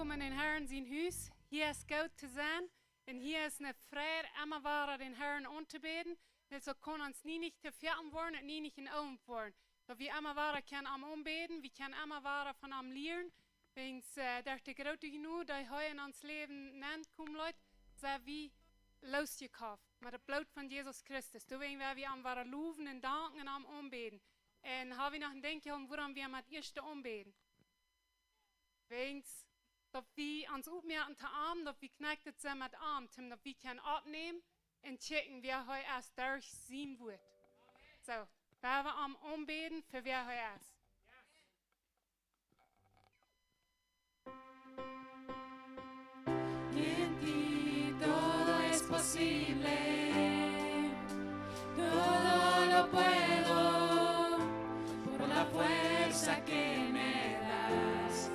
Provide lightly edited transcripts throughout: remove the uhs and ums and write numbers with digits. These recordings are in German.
komen in Herren zijn huis. Hier is goed te zijn. En hier is een vrije immer ware den Herren aan te beden. Also kann uns nie nicht te vierten worden en nie nicht in oom worden. Dat we immer ware kunnen am aanbeden. We kunnen immer ware van am leren. Wens dat de grote genoeg dat hij in ons leven nennt komt luid. Zij wie losgekauft. Met het bloed van Jezus Christus. Toen werden we am ware loven en danken en am aanbeden. En hebben we nog een denkje om waarom we met eerste aanbeden. Wens dat we ons opmerken te arm, dat we connected zijn met arm, dat we kunnen opnemen en checken wie hij als durch zien wordt. Zo, waar we am aanbeden voor wie hij is. En ti todo es posible, todo lo puedo por la fuerza que me das.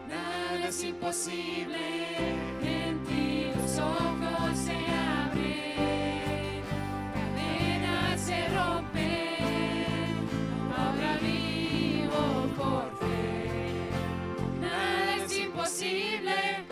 Nada es imposible, en ti los ojos se abren, cadenas se rompen, ahora vivo por fe. Nada es imposible.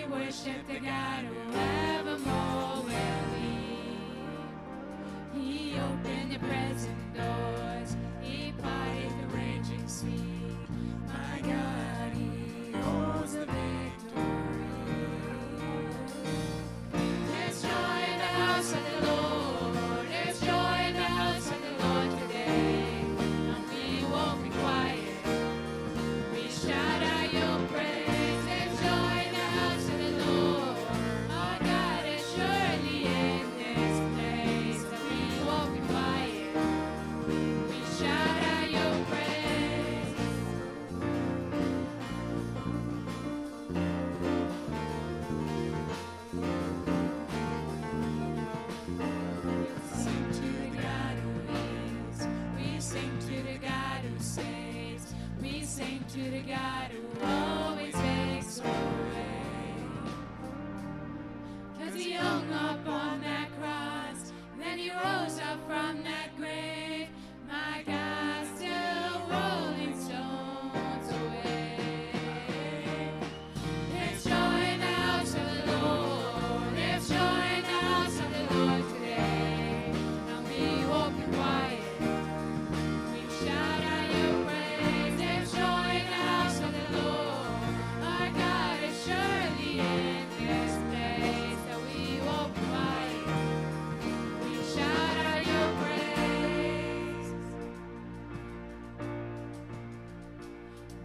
worship the God who evermore will be. He opened the prison doors, He parted the raging sea. My God, He holds the victory. There's joy in the house of the Lord. There's joy in the house of the Lord today. And we won't be quiet. We shout out your praise. There's joy in the house of the Lord. Our God is surely in this place. And we won't be quiet. We shout out your praise. Sing to the God who is. We sing to the God who saves. We sing to the God who always makes a way. 'Cause He hung up on that cross, then He rose up from that grave. My God, still rolling stones away. There's joy in the house of the Lord. There's joy in the house of the Lord today. And we won't be quiet. We shout out your praise. There's joy in the house of the Lord. Our God is surely in this place. And we won't be quiet. We shout out your praise.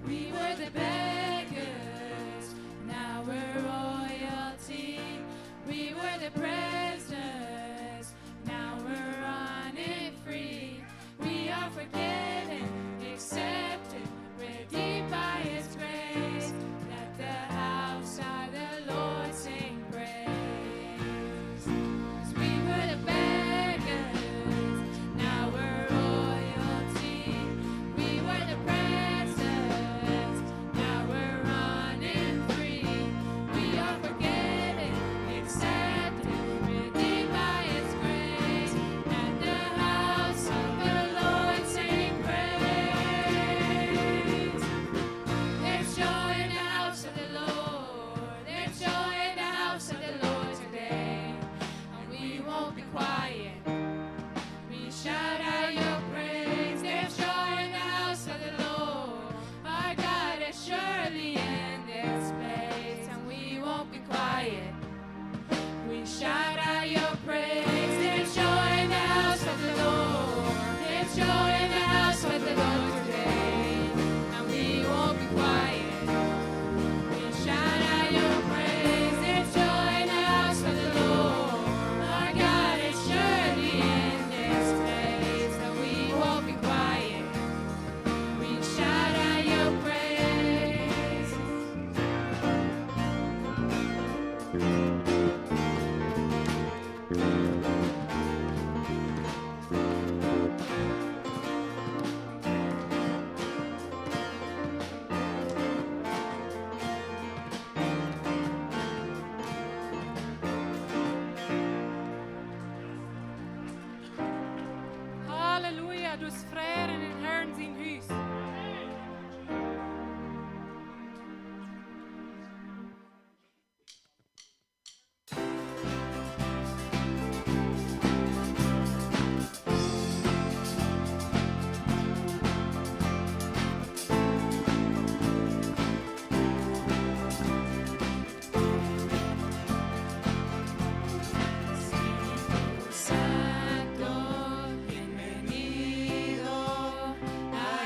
We were the beggars, now we're royalty. We were the prisoners, now we're running free. We are forgiven, accepted, redeemed by His grace. Let the house of the Lord sing praise. 'Cause we were the beggars, now we're royalty. We were the prisoners, now we're running free. We are forgiven, accepted, redeemed by His grace. Let the house of the Lord sing praise. There's joy in the house of the Lord. There's joy in the house of the Lord today. And we won't be quiet. We shout out your praise. There's joy in the house of the Lord. Our God is surely in this place. And we won't be quiet. We shout out your praise. There's joy in the house of the Lord. There's joy in the house of the Lord today. And we won't be quiet. We shout out your praise. There's joy in the house of the Lord. Our God is surely in this place. And we won't be quiet. We shout out your praise. Halleluja, du Freier in den Herrn sein Haus. Santo, bienvenido a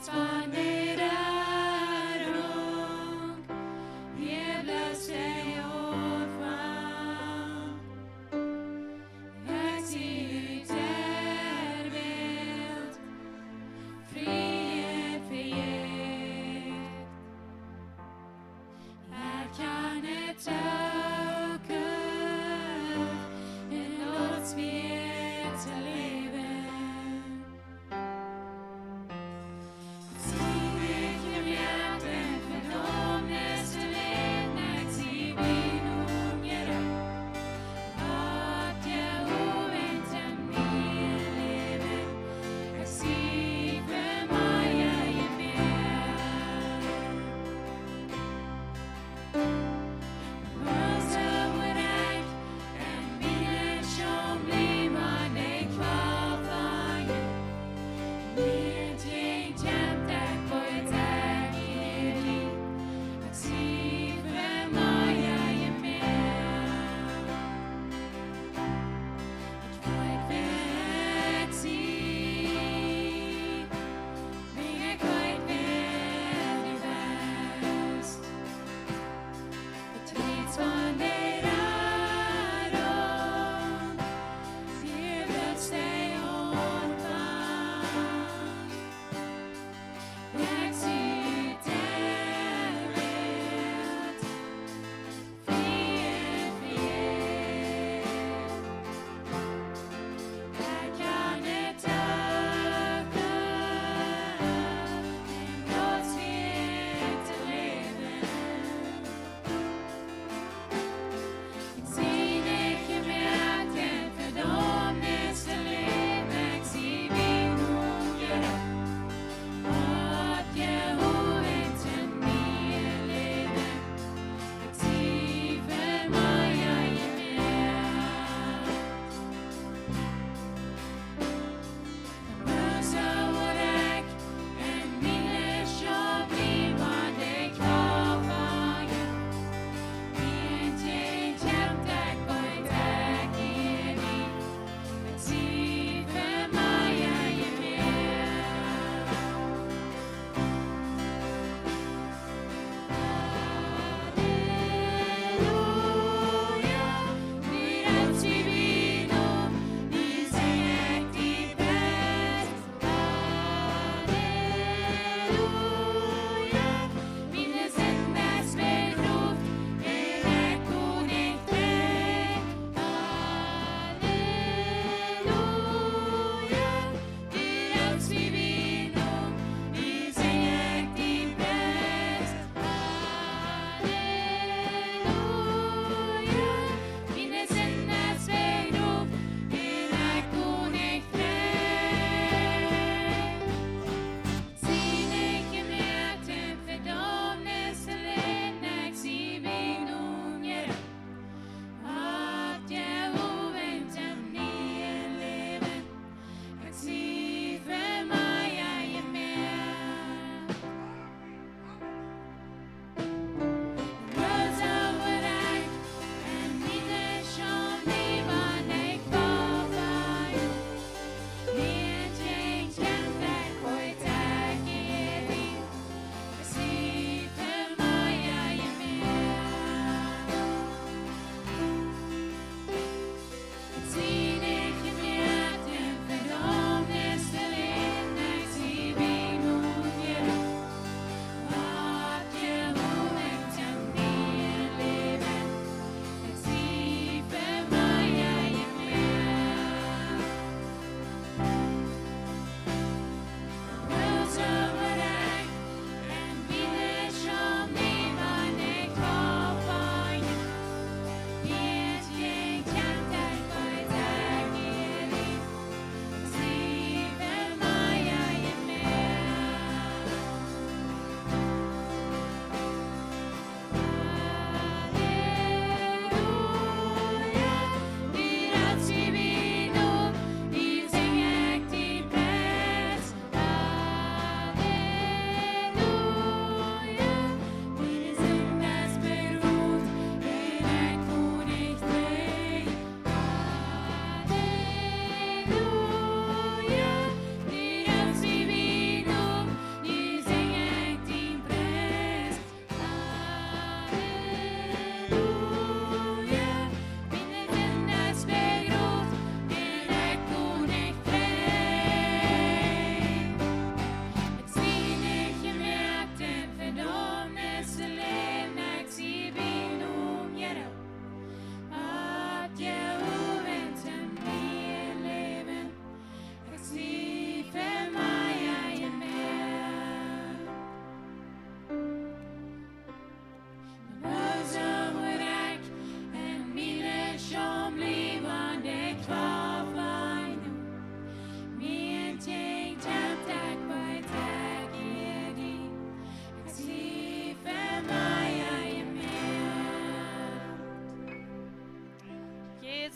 Spandera-rung, hier blåst det jord fram. Högtidligt bild, frihet förgett. Här kan ett öken, en låtsveta leve.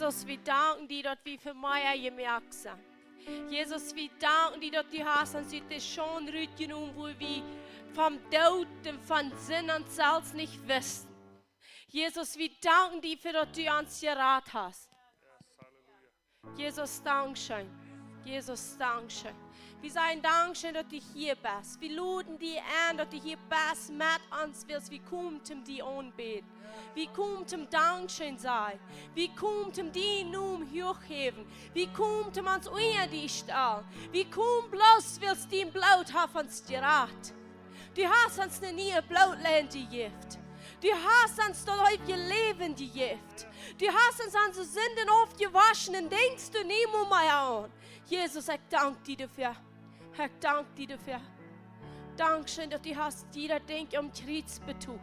Jesus, wir danken dir, dass wir für Meier gemerkt sind. Jesus, wir danken dir, dass du hast uns heute schon genommen, wo wir vom Tod und von Sinn und Salz nicht wissen. Jesus, wir danken dir, für dass du uns gerettet hast. Jesus, Dankeschön. Jesus, Dankeschön. Wir sagen Dankeschön, dass du hier bist. Wir laden dich an, dass du hier bist, mit uns willst. Wir kommen zum dir anbeten. Wir kommen zum Dankeschön sein. Wir kommen zum dir Namen hochheben. Wir kommen zum uns unter dich stellen. Wir kommen bloß, willst du dein Blut haben uns gerettet. Du hast uns nie ein Blutland gegeben. Du hast uns das heute Leben gegeben. Du hast uns unsere Sünden aufgewaschen und denkst du nie mehr an. Jesus, ich danke dir dafür. Ich danke dir dafür. Dankeschön, dass du hast jeder Denk am Kreuz betont.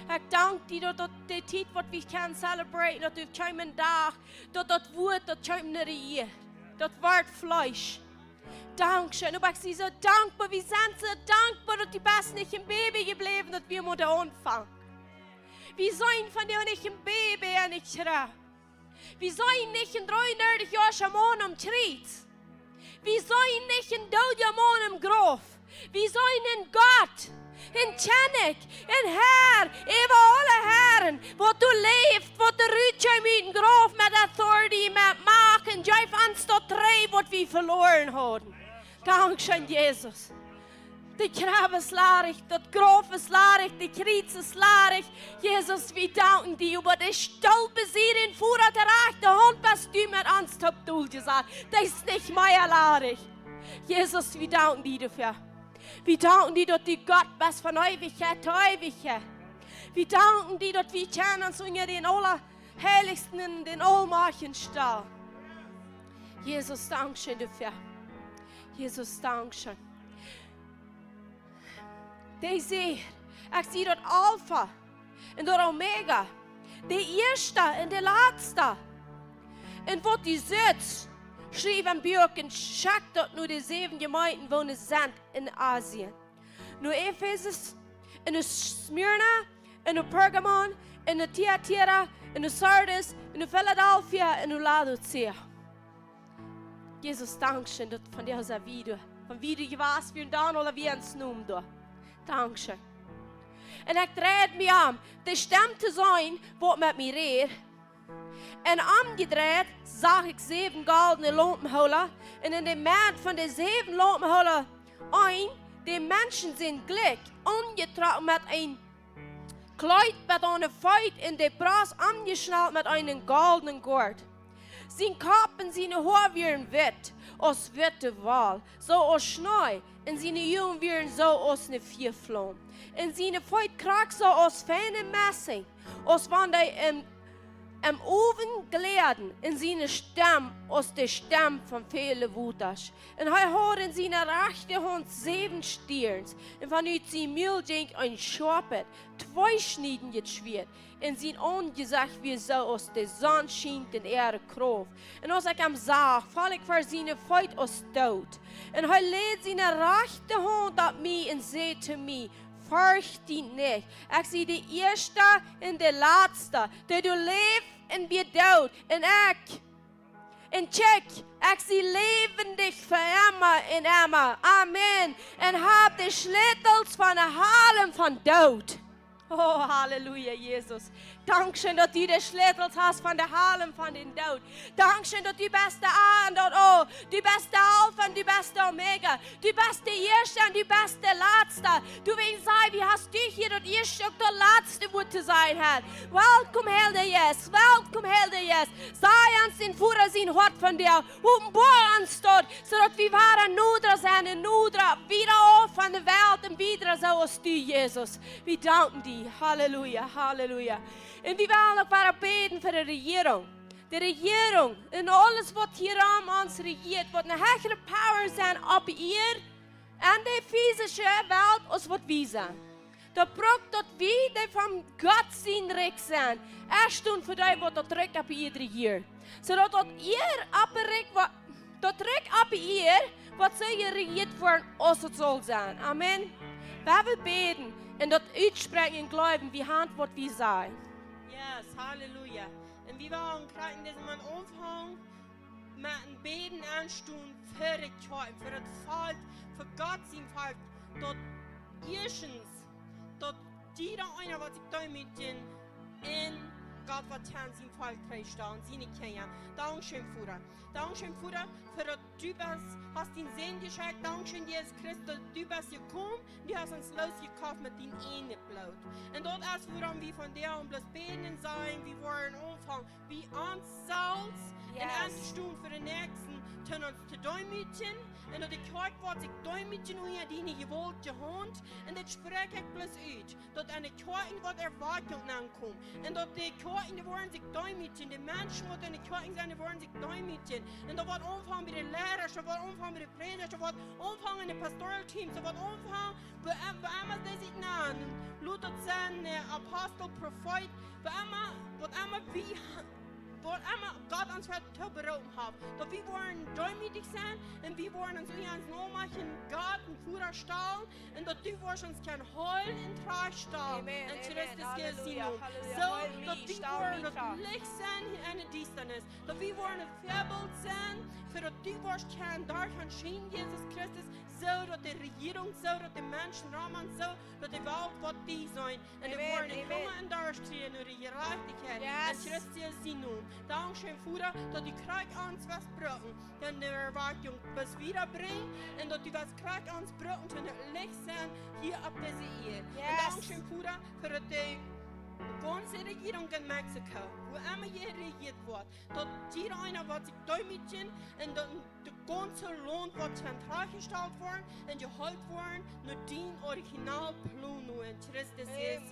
Ich danke dir, dass die Zeit, die wir können celebraten, dass du keinen Tag, dass das Wort, das keinen Regier, das Wort Fleisch. Dankeschön. Und ich bin so dankbar, wir sind so dankbar, dass du bist nicht im Baby geblieben, dass wir mit anfangen. Wir sollen von dir nicht im Baby nicht schreien. Wir sollen nicht in 33 Jahren schon mal am Kreuz. Wir sollen nicht in Dodjamon im Graf. Wir sollen in Gott, in Tjanik, in Herr, über alle Herren, wo du lebst, wo du rutschst mit dem Graf, mit Authority, mit Macht, und gib uns das Dreh, was wir verloren haben. Dankeschön, Jesus. Die Grab ist leerig, das Graf ist leerig, die Kreuz ist leerig. Jesus, wir danken dir über die Stolpe sie den Führer der rechte Hand, was du mit uns habt gesagt. Das ist nicht mehr leerig. Jesus, wir danken dir dafür. Wir danken dir, dass du Gott bist von Ewigkeit zu Ewigkeit. Wir danken dir, dass wir können uns unter den Allerheiligsten in den Allmachen stehen. Jesus, Dankeschön dafür. Jesus, Dankeschön. Die sehe, ich sehe dort Alpha und dort Omega, die erste und die letzte. Und wo die sitzt, schrieb am Bürgen, schaut dort nur die 7 Gemeinden, wo es sind in Asien. Nur Ephesus, in Smyrna, in Pergamon, in Thyatira, in Sardis, in Philadelphia, in Laodicea. Jesus, Dankeschön, dass von dir aus wieder, von wie du warst, wir dann oder wie uns nun da. Dankeschön. Und ich drehe mich an, die Stimme zu sein, die mit mir redet. Und umgedreht sah ich 7 goldene Lampenhüller. Und in dem Mann von den 7 Lampenhüller die Menschen sind glücklich, angetragen mit einem Kleid mit einer Feut in die Brust, angeschnallt mit einem goldenen Gurt. Sein Kopf und seine Haare wären wett, aus witte Wal, so aus Schnee, und seine Jungen wären so aus einer Vierflamme. Und seine Feut krach so aus feinem Messing, aus wann die im Ofen gläden, in seine Stamm, aus der Stamm von vielen Wutas. Und er hat in seiner rechten Hand 7 Stirns, und von seinem Mühldenk ein Schwert, 2 Schnieden geschwert. Und sein Angesicht wie so aus der Sonne schien in ihre Kraft. Und als ich ihm sah, fall ich vor seine Feut aus Tod. Und er lädt seine rechte Hand auf mich und sagt zu mir, fürcht dich nicht. Ich sehe die erste und die letzte, die du lebst und wir tot. Und ich, und check, ich sehe lebendig für immer und immer. Amen. Und hab die Schlittels von der Hallen von Tod. Oh, Halleluja, Jesus. Dankeschön, dass du die Schlittels hast von der Hallen von den Tod. Dankeschön, dass du bist der A und der O. Du bist der Alpha und du bist der Omega. Du bist der Erste und du bist der Letzte. Du willst sagen, wie hast du hier das Erste und der Letzte, wo zu sein hat. Welcome, Helder, yes. Welcome, Helder, yes. Sei uns den Führer, sein Hort von dir. Bohr uns dort, sodass wir waren Nudra sein und Nudra wieder auf von der Welt und wieder so als du, Jesus. Wir danken dir. Halleluja, Halleluja. Und wir wollen auch weiter beten für die Regierung. Die Regierung und alles, was hier an uns regiert, wird eine höhere Power sein, ab ihr an der physischen Welt, als was wir sind. Da braucht das wir, die vom Gott sind, recht sind. Erst und für dich, was das Recht ab ihr regiert. So dass ihr abrecht, das Recht ab ihr, was sie regiert werden, als es soll sein. Amen. Wir wollen beten und das aussprechen und glauben, wie Hand wird wie sein. Yes, Halleluja. Und wir waren gerade in diesem Umfang mit einem Beten anstehen für die Kirche, für das Volk, für Gott sein Volk. Dort erstens, dort jeder einer, was ich da mit den in Gott wat zijn zijn volk staan, zijn Kinder. Dankeschön, Vater. Dankeschön, Vater, für dass du hast den Sinn geschickt. Dankeschön, Jesus Christus, du bist gekommen, du hast uns losgekauft mit dem einen Blut. Und dort erst, woran wir von dir und bloß beten sein, wir wollen anfangen, wie uns selbst, in erster Stunde für den Nächsten, tun uns zu Däumchen. Und dort die Kirche wird sich Däumchen und die nicht gewollt gehand. Und das spreche ich bloß aus. Dort eine Kirche wird Erwartung ankommen. Und dort die Kirchen, die wollen sich Däumchen, die Menschen, die in der Kirche sind, die wollen sich Däumchen. Und da wird anfangen mit den Lehrern, da wird anfangen mit den Predigern, da wird anfangen mit den Pastoralteams, da wird anfangen, wo immer die sich nennen. Luther sein, Apostel, Prophet, wo immer wie Gott uns heute berufen hat. Doch wir wollen demütig sein und wir wollen uns nochmachen, Gott und Führer stellen und dass du uns kein Heulen in Trag stellen. Und Christus Jesus so, dass wir wollen das Licht sein in einer Distanz. Dass wir wollen ein Vorbild sein, für dass du uns kein Darchen schien, Jesus Christus, so, dass die Regierung so, dass die Menschen rahmen so, dass die Welt wird die sein. Und wir wollen nicht immer in Darstellen über die Gerechtigkeit. Und Christus Jesus Dankeschön, Vater, dass die Krieg uns was brauchen, denn die Erwartung was wiederbringen und dass die was Krieg uns brauchen, denn das Licht sein hier auf dieser Erde. Und Dankeschön, Vater, für die ganze Regierung in Mexiko, wo immer hier regiert wird, dass jeder einer wird sich Däumchen und der ganze Land wird zentral gestellt worden und geholt worden, nur den Originalplan in Christus Jesus.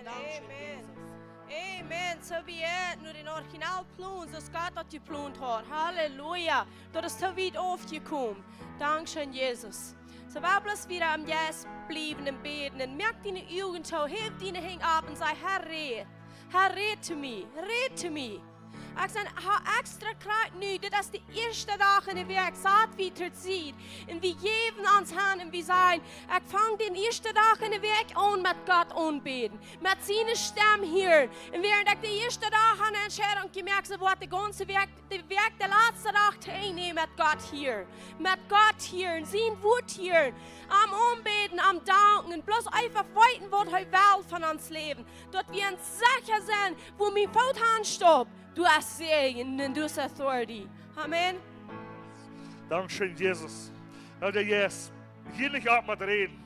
Dankeschön, Jesus. Amen. So wie nur den Originalplan, so Gott hat geplant hat. Halleluja. Das ist so weit aufgekommen. Dankeschön, Jesus. So wir bloß wieder am Yes bleiben und beten und merkt deine Augen zu, hebt deine Hände ab und sag, Herr, red zu mir, red zu mir. Ich sage, extra klar nu, das ist die erste Tag in der Werk, saat wie het ziet. Und wir geben uns Hand und wir sagen, ich fange den ersten Tag in der Werk an mit Gott anbeten. Mit seiner Stimme hier. Und während ich den ersten Tag an der Entscheidung gemerkt habe, wird der ganze Werk, der letzte Tag teilnehmen mit Gott hier. Mit Gott hier und sein Wort hier. Am Anbeten, am Danken und bloß einfach weiten, was heute Welt von uns leben. Dort wir uns sicher sind, wo mein Fuß anstoppt. Du hast Segen und du hast Authority. Amen. Dankeschön, Jesus. Herr Jesus, hier nicht ab mit reden.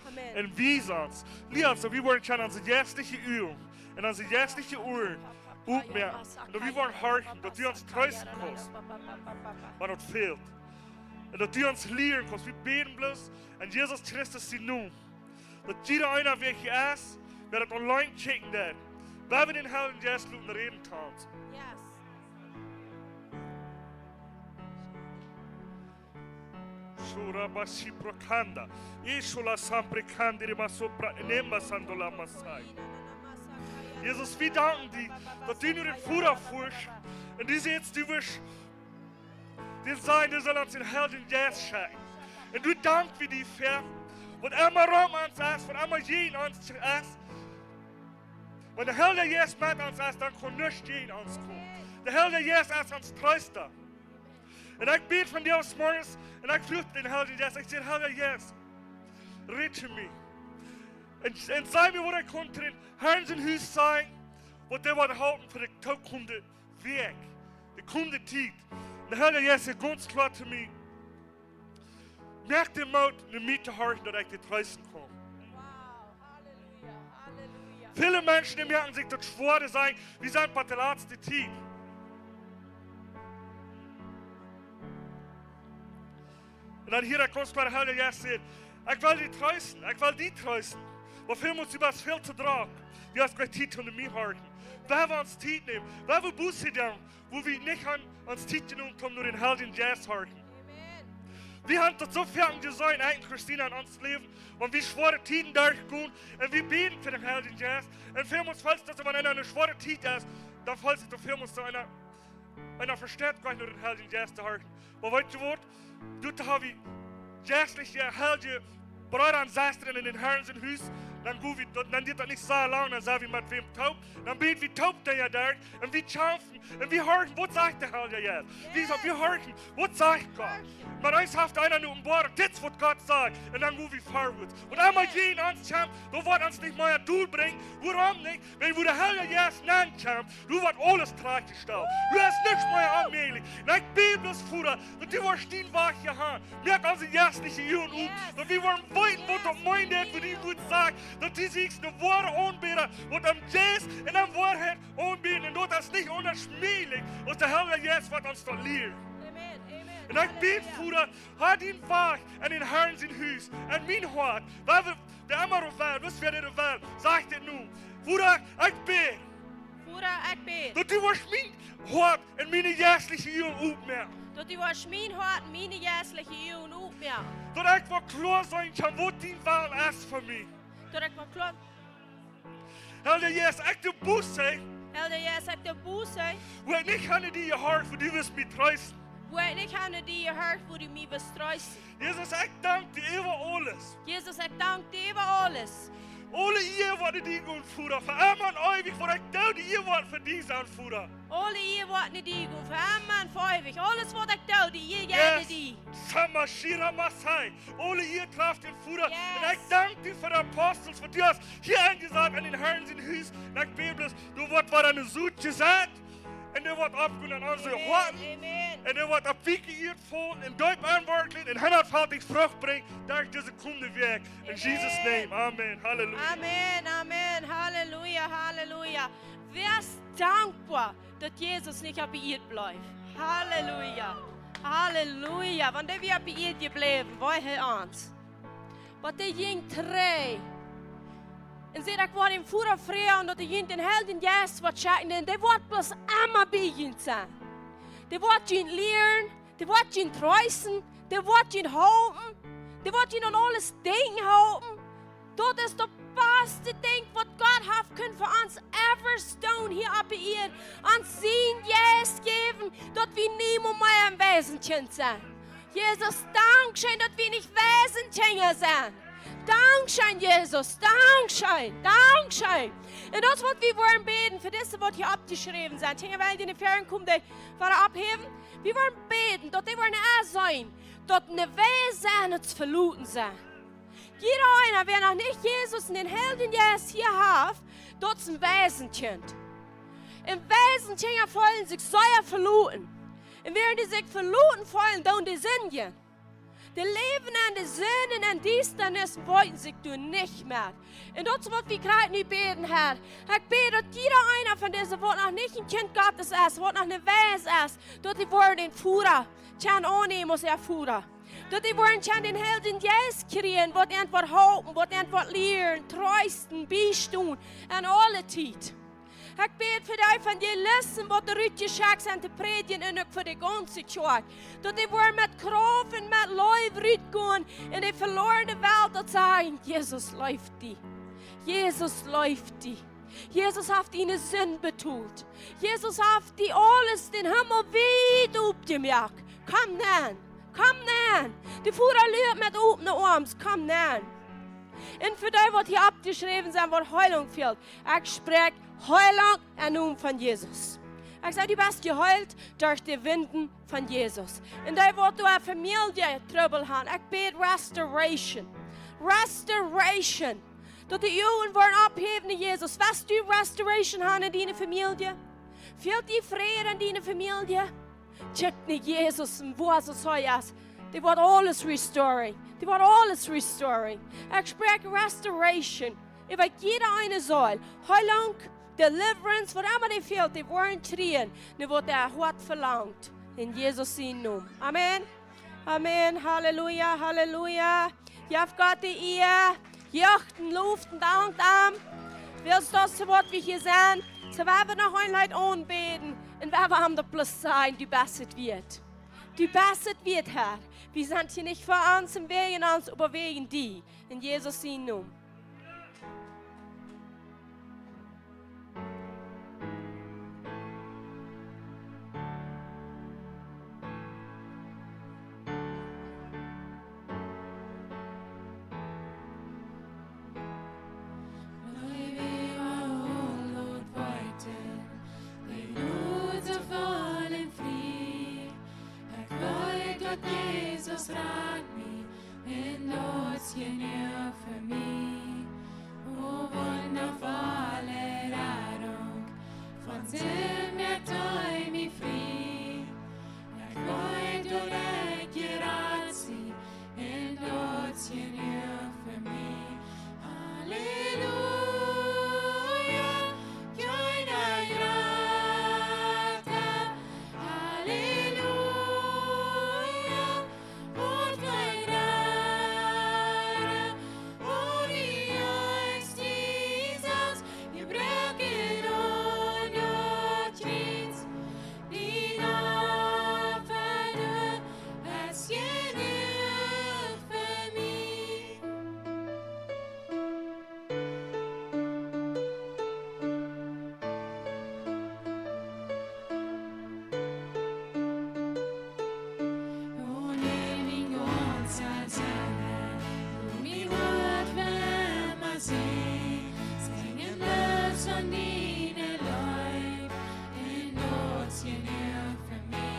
Amen. Und wie sonst? Liebste, wir wollen schon unsere geistliche Übung und unsere geistliche Uhren aufmerken. Und wir wollen horchen, dass du uns trösten kannst, was uns fehlt. Und dass du uns lehren kannst. Wir beten bloß an Jesus Christus sie nun. Dass jeder einer, welcher ist, wird das online checken wird. Weil wir den Herrn Jesus reden kannst. Yes. Shura basi prokanda. Ishola sampre kandiri masopra nemba sandola masai. Jesus, wir danken dir, dass du nur den Führer führst. Und du siehst, du wirst den sein, der soll uns den Helden Jesus schenken. Und du dankst für die Fähre, was immer rum uns ist, was immer jeden uns ist. Wenn der Held Jesus mit uns ist, dann kann nichts gegen uns kommen. Der Held Jesus ist uns tröster. Und ich bete von dir aus morgens und ich flüchte den Held Jesus. Ich sage, Held Jesus, red zu mir. Und sag mir, wo der kommt drin. Herrn sein Haus sein, wo der wird halten für den kommenden Weg, die kommende Zeit. Und der Held Jesus ist ganz klar zu mir. Merk den Mut, in mir zu horchen, dass ich dir trösten kann. Viele Menschen die merken sich, dass Schwore sein, wie sein Patelats die Zeit. Und dann hier der kostbare Heilige Geist sagt, ich will die trösten, ich will die trösten. Wofür muss über das Feld zu tragen? Die hast gleich Zeit von mir halten. Wer will uns Zeit nehmen? Wer will Buße tun, wo wir nicht an uns Zeit genommen haben, nur den Heiligen Geist halten? Wir haben das so fertig gesagt, eigentlich Christina an uns leben, und wir schwere Tiden durchgehen, und wir beten für den Heiligen Geist. Und für uns, falls das immer eine schwere Tid ist, dann falls es für uns so einer versteht, gar nicht nur den Heiligen Geist zu halten. Aber weißt du was? Du hast geistliche, heilige Brüder und Schwestern in den Herrn sein Haus, dan går vi, dan dit dat niet zo lang, dan zijn we met wem taub, dan beten we taub der ja daar, en we schaffen, en we horen, wat zegt de Heilige Geist? We horen, wat zegt Gott? Maar eens heeft einer nu een woord, dit is wat Gott sagt, en dan gaan we voorwaarts. Und einmal jeden anschampt, dan wordt ons niet meer doel brengen, waarom niet? Wenn wir de Heilige Geist nanschampt, du wordt alles klaargesteld. Du hast nichts mehr anmählich. Na, ik bete bloß vor, dat die wordt stehen wach hier haben. Merk onze geestliche Jungen um, dat we worden weten, wat dat meint, wat die gut sagt, dat die sich de wahre aanbieden, wat am Geist en am Wahrheit aanbieden, en dat is niet onderschmielig, als de Heilige Geist wat ons verliert. Amen. Amen. En ik bid voor had in wacht en in Herrn zijn huis. En mijn hart, waar we de Amaro wel, was weer de wel, zegt het nu. Voor ik bid, Vader, ik bid. dat u was mijn hart en mijn geestliche Jungen opmerkt. Dat u was mijn hart, mijn geestliche Jungen opmerkt. Dat ik wel klaar zijn kan wat die wel is voor mij. Dat ik wel klaar. Heilige Geest, ik de boos zijn, Helder, jij zegt de boos zijn. waar ik niet gaan die je hart voor die was mij truisten. Waar ik niet aan die je hart voor u mij bestrijden. Jezus, ik dank dir über alles. Jezus, ik dank dir voor alles. Alle ihr worden die gut Fuhrer. Für einmal ewig, wo ich da die ihr wort für die sind Fuhrer. Alle hier worden die goed voor hem en voor eeuwig. Alles wat ik doe, die hier gerne die. Samashira Masai. Alle ihr trafft den Fuhrer. Yes. Und ich danke dir für die Apostels, für die hast hier eingesagt an den Herrn sind Hüs. Und ich bete, du wird war eine Sud gesagt. Und der wird abgenommen an unsere Horten. Amen. Und er wird abgeirrt von in Deutsch anwerklich und hundertfaltig Frucht bringt durch diese kommende Werk. In Jesus' name. Amen. Halleluja. Amen, amen, halleluja, halleluja. Wees dankbaar dat Jezus niet op beïerd blijft. Halleluja, halleluja. Want hij weer beïerd gebleven, waar hij ons. Want hij ging tree. En zei dat ik in voeren vrij en dat hij ging den helden juist wat schaken. En die wordt plus allemaal bij zijn. Die wordt geen leren, die wordt geen truisen, die wordt geen houden. Die wordt geen aan alles dingen houden. Dat is de beste ding wat God heeft kunnen voor ons ever staan hier op de eer. Ons zien juist geven dat we niemand meer een wezentje zijn. Jezus, dankzij dat we niet wezentjes zijn. Dankzij Jezus, dankzij, dankzij. En dat is wat we willen beten voor deze wat hier opgeschreven zijn. Tegen wij die in de verren komen, die van opheven. We willen beten dat die willen er zijn. Dat ne wij zijn het verloren zijn. Jeder einer, wer noch nicht Jesus in den Helden jetzt hier hat, dort ist ein Waisenkind. Im Waisenkind wollen sich Säuer verloren. Und während die sich verloren wollen, dann die Sünde. Die leben an den Sünden und Diensternis wollten sich du nicht mehr. Und das, was wir gerade nicht beten, Herr. Ich bete, dass jeder einer von diesen, der noch nicht ein Kind Gottes ist, der noch eine Weis ist, dass die wollen den Führer, kann annehmen, muss er Führer. Dat die worden aan den helden juist kriegen, wat antwoord hopen, wat antwoord leren, troosten, bijstaan en alle tijd. Ik bid voor die van die lessen wat er uitgeschaakt zijn te predigen en ook voor de ganze kerk. Dat die worden met kracht en met lijf uitgaan in de verloren wereld dat zeggen, Jezus leeft die. Jezus leeft die. Jezus heeft ihnen zin betoeld. Jezus heeft die alles den Himmel wijd opgemerkt. Kom dan. Kom nan. De voeren leert met opene arms. Kom nan. En voor die wat hier abgeschreven zijn, wat Heilung fehlt. Ik spreek Heilung en naam van Jezus. Ik zeg, du bist geheilt durch die Winden van Jezus. En die wat du een familie trouble haben. Ik bid restoration. Restoration. Dat de jongen worden opheven in Jezus. Was du restoration haben in die familie? Fehlt die vrede in die familie? Check niet Jezus en waar ze zo is. Die wordt alles restoring. Die wordt alles restoring. Ik spreek restoration. Ik weet jeder eine soll. Heilung, deliverance, wat immer die fehlt, die worden trien. Die wordt er hart verlangt. In Jezus zijn naam. Amen. Amen. Halleluja. Halleluja. Jaf Gott die eer. Jachten, luften, dank am. Willst das wat wir hier zijn? So werden wir noch einmal anbeten. Und wir haben das bloß sein, du besset wird. Du besset wird, Herr. Wir sind hier nicht für uns und wegen uns, aber wegen die. In Jesus sein Namen. genug für mich. O wundervolle Ladung von Sinn, der träumt mich frei. Ich wollte oder grazie, in Gott genug für mich. Halleluja, keine Grata, Halleluja, und kein Rara, und die Angst Jesus, wir brauchen und Dienst, die Nachfrage, es genug für mich. Und in ganzer Seele, mir wird wenn man sieht, singen Lust und ihnen Leib, in Gott genug für mich.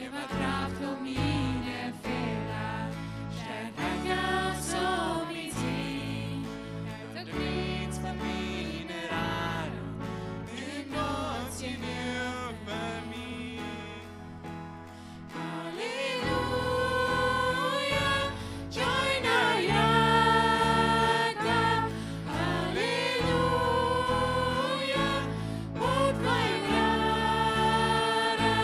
Über Kraft und meine Fehler, stärker aus so wie sie. Der Dienst von meiner Ahnung, in Gott genug für mich. Halleluja, keine Jagd, Halleluja, und kein Rara,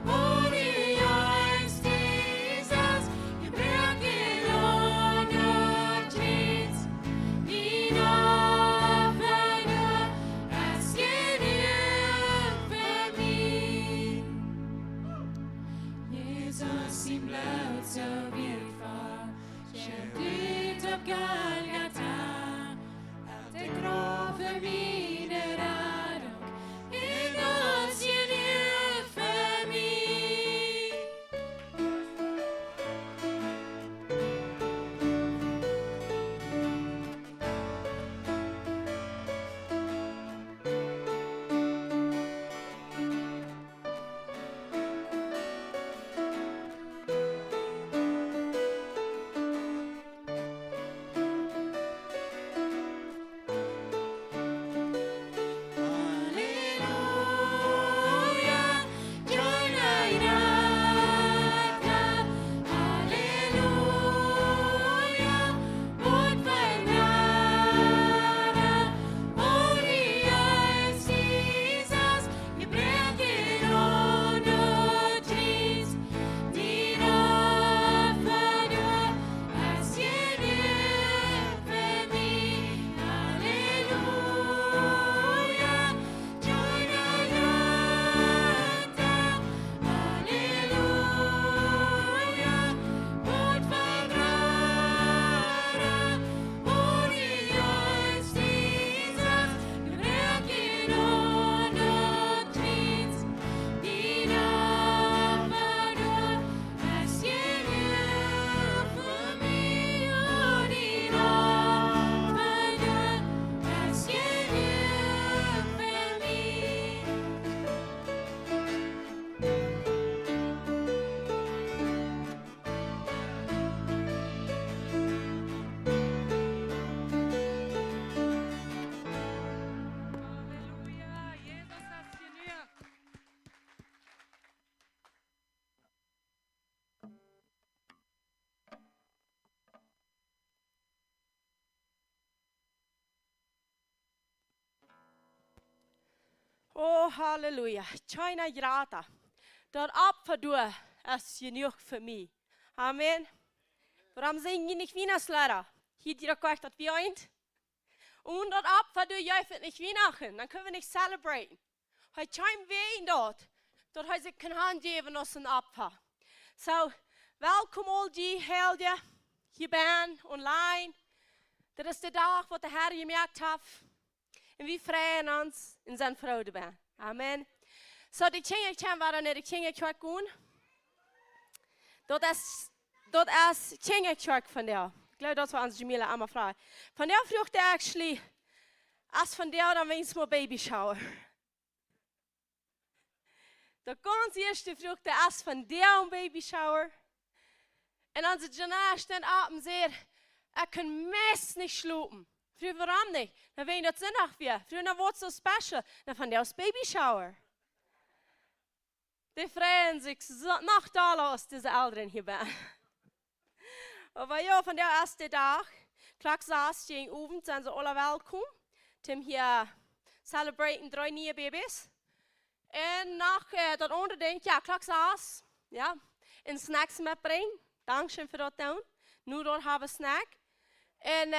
und die Angst Jesus, wir brauchen und Dienst, die Nachfrage, es genug für mich. Jesus im Blut so wertvoll, schämt auf Golgatha, hat der Grab für meine Rettung, in uns genug für mich. Halleluja, keine Jagd, Halleluja, und kein Rara, und die Angst Jesus, wir brauchen und Dienst, die Nachfrage, es genug für mich. Halleluja, keine Jagd, Halleluja, und kein Rara, und die Angst Jesus, wir brauchen und Dienst, die Nachfrage, es genug für mich, und die Nachfrage, es genug für mich. Halleluja, Jesus hat genug. Oh, Halleluja. Keine Grata. Dat Opfer du ist genug für mich. Amen. Waarom zing je niet Weihnachtslieder? Hier direkt gleich das Weihend. Und das Opfer du jäufet nicht Weihnachten. Dann können wir nicht celebraten. Heute kein Wein dort. Dort heißt ich kann Hand geben uns ein Opfer. So, willkommen all die Helden hier ben online. Dat is de dag wat de Herr gemerkt hat. En we freuen uns in zijn Freude ben. Amen. So, die Kinder können wir nicht die Kinderkirche gehen. Dat is Kinderkirche von der. Ich glaube, das war uns Jamila einmal fragen. Von der frucht der actually, als von der dann wenigstens mal Babyshower. Der ganz erste frucht der als von der Babyshower. En als het daarna stand op en zei, ik kan mes niet slopen. Vroeg, waarom niet? Dan weet je dat zinnig weer. Vroeg, dan wordt het zo special. Dan van jou als baby shower. Die freuen zich nog doller als deze ouderen hier ben. Maar ja, van der erste dag, klok 6 in oven, zijn ze alle welkom. Tim hier celebraten 3 nieuwe baby's. En nog dat andere ding, ja, klok 6, ja, en snacks metbrengen. Dankzij voor dat doen. Nu dat hebben we snack. En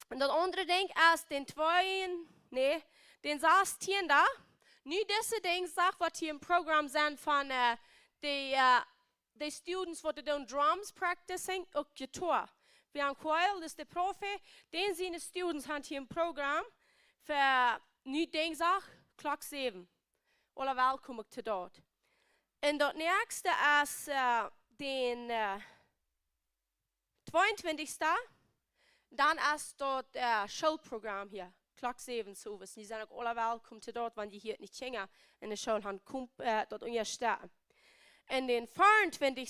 dat andere ding is den 16 da. Nu deze ding zag wat hier een programma zijn van de students wat doen drums practicing ook gitaar. We hebben choir, dus de profe, den zijn de students hebben hier een programma voor nu dinsdag klok 7. Alle welkom te dat. En dat nächste is den 22. Dan is dat schoolprogramma hier. Klok 7 zo. Die zijn ook alle welkom te dat, want die hier niet gingen. En de school gaan dat ondersteunen. En den 24.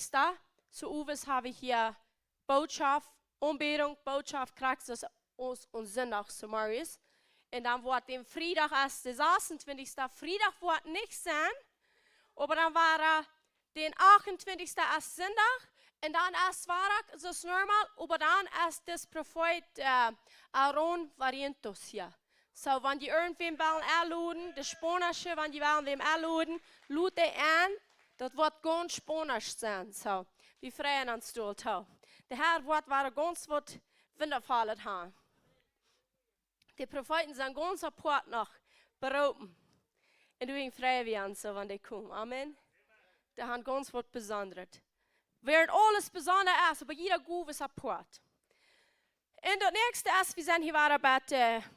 zo hebben we hier boodschap, aanbidding, boodschap, krijgt ons zondag summarisch. En dan wordt den vrijdag is de 26. Vrijdag wordt niks zijn. Maar dan waren den 28. is zondag. En dan is zwaar, zoals normaal. Maar dan is dus profeet Aaron variantos hier. So, wenn die irgendwem willen aanladen, de Spanische, wenn die willen wem aanladen, lud die aan. Dat wordt ganz Spanisch zijn. So, we freuen ons door toe. De Herr wordt waar ganz wat wondervallen haben. Die Propheten zijn ganz apart nog beroepen. En du freuen wir uns so, wenn die kommen. Amen. Die haben ganz wat besonders. Während alles besonders ist, aber jeder Gove ist apart. En dat nächste is, we zijn hier waren bij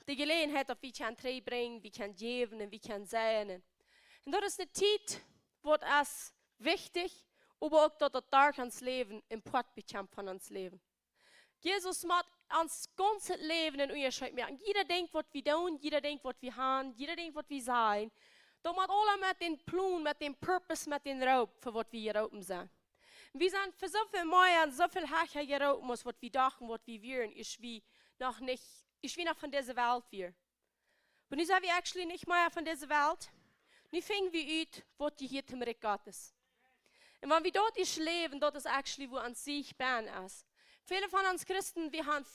de gelegenheid dat we kunnen terugbrengen, we kunnen geven en we kunnen zijn. En dat is de tijd wat is wichtig, maar ook dat het daar ons leven import bekomt van ons leven. Jezus maakt ons ganze leven een onderscheid maken. Jeder denkt wat we doen, jeder denkt wat we gaan, jeder denkt wat we zijn. Dat maakt alle met den plan, met den purpose, met den roep voor wat we hier open zijn. We zijn voor zoveel mooier en zoveel harder geroepen, als wat we dachten, wat we willen, is wie nog van deze wereld weer. Maar nu zijn we actually niet meer van deze wereld. Nu vingen we uit wat je hier te merken is. En wanneer we dort is leven, dat is actually wo aan zich ben is. Viele van ons Christen, we hebben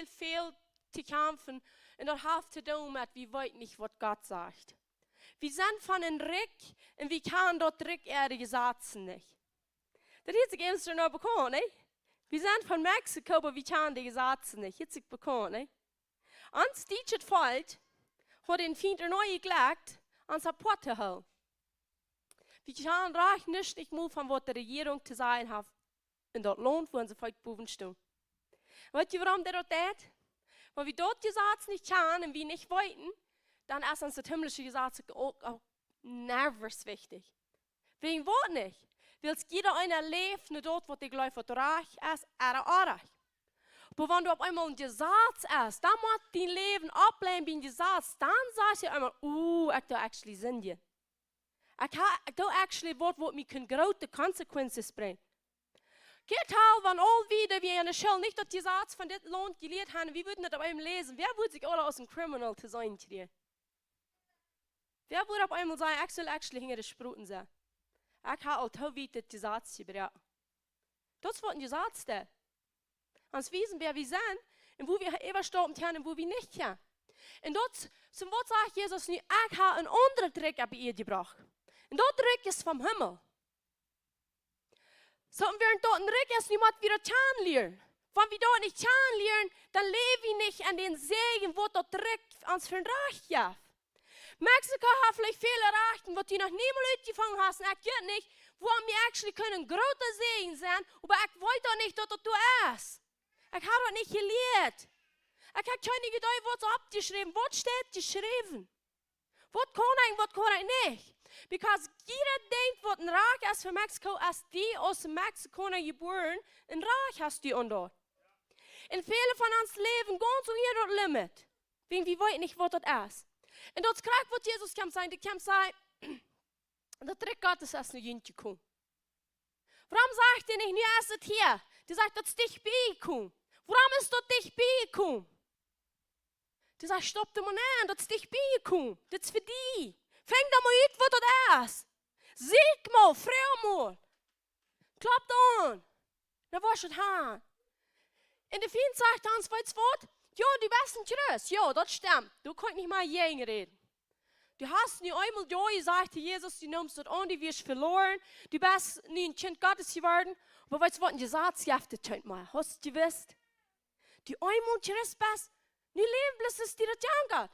veel te kämpfen. En dat heeft te doen met, we weten niet wat God zegt. We zijn van een rik, en we kunnen dat rickaardige zaten niet. Dat heeft zich eens nog bekend, hè? We zijn van Mexico, maar we kennen die zaten niet. Dat is zich bekend, hè? Ons dit het volk, hat den Feind neu gelegt, ans Support zu holen. Wir können recht nicht mehr von was die Regierung zu sagen hat, in das Land, wo sie heute boven stehen. Weißt du, warum das tut? Weil wir dort Gesetz nicht kennen und wir nicht wollten, dann ist uns das himmlische Gesetz auch nervös wichtig. Wegen was nicht? Weil jeder einer lebt, nur dort, wo die Glaube reich ist, reich. Aber wenn du auf einmal ein Gesetz hast, dann muss dein Leben ablehnen wie ein Gesetz, dann sagst du einmal, ich do actually Sinn hier. Ich do actually was mir große Konsequenzen bringen. Geht halt, wenn all wieder wir in der Schule nicht das Gesetz von diesem Land gelehrt haben, wie würden das auf einmal lesen? Wer würde sich alle aus dem Criminal zu sein kriegen? Wer würde auf einmal sagen, ich soll actually hinter den Spruten sein? Ich habe all so weit das Gesetz gebracht. Das ist was ein Gesetz ist. Uns wissen, wer wir sind und wo wir überstorben haben und wo wir nicht haben. Und dort, zum Wort sagt Jesus nu, ich habe einen anderen Trick bei ihr gebracht. Und dort Trick ist vom Himmel. So, und während dort ein Trick ist, niemand wieder lernen. Wenn wir dort nicht lernen, dann leben wir nicht an den Segen, wo dort Trick uns für ein Reich gibt. Mexiko hat vielleicht viel erreicht, was die noch niemals angefangen haben. Ich weiß nicht, wo wir actually können großer Segen sein, aber ich weiß doch nicht, dass das ist. Ich habe das nicht gelehrt. Ich habe keine Geduld, was abgeschrieben. Was steht geschrieben? Was kann ich, was kann ich nicht? Because jeder denkt, was ein Reich ist für Mexiko, ist die aus Mexiko geboren, ein Reich hast du und dort. Und viele von uns leben ganz unter das Limit. Wegen wir wissen nicht, was das ist. Und dort kriegt, was Jesus kann sagen, die kann sagen, der Trick Gottes ist nicht hingekommen. Warum sagt ihr nicht, nu ist es hier? Die sagt, dat is dichtbij kom. Waarom is dat dichtbij kom? Die sagt, stop de man aan, dat is dichtbij kom. Dat is voor die. Fang dan maar uit wat dat is. Ziek mal, vrij mal. Klap dan. Dan was het aan. En de vriend zegt dan het woord, ja, die besten Christ. Ja, dat stimmt. Du kannst nicht mal gegen reden. Du hast nie einmal ja gesagt, Jesus, du nimmst das an, du wirst verloren. Du bist nie ein Kind Gottes geworden. Aber weißt du, was die Saatshafte tönt mal? Hast du gewusst? Die einmal Christ bist, nu leben bloß, dass dir das jankert.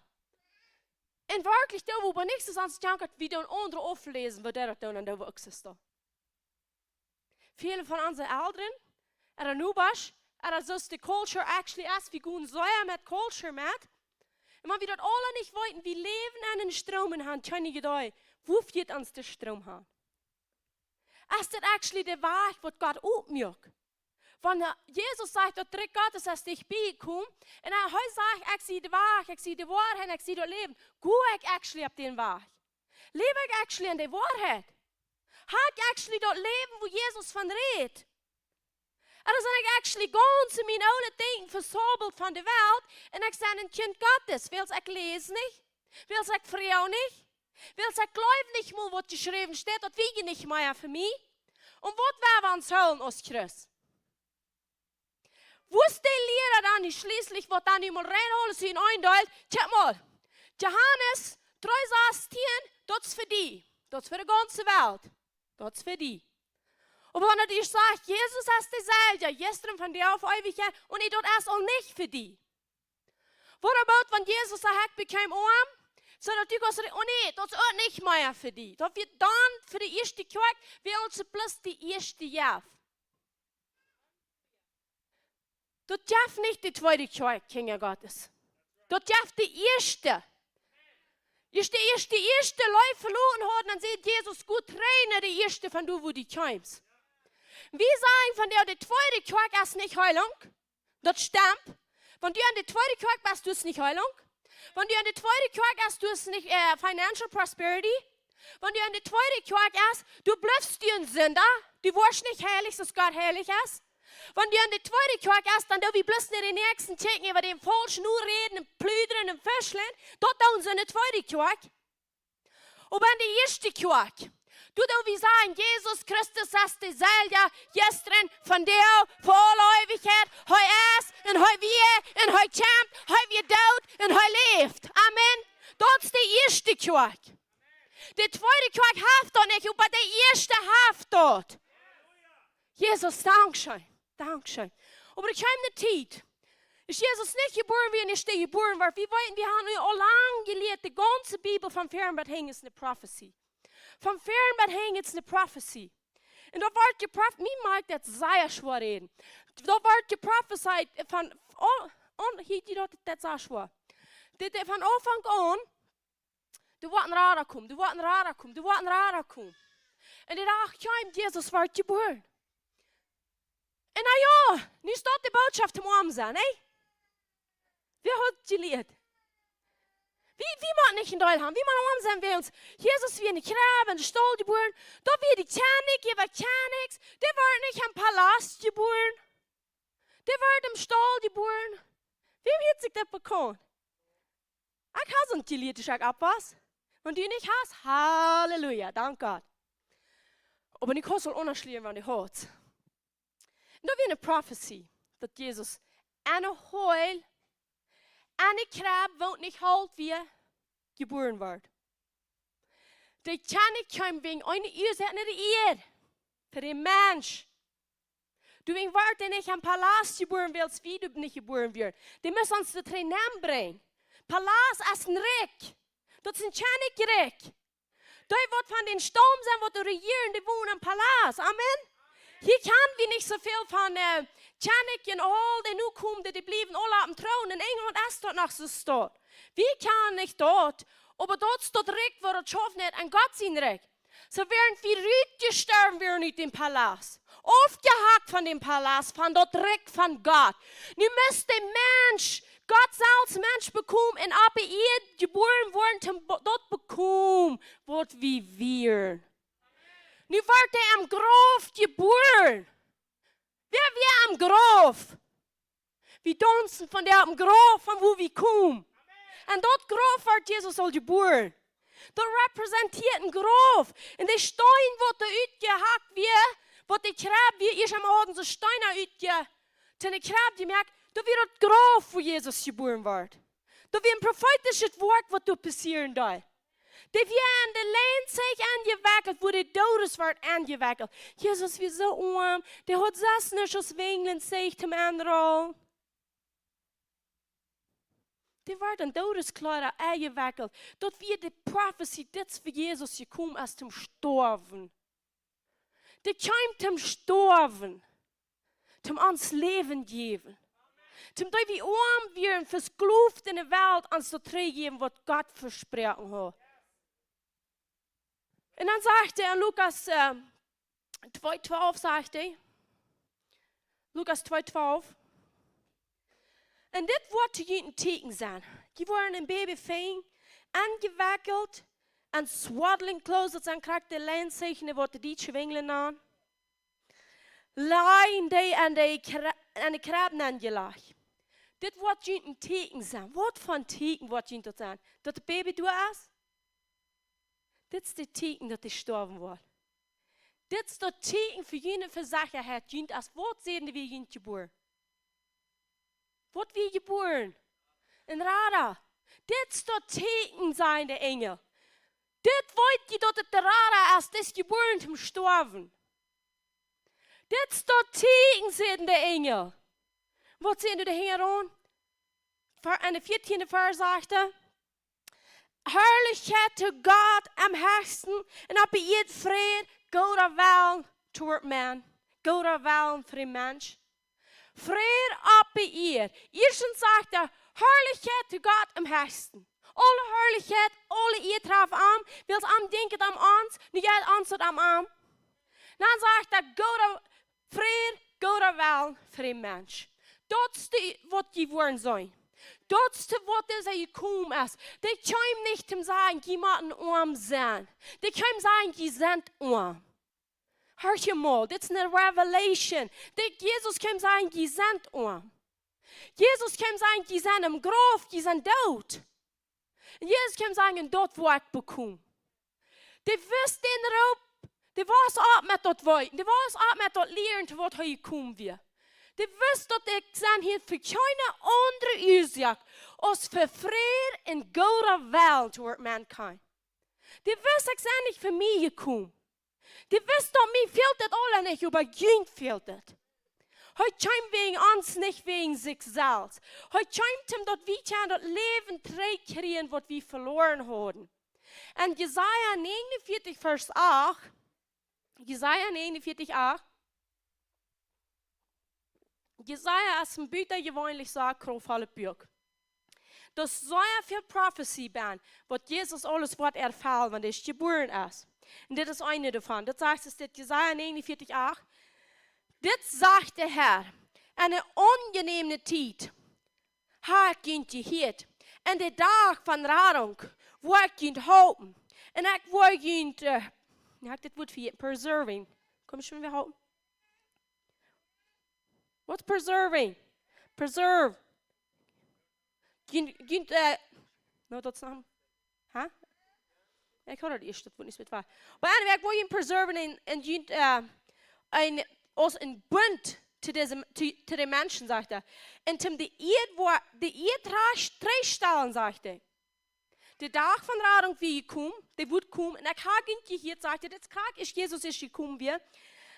Und wirklich, da wo bei nichts ans jankert, wie du ein anderer auflesen, wird der das dann an der Wuchs ist da. Viele von unseren Eltern, nu was, so ist die Culture actually ist, wie gut so mit Culture mit. Und wenn wir das alle nicht wollten, wie leben an den Stromen haben, können wir gedacht, wo wird uns der Strom haben? Ist das actually der Weg, was Gott aufmacht? Wenn Jesus sagt, dass der Gott ist, dass ich beikomme, und er sagt, ich sehe den Weg, ich sehe die Wahrheit, ich sehe das Leben, gehe ich actually auf den Weg? Lebe ich actually an der Wahrheit? Habe ich actually das Leben, wo Jesus von redet? Oder sind ich actually ganz in mijn oude denken versobeld van de wereld en ik ben een kind Gottes? Wil ik lezen niet? Wil ik vrouw niet? Wil ik geloof niet meer wat geschreven staat? Dat weet je niet meer voor mij. En wat werden we ons houden als Christ? Wo ist der Lehrer dann nicht schließlich, was dann immer reinholen, sie in eindeutig? Check mal, Johannes 3,16, das ist für die. Das ist für die ganze Welt. Das ist für die. Und wenn er dir sagt, Jesus ist derselbe, gestern von dir auf Ewigkeit, und ich tut es auch nicht für die. What about, wenn Jesus sagt, ich bekam arm, so dass du kannst sagen, oh nee, das ist auch nicht mehr für die. Das wird dann für die erste Kirche, wir uns bloß die erste Jahr. Das darf nicht die zweite Kirche, Kinder Gottes. Das darf die erste. Ist die erste Leute verloren hat, dann sieht Jesus gut, traine die erste von du, wo die kommst. Wir sagen von der zweite Kirche ist nicht Heilung. Das stimmt. Wenn du an der zweiten Kirche bist, du ist nicht Heilung. Wenn du an der zweiten Kirche bist, du ist nicht Financial Prosperity. Wenn du an der zweiten Kirche bist, du bleibst dir ein Sünder. Du wirst nicht heilig, dass Gott heilig ist. Wenn du an der zweiten Kirche bist, dann darf ich bloß nicht den nächsten Ticken über den Falschen nur reden, und plüdern und fischeln. Dort tun sie in der zweiten Kirche. Aber an der ersten Kirche, du darfst wie sagen, Jesus Christus ist derselbe, gestern, von der, vor aller Ewigkeit, heute ist, und heute wir, und heute kämpft, heute wir tot, und heute lebt. Amen. Das ist die erste Kirche. Die zweite Kirche haft dort nicht, aber die erste haft dort. Jesus, Dankeschön. Dankeschön. Aber ich habe eine Zeit. Ist Jesus nicht geboren, wie er nicht geboren war? Wir haben auch lange gelehrt, die ganze Bibel vom Fernbad hängt ist eine Prophecy. Vom Fernbad hängt ist eine Prophecy. Und da wird geprophezeit, mir mag das sehr schwer reden. Da wird geprophezeit von, das sehr schwer. Von Anfang an, du wirst ein Radar kommen, du wirst ein Radar kommen, du wirst ein Radar kommen. Und ich dachte, ja, Jesus wird geboren. Und na ja, nu staat de boodschap om arm zijn, hè? Wie hat gelehrt? Wie man nicht in Deutschland haben? Wie man arm sein will uns? Jesus wie eine Krabbe in den Stall geboren. Da wird die Kernik, ihr wird nichts. Der wird nicht im Palast geboren. Der wird im Stall geboren. Wem hat sich das bekommen? Ich habe es gelehrt, ich sage ab was. Und du nicht hast, Halleluja, dank Gott. Aber ich kann es unterschließen, wenn du hast. Und da wird eine Prophecy, dass Jesus eine Heul, eine Krabbe, wo nicht halt wie geboren wird. Die kann nicht kommen wegen einer Ursache nicht ihr, für den Mensch. Du wirst nicht im Palast geboren willst, wie du nicht geboren wirst. Die müssen uns das Namen bringen. Palast ist ein Reich. Das ist ein Reich. Da wird von den Stamm sein, wo die regieren, die wohnen im Palast. Amen. Hier kann wir nicht so viel von Chanik und all die nu kommen, die blieben alle auf dem Thron. In England ist dort noch so dort. Wir kann nicht dort, aber dort ist das Recht, wo das schaffen hat, ein Gott sein Recht. So während wir gestorben wären nicht im Palast. Aufgehakt von dem Palast, von dort Recht von Gott. Nu müsst der Mensch, Gott als Mensch bekommen, und aber ihr geboren worden, dort bekommen, wird wie wir. Nu wordt hij am Graf geboren. Wer am Graf? Wir dansen von der am Graf, von wo wir kommen. Und dort Graf wird Jesus al geboren. Dat repräsentiert ein Graf. Und der Stein, wo der uitgehakt wird, wo der Grab wird, ist am Abend so Steine uitgehakt. Und der Grab, die merkt, da wird das Graf, wo Jesus geboren wird. Da wird ein prophetisches Wort, was da passieren soll. Da wird an der Lehnsig angewackelt, wo der Todeswort angewackelt. Jesus wird so arm, der hat das nicht aus Wenglen, sagt dem anderen. Die werden Todeskleider eingewickelt. Dort wird die Prophetie, das für Jesus gekommen als zum Sterben. Die kommt zum Sterben. Zum ans Leben geben. Zum da wir arm werden fürs Kluft in der Welt ans zu geben, was Gott versprochen hat. Und dann sagt er in Lukas 2,12 sagt er. Lukas 2,12. En dit wordt te een teken zijn. Die worden een baby fijn, aangewikkeld, en swaddling clothes, dat zijn krijgt de lijnzeichen, wordt de Duitse wengelen aan. Lijn die aan de krabben aangelegd. Dit wordt een teken zijn. Wat voor teken wordt het zijn? Dat de baby doet is? Dit is de teken dat hij sterven wordt. Dit is de teken voor jullie verzekerheid. Als wat zijn we jullie geboren? Wat wie geboren? En Rada. Dit is dat teken zijn de engel. Dit weet je dat het de Rada is. Dit is geboren om te sterven. Dit is dat teken zijn de engel. Wat zijn de Heer aan? En de 14e vers zegt hij. Herrlichkeit to God am höchsten. En op je vrede. Go daar wel toward man. Go daar wel voor een mens. Vrede op ihr. Eerstens zegt er, Herrlichkeit zu Gott am höchsten. Alle Herrlichkeit, alle ihr treffen an. Wilt am denken am ons, nu jij antwoord am aan. Dan zegt er, Vrede, go daar wel voor een mens. Dat is wat die worden zijn. Dat is wat er gekomen is. Die kan niet te zeggen, je moet arm zijn. Die kan zeggen, je bent arm. Hör je mal, dit is een revelation. Jesus kan zeggen, je bent arm. Jesus kan zeggen, je bent im Graf, je bent dood. En Jesus kan zeggen, dat wordt bekomen. Die wist den erop, die was op met dat weten, die was op met dat leren wat hij gekomen weer. Die wist dat ik zijn hier voor keine andere oorzaak als voor vrede en goede wel toward mankind. Die wist ik zijn niet voor mij gekomen. Die wist dat mij fehlt het alle niet, aber Jüng fehlt het. Hij komt wegen ons, niet wegen zichzelf. Hij komt hem dat we dat leven terugkrijgen wat we verloren hadden. En Jesaja 49 vers 8. Jesaja 49 8. Jesaja is een buiten gewoonlijk zaak krofhalle buik. Dus zo'n veel prophecy ben, wat Jezus alles wordt ervaren, want hij is geboren is. En dit is eine daarvan. Dat zegt dus dit Jesaja 49 8. Dit zegt de Heer. En een ongeneme tijd. Haar kind je heet. En de dag van radung. Waar kind houden. En ik waar kind. Ja, dit wordt voor je preserving. Kom je weer houden? What's preserving? Preserve. No, dat is dan. Huh? Ik hoor het eerst, dat wordt niet met waar. Maar anyway, ik wil je preserven en als een bund te de mensen, zegt hij. En toen de eerd treestellen, zegt hij. De dag van radung wie je komt, die wordt komen. En ik ga je hier, zegt hij, dit krijg is Jezus is gekomen weer.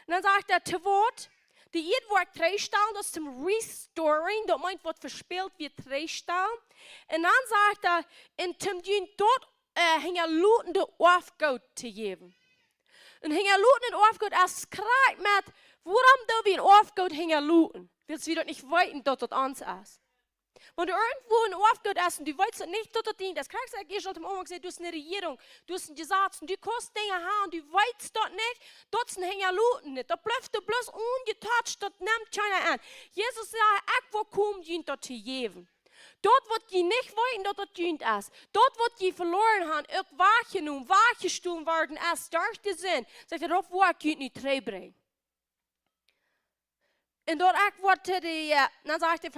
En dan zegt hij, te woord. De eerd wordt treestellen, dat is zum restoring, dat meint wat verspeeld weer treestellen. En dan zegt hij, en toen je tot hingen lotende afgoed te geven. En hingen lotende afgoed als krijgt met, waarom doen we een afgoed hingen loten? Willst du dat niet weten dat dat ons is? Want irgendwo een afgoed is en du weißt dat niet dat dat dient. Das kriegst du eerst al am Anfang gesagt, du hast eine Regierung, du hast ein Gesetz und du kannst Dinge haben, du weißt dat nicht, dat is een hingen loten nicht. Dat blijft du bloß ungetatscht, dat nimmt keiner an. Jesus sagt, ik wil komen, dient dat te geven. Dort wordt je niet weten dat het junt is. Dort wordt je verloren gaan. Ook waaggestoen worden als daar te zijn. Zegt hij, op waar je het niet terugbrengen. En door ik wordt dan zegt hij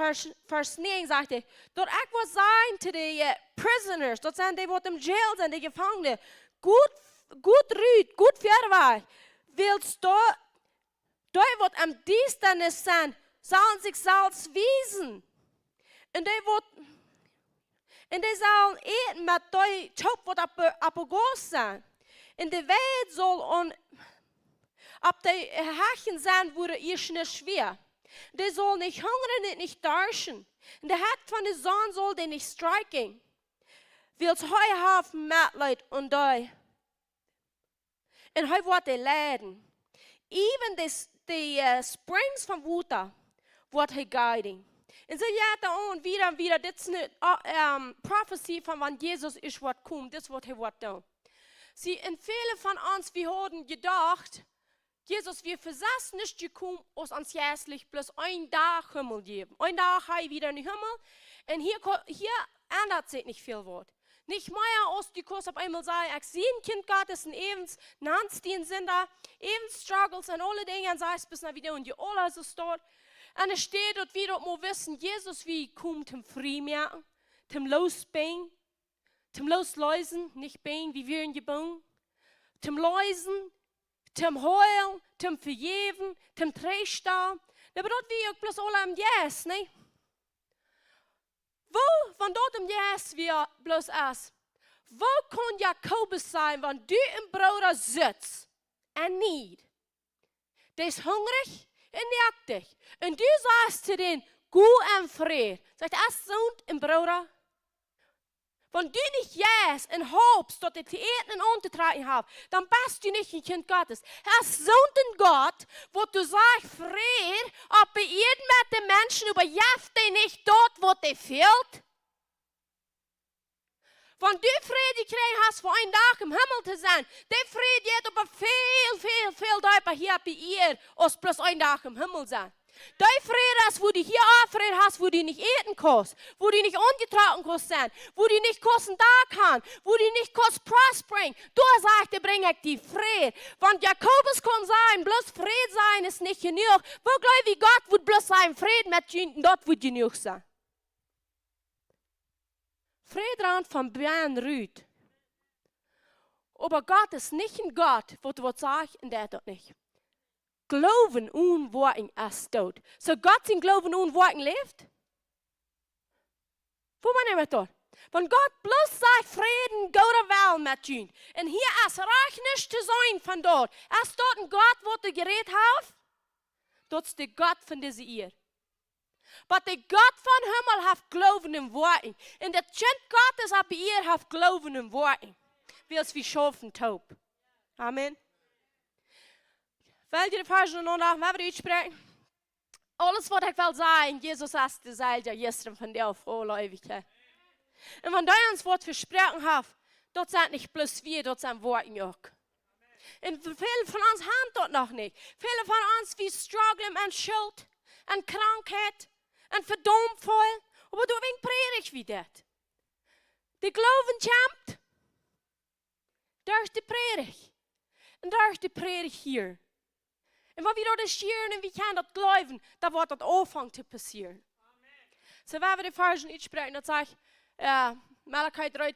vers 9, zegt hij, door ik wordt zijn te de prisoners, dat zijn die wat in jail zijn, de gevangenen, goed ruid, goed verwaar, wilst die wat am dienstnis zijn, zullen zichzelf wezen. En die zullen eten met die top wat op goos zijn. En de wereld zal op de hechten zijn, worden eerst niet schwer. Die zal niet hungeren en niet dorsten. En de hart van de zon zal die niet strijken. Wilt hij hebben medelijden en die. En hij wordt die leiden. Even de springs van water wordt hij guiding. En zo gaat hij aan, weer en weer. Dit is een prophecy van wanneer Jezus is wat komt. Dit is wat hij wordt doen. Zie, en vele van ons, we hadden gedacht, Jesus, wir versass nicht gekommen, aus uns jährlich bloß ein Tag Himmel geben. Ein Tag habe ich wieder in den Himmel. Und hier ändert sich nicht viel Wort. Nicht mehr aus die Kurs auf einmal sagen, ich sehe ein Kind Gottes und evens Nanstien sind da, evens Struggles und alle Dinge, und sagst bis nach wieder und die alle so dort. Und es steht dort wieder, wo wissen, Jesus, wie kommt zum Frieden, zum Losbein, zum Loslösen, nicht Bein, wie wir in geboren, zum Läusen, zum Heulen, zum Vergeben, zum Trösten. Das bedeutet, wie auch bloß alle am Yes, ne? Wo, wenn dort am Yes wir bloß ist, wo kann Jakobus sein, wenn du im Bruder sitzt und nicht? Der ist hungrig und jagdig. Und du sagst zu denen, gut und Fried. Sagt, es Sohn im Bruder. Wenn du nicht jäst und hoffst, dass die Eten untertragen haben, dann bist du nicht ein Kind Gottes. Es ist ein Gott, wo du sagst, Fried, ob bei jedem mit den Menschen überjeft dich nicht dort, wo dir fehlt. Wenn du Frieden gekriegt hast, für einen Tag im Himmel zu sein, der Frieden geht aber viel tiefer hier bei ihr, als bloß einen Tag im Himmel sein. Der Frieden ist, wo du hier Frieden hast, wo du nicht eten kannst, wo du nicht ungetragen kannst sein, wo du nicht kosten da kann, wo du nicht kannst prospering. Du sagst, ich bringe die Frieden. Wenn Jakobus kann sagen, bloß Frieden sein ist nicht genug, wo glaube ich, Gott wird bloß sein Frieden mit Jünden, dort wird genug sein. Frieden von Bern Rüd. Aber Gott ist nicht ein Gott, wo du sagst, und der dort nicht. Glauben und Worten ist tot. So Gott sein Glauben und Worten lebt? Wo man immer dort? Wenn Gott bloß sagt, Frieden, gute Welt mit ihnen. Und hier ist reich nicht zu sein von dort. Ist dort ein Gott, wo du geredet hast? Dort ist der Gott von dieser Ehe. Aber der Gott von Himmel hat Glauben in Worten. Und der Kind Gottes ab ihr hat Glauben in Worten. Wie es wie Schafen taub. Amen. Wil je de versen nog naar me uitspreken? Alles wat ik wil zeggen, Jesus is dezelfde gisteren, vandaag, voor alle eeuwigheid. En wanneer hij ons woord versproken heeft, dat zijn niet plus wir, dat zijn woorden ook. En veel van ons hebben dat nog niet. Veel van ons, we struggelen met schuld, en krankheid, en verdomd voel. Maar door wie predigt wie dat? De geloven champt. Daar is de predigt. En daar is de predigt hier. En wat we dat scheren en wie kan dat geloven, dan wordt dat aanvangen te passeren. Zo waar we de versen uitspreken, dat zegt Malachi 3,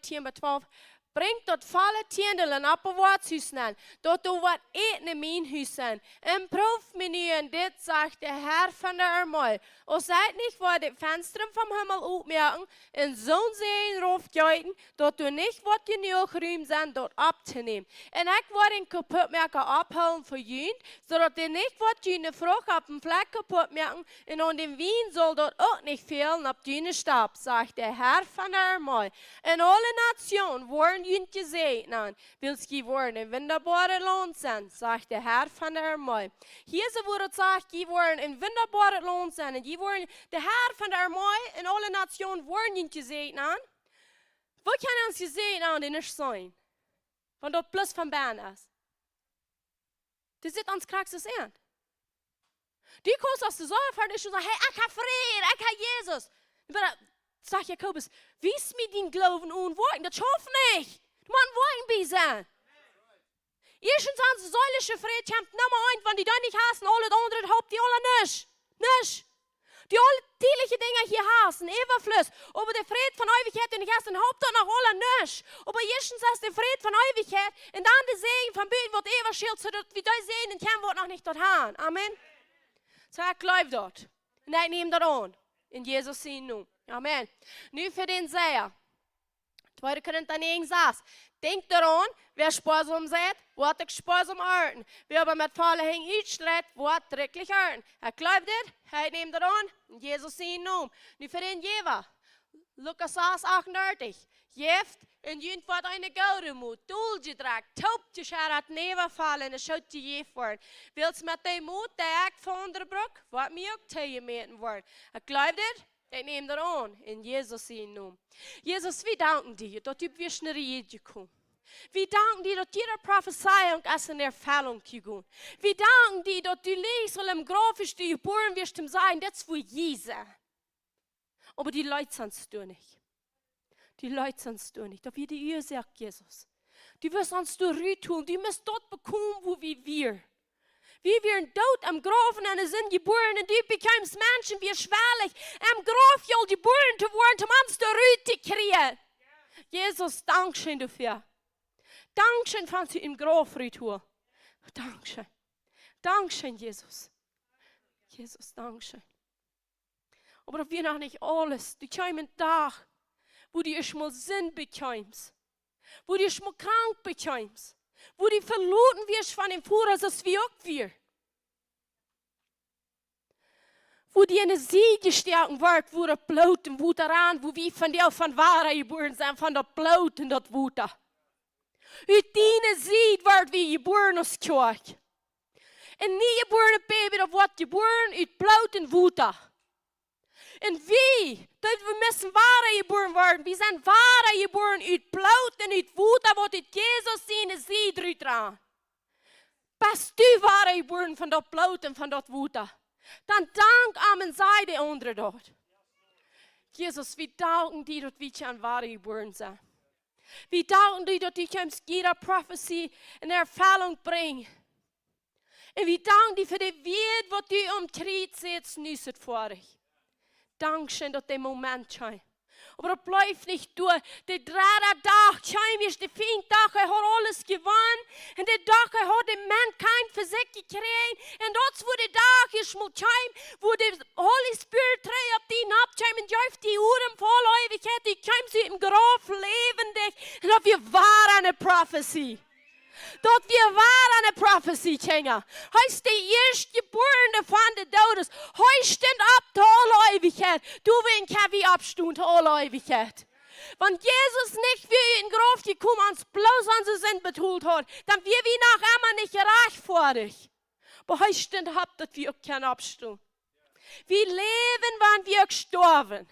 10-12. Bringt dat volle tiendelen op een woordshuis aan, dat er wat eten in mijn huis zijn. En proef me nu, en dit zegt de Herr van de Armee. O zijt niet voor de vensteren van hemel opmerken, en zo'n zee roofjuiten, dat er niet wat genoeg ruim zijn dat op te nemen. En ik word een kapotmerker ophalen voor jullie, zodat er niet wat jullie vroeg op een vlek kapotmerken, en aan de wien zal dat ook niet veel op jullie stap, zegt de Herr van de Armee. En alle nationen worden jullie gezegend, wils je worden een wunderbare loon zijn, zegt de Herr van de Armee. Hier ze wordt gezegd, je worden een wunderbare loon zijn, en je worden de Herr van de Armee en alle nationen worden jullie gezegend. Wat kan ons gezegend aan die niet zijn? Want dat plus van baan is. Dat zit ons krachtens in. Die kost als de zorg voor is, hey, ik heb vrede, ik heb Jezus. Maar sagt Jakobus, wies mir den Glauben und Worten, das schafft nicht. Du musst Worten bei sein. Erstens haben sie säulische Fried, kommt Nummer 1, wenn die da nicht hassen, alle anderen habt die alle nicht. Nicht. Die alle tierliche Dinge hier hassen, Überfluss. Aber der Fried von Ewigkeit, den ich hasse, habt ihr noch alle nicht. Aber erstens hast der Fried von Ewigkeit, und dann der Segen von Beten wird ewig schild, so dass wir da sehen, und kein Wort noch nicht dort haben. Amen. So, ich glaube dort. Und ich nehme das an. In Jesus' Namen. Amen. Nu für den Seher. 2. Korinther 9 sagt, denk daran, wer sparsam seid, wird ich sparsam ernten. Wer aber mit Falle hängen uitstrebt, wird drecklich ernten. Er glaubt das, er nimmt daran, in Jesus' Namen. Nu für den Jever. Lukas 6, 38. Jeft en jint wat eine gouden moet, doeltje draagt, tooptje schaar nevenvallen en schoot je jef worden. Wils met die moed, die ik van de broek, wat mij ook tegenmeten wordt. Ik geloof dit, ik neem dat aan, in Jezus' naam. Jesus, wir danken dir, dass du bist eine Rede gekommen. Wir danken dir, dass jede Prophezeiung als eine Erfüllung gegangen. Wir danken dir, dass du liegst und im Grab ist, du geboren wirst zum Sein, das ist für Jesus. Aber die Leute sind es nicht. Die Leute sind es nicht. Da wird die Ursache, Jesus. Du wirst uns tun. Du musst dort bekommen, wo wir. Wir werden dort am Grab und sind geboren und du bekommst Menschen wie schwerlich am Grab soll geboren zu werden, um uns zu kriegen. Jesus, Dankeschön dafür. Dankeschön, dass du im Grab tun. Dankeschön. Dankeschön, Jesus. Jesus, Dankeschön. Aber das wird noch nicht alles. Du kommst einen Tag, wo du erst mal Sinn bekommst. Wo du erst mal krank bekommst. Wo du verloren wirst von dem Führer, das wir auch wir. Wo die eine Siege stärken wird, wo der Blut und wo daran, wo wir von dir von Wahrheit geboren sind, von der Blut und der Wut. Uit die Sieg wird wie geboren aus Kirche. En nie geboren Baby, dat wordt geboren uit Blut und Wut. En wie, dat we müssen Wahrheit geboren worden. Wir sind Wahrheit geboren uit Blut und uit Wut, wat uit Jesus seine Sieg dran. Bist du Wahrheit geboren von dat Blut und von dat Wut? Dann dank Amen sei der andere dort. Jesus, wir danken dir, dass wir an Wahrheit geboren sind. Wir danken dir, dass du uns jede Prophetie in Erfüllung bringst. Und wir danken dir für die Welt, was du umtritt setzt, nüsset vor dich. Dankeschön, dass der Moment scheint. Aber das bleibt nicht durch. Der dritte Tag scheint ist der 5. Tag, er hat alles gewonnen. Und der Tag, er hat den Mann kein für sich gekriegt. Und das, wo der Tag ist, wo der Holy Spirit trägt, auf den abscheint, und jäuft die Uhren voll Ewigkeit, die scheint sie im Grab lebendig. Und das wir waren eine Prophecy. Dort wir waren eine Prophecy, Kinder. Heißt die Erstgeborene von den Todes. Heißt stehen ab zur alle Ewigkeit. Du willst wie abstehen zur alle Ewigkeit. Wenn Jesus nicht für in Grab gekommen uns bloß unsere Sinn betont hat, dann wir wie nach einmal nicht reich vor dich. Aber heißt stehen ab, dass wir auch keinen abstehen. Wir leben, wann wir gestorben.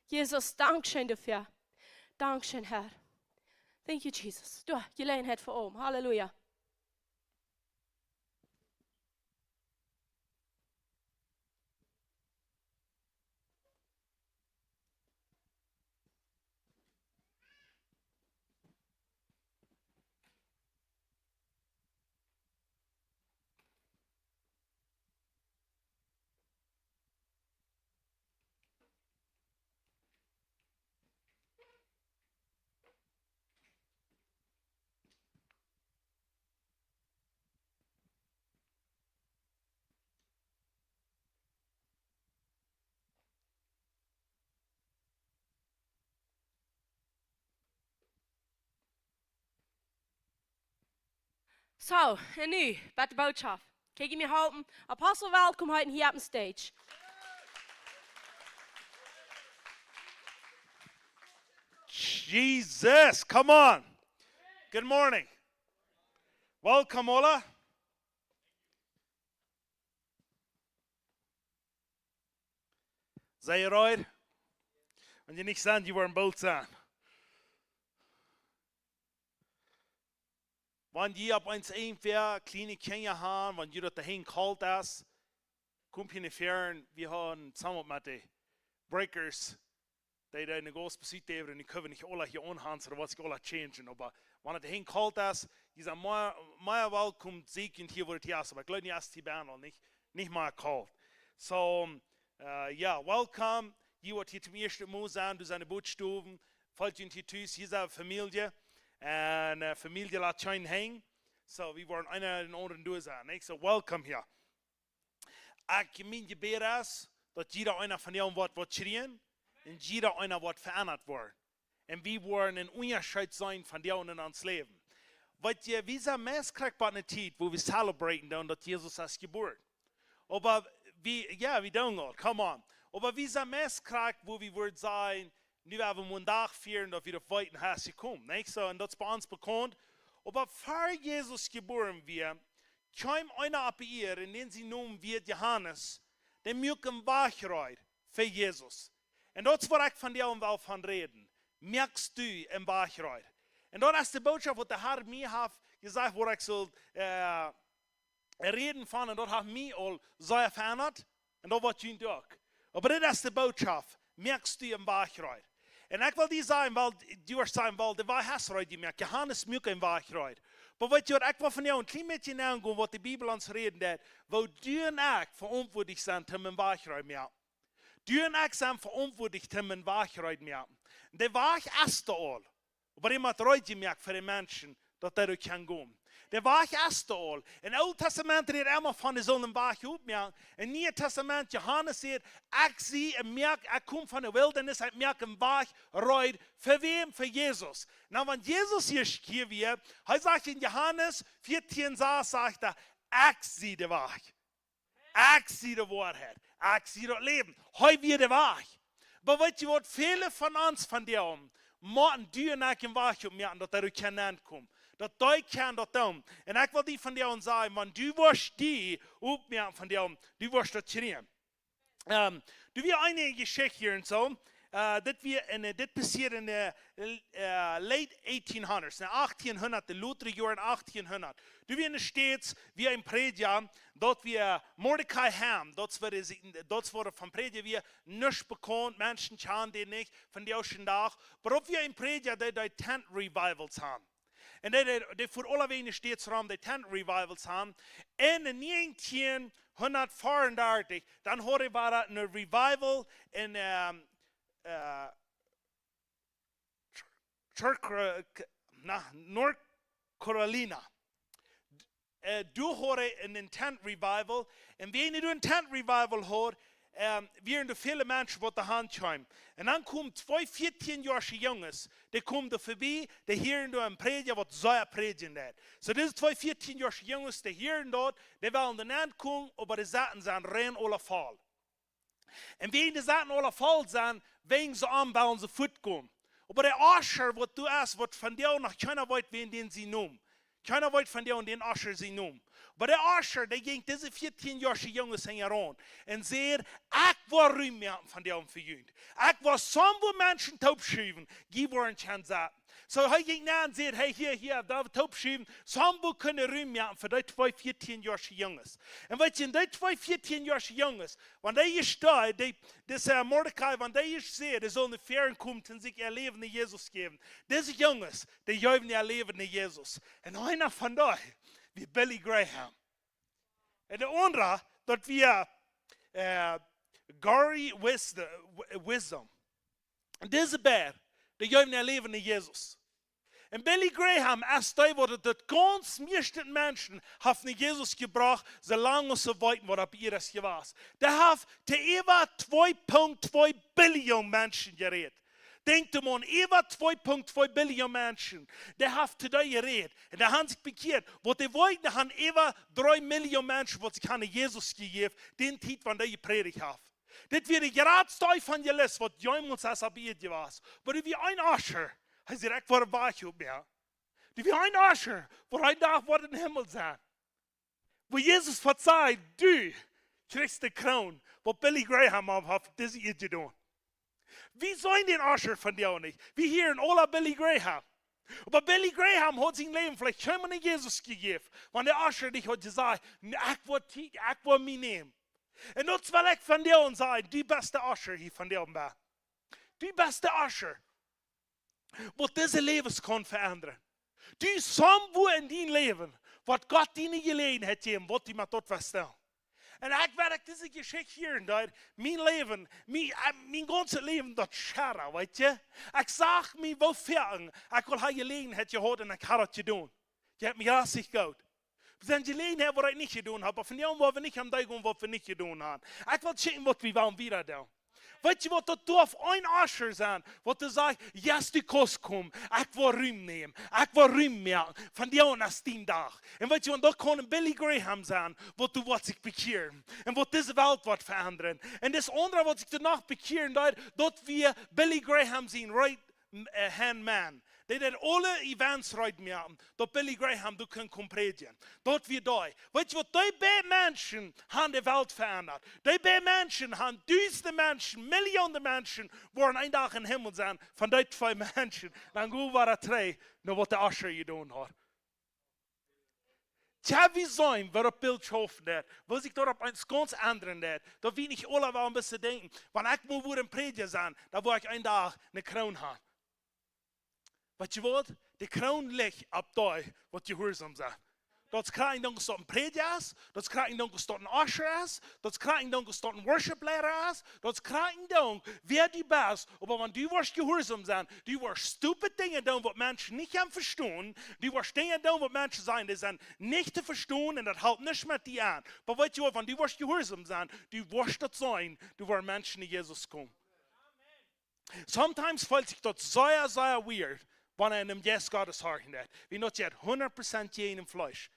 Jesus, Dankeschön dafür. Dankeschön, Herr. Thank you, Jesus. Du, Gelegenheit für oben. Halleluja. So, en nu, bij de boodschap. Kijk je me helpen? Apostel welkom heute hier op de stage. Jesus, come on. Good morning. Welcome, Ola. Sei ihr reut? Wenn ihr nicht seid, die wollen bald sein. Wenn ihr ab uns irgendwer kleine Kinder haben, wenn ihr dort dahin kalt ist, kommt hier nicht fern, wir haben zusammen mit den Breakers die da eine große Besuchte haben, und die können nicht alle hier anhansen, oder was ich alle changen. Aber wenn es hin kalt ist, ist es mehr willkommen, siegen hier, wo es hier ist. Aber ich glaube nicht, dass die Bernal nicht mehr kalt. So, welcome. Je wat hier zum ersten Mal zijn, dus aan de bootstoven. Valt je hier thuis, hier is een familie. En familie laat schijn heen. So, we waren einer den anderen door zijn. So, welcome hier. Ik mijn gebed is, dat jeder einer van jou wat schreien. En jeder einer wat veranderd wordt. En we worden een onderscheid zijn van jou in ons leven. Wat je, we zijn meest krijgt bij een tijd, waar we celebraten dan, dat Jezus is geboren. Aber we doen al, come on. Aber wie zijn meest krijgt, waar we worden zijn, nu hebben we een dag vieren, dat we op weiten huis gekomen. So, en dat is bij ons bekend. Aber voor Jezus geboren werd, kwam einer op eer, en den sie noemen wird Johannes, der mögt een Wachreut für Jesus. En dat is waar ik van jou wil van reden. Merkst du een Wachreut? En dat is de boodschap, wat de Heer mij heeft gezegd, waar ik zal reden van, en dat heeft mij al zeer veranderd, en dat wordt jullie ook. Aber das ist die Botschaft. Merkst du im Wachreut? Und ich will dir sagen, weil du sagen, weil der Wachreut, die merkt, Johannes merkt im Wachreut. Aber weißt du, ich will von dir ein klein bisschen angehen, was die Bibel uns reden, wo du und ich verantwortlich sind, um im Wachreut merken. Du und ich sind verantwortlich, um im Wachreut merken. Der Wach ist da all. Aber jemand reut gemerkt für die Menschen, dass der kann gehen. Der Wach ist da all. Im Alten Testament redet immer von der sollen Wach aufmerken. Im Neuen Testament, Johannes sagt, ich sehe und merke, ich komme von der Wildnis, ich merke einen Wach reut. Für wem? Für Jesus. Na, wenn Jesus hier wird, er sagt in Johannes 14, sagt er, ich sehe die Wach. Ich sehe die Wahrheit. Ich sehe das Leben. Heute wird der Wach. Aber weißt du, was viele von uns von dir haben, moeten du und ich im Wach aufmerken, dass du kennenkommen. Dat du kan dat doen. En ik wil die van jou zeggen, want du wirst die opmerken van jou, du wirst dat schreien. Du wirst eine Geschichte hier und so. Dit passiert in de late 1800s, in 1800, de Lutherjaren 1800. Du wirst steeds wie een prediger, dat wir Mordecai haben, dat wurde von Prediger wir nicht bekannt, Menschen kennen den nicht, von der ersten Tag. Aber ob wir ein Prediger, der die Tent Revivals haben. En die voor alle wegen steeds rum, die Tent Revivals haben. En in 1934, dan hadden we een revival in North Carolina. Du hadden een tent revival. En wanneer du een tent revival had, wären da viele Menschen, die die Hand schauen. Und dann kommen 2 14-jährige Jungs, die kommen da vorbei, die hören da einen Prediger, was so predigen hat. So diese 2 14-jährige Jungs, die hören dort, die wollen dann ankommen, aber die Sachen sind rein oder voll. Und wenn die Sachen alle voll sind, wegen sie an, wollen sie fortkommen. Aber der Ascher, was du hast, wird von dir noch keiner weiß, wen den sie nehmen. Keiner weiß von dir und den Ascher sie nehmen. Aber der Ascher, der ging diese 14-jährige Jungs heran und sagt, ich war rühmen von dir und für ihn. Ich war so, wo Menschen taub schieben, die wollen kein sagen. So er ging nach und sagt, hey, hier, da taub schieben, so wo können rühmen für die 2 14-jährige Jungs. Und weißt du, die 2 14-jährige Jungs, wenn die hier stehen, das Mordecai, wenn die hier sehen, die sollen in die Ferien kommen und sich ihr Leben in Jesus geben. Diese Jungs, die geben ihr Leben in Jesus. Und einer von denen, wie Billy Graham. En de andere, dat we Gary Wisdom. En deze beiden, die geven hun leven in Jezus. En Billy Graham, als die worden dat ganz meeste mensen heeft naar Jezus gebracht, zolang ze weten wat op ihres gewas. Die heeft te over 2,2 biljoen mensen geredet. Denkt man, über 2,2 Billionen Menschen, die haben today geredet. Und die haben sich bekehrt. Was die wollten, haben über 3 Millionen Menschen, die sich an Jesus gegeben haben, den Zeit, wann die gepredigt haben. Das wäre gerade das Evangelist, was jemals als Abid war. Aber wie ein Ascher, er sagt, war weich auf mir. Wie ein Ascher, wo ein Tag wird im Himmel sein. Wo Jesus verzeiht, du kriegst die Krone, wo Billy Graham hat, das ist getan. Wie sollen den Ascher von dir auch nicht? Wie hier in Ola Billy Graham. Aber Billy Graham hat sein Leben vielleicht schon mal Jesus gegeben. Wenn der Ascher dich hat gesagt, ich will mich nehmen. Und das will ich von dir und sagen, die beste Ascher hier von dir und da. Du bist der Ascher, was diese Lebens kann verändern. Du somwo in dein Leben, was Gott dir gelegen hat, was du mir dort verstehen. Und ich werde diese Geschichte hier und da, mein Leben, mein ganzes Leben dort schade, weißt du? Ich sag mir, wo fern, ich will hier Gelegenheit gehabt und ich habe das getan. Ich habe mich richtig gut. Es sind Gelegenheiten, die ich nicht getan habe, aber von dem, was wir nicht am Tag und was wir nicht getan haben. Ich will schicken, was wir wollen wieder tun. Weißt du, was das darf ein Ascher sein, was du sagst, yes, du kannst kommen, ich will Ruhm nehmen, ich will Ruhm merken, von dir an als den Tag. Und weißt du, und da kann ein Billy Graham sein, was du willst sich bekehren, und was diese Welt wird verändern. Und das andere, was sich danach bekehren, dort wir Billy Graham sehen, right hand man. Die hat alle Events right merken, dat Billy Graham du kan compredigen. Dat wir da. Weet je wat, die bij Menschen haben die Welt verändert. Die bij Menschen haben duizenden Menschen, Millionen Menschen, waren ein Tag in Himmel zijn. Van die 2 Menschen, dan goed waren 3, naar wat de Ascher gedaan had. Tja, wie sein, wer op beeld geschaffen hat, was ich dort op eins ganz anderen hat, da will ich alle wel ein bisschen denken, wenn ich mal ein Prediger sein, da wo ich ein Tag eine Krone haben. Weet je wat? De kroon ligt op die wat gehoorzaam zijn. Dat krijg je dan als dat een prediker is. Dat krijg je dan als dat een usher is. Dat krijg je dan als dat een worshipleider is. Dat krijg je dan wie die best. Maar wanneer du wirst gehoorzaam zijn, du wirst stupid dingen doen wat mensen niet gaan verstaan. Du wirst dingen doen wat mensen zijn, die zijn niet te verstaan en dat houdt niet met die aan. Maar weet je wat, wanneer du wirst gehoorzaam zijn, du wirst dat zijn, du wirst mensen in Jezus komen. Sometimes fühlt sich das sehr, sehr weird. Wenn er in dem Yes Gottes Harten hat. Wie not yet 100% je in dem Fleisch.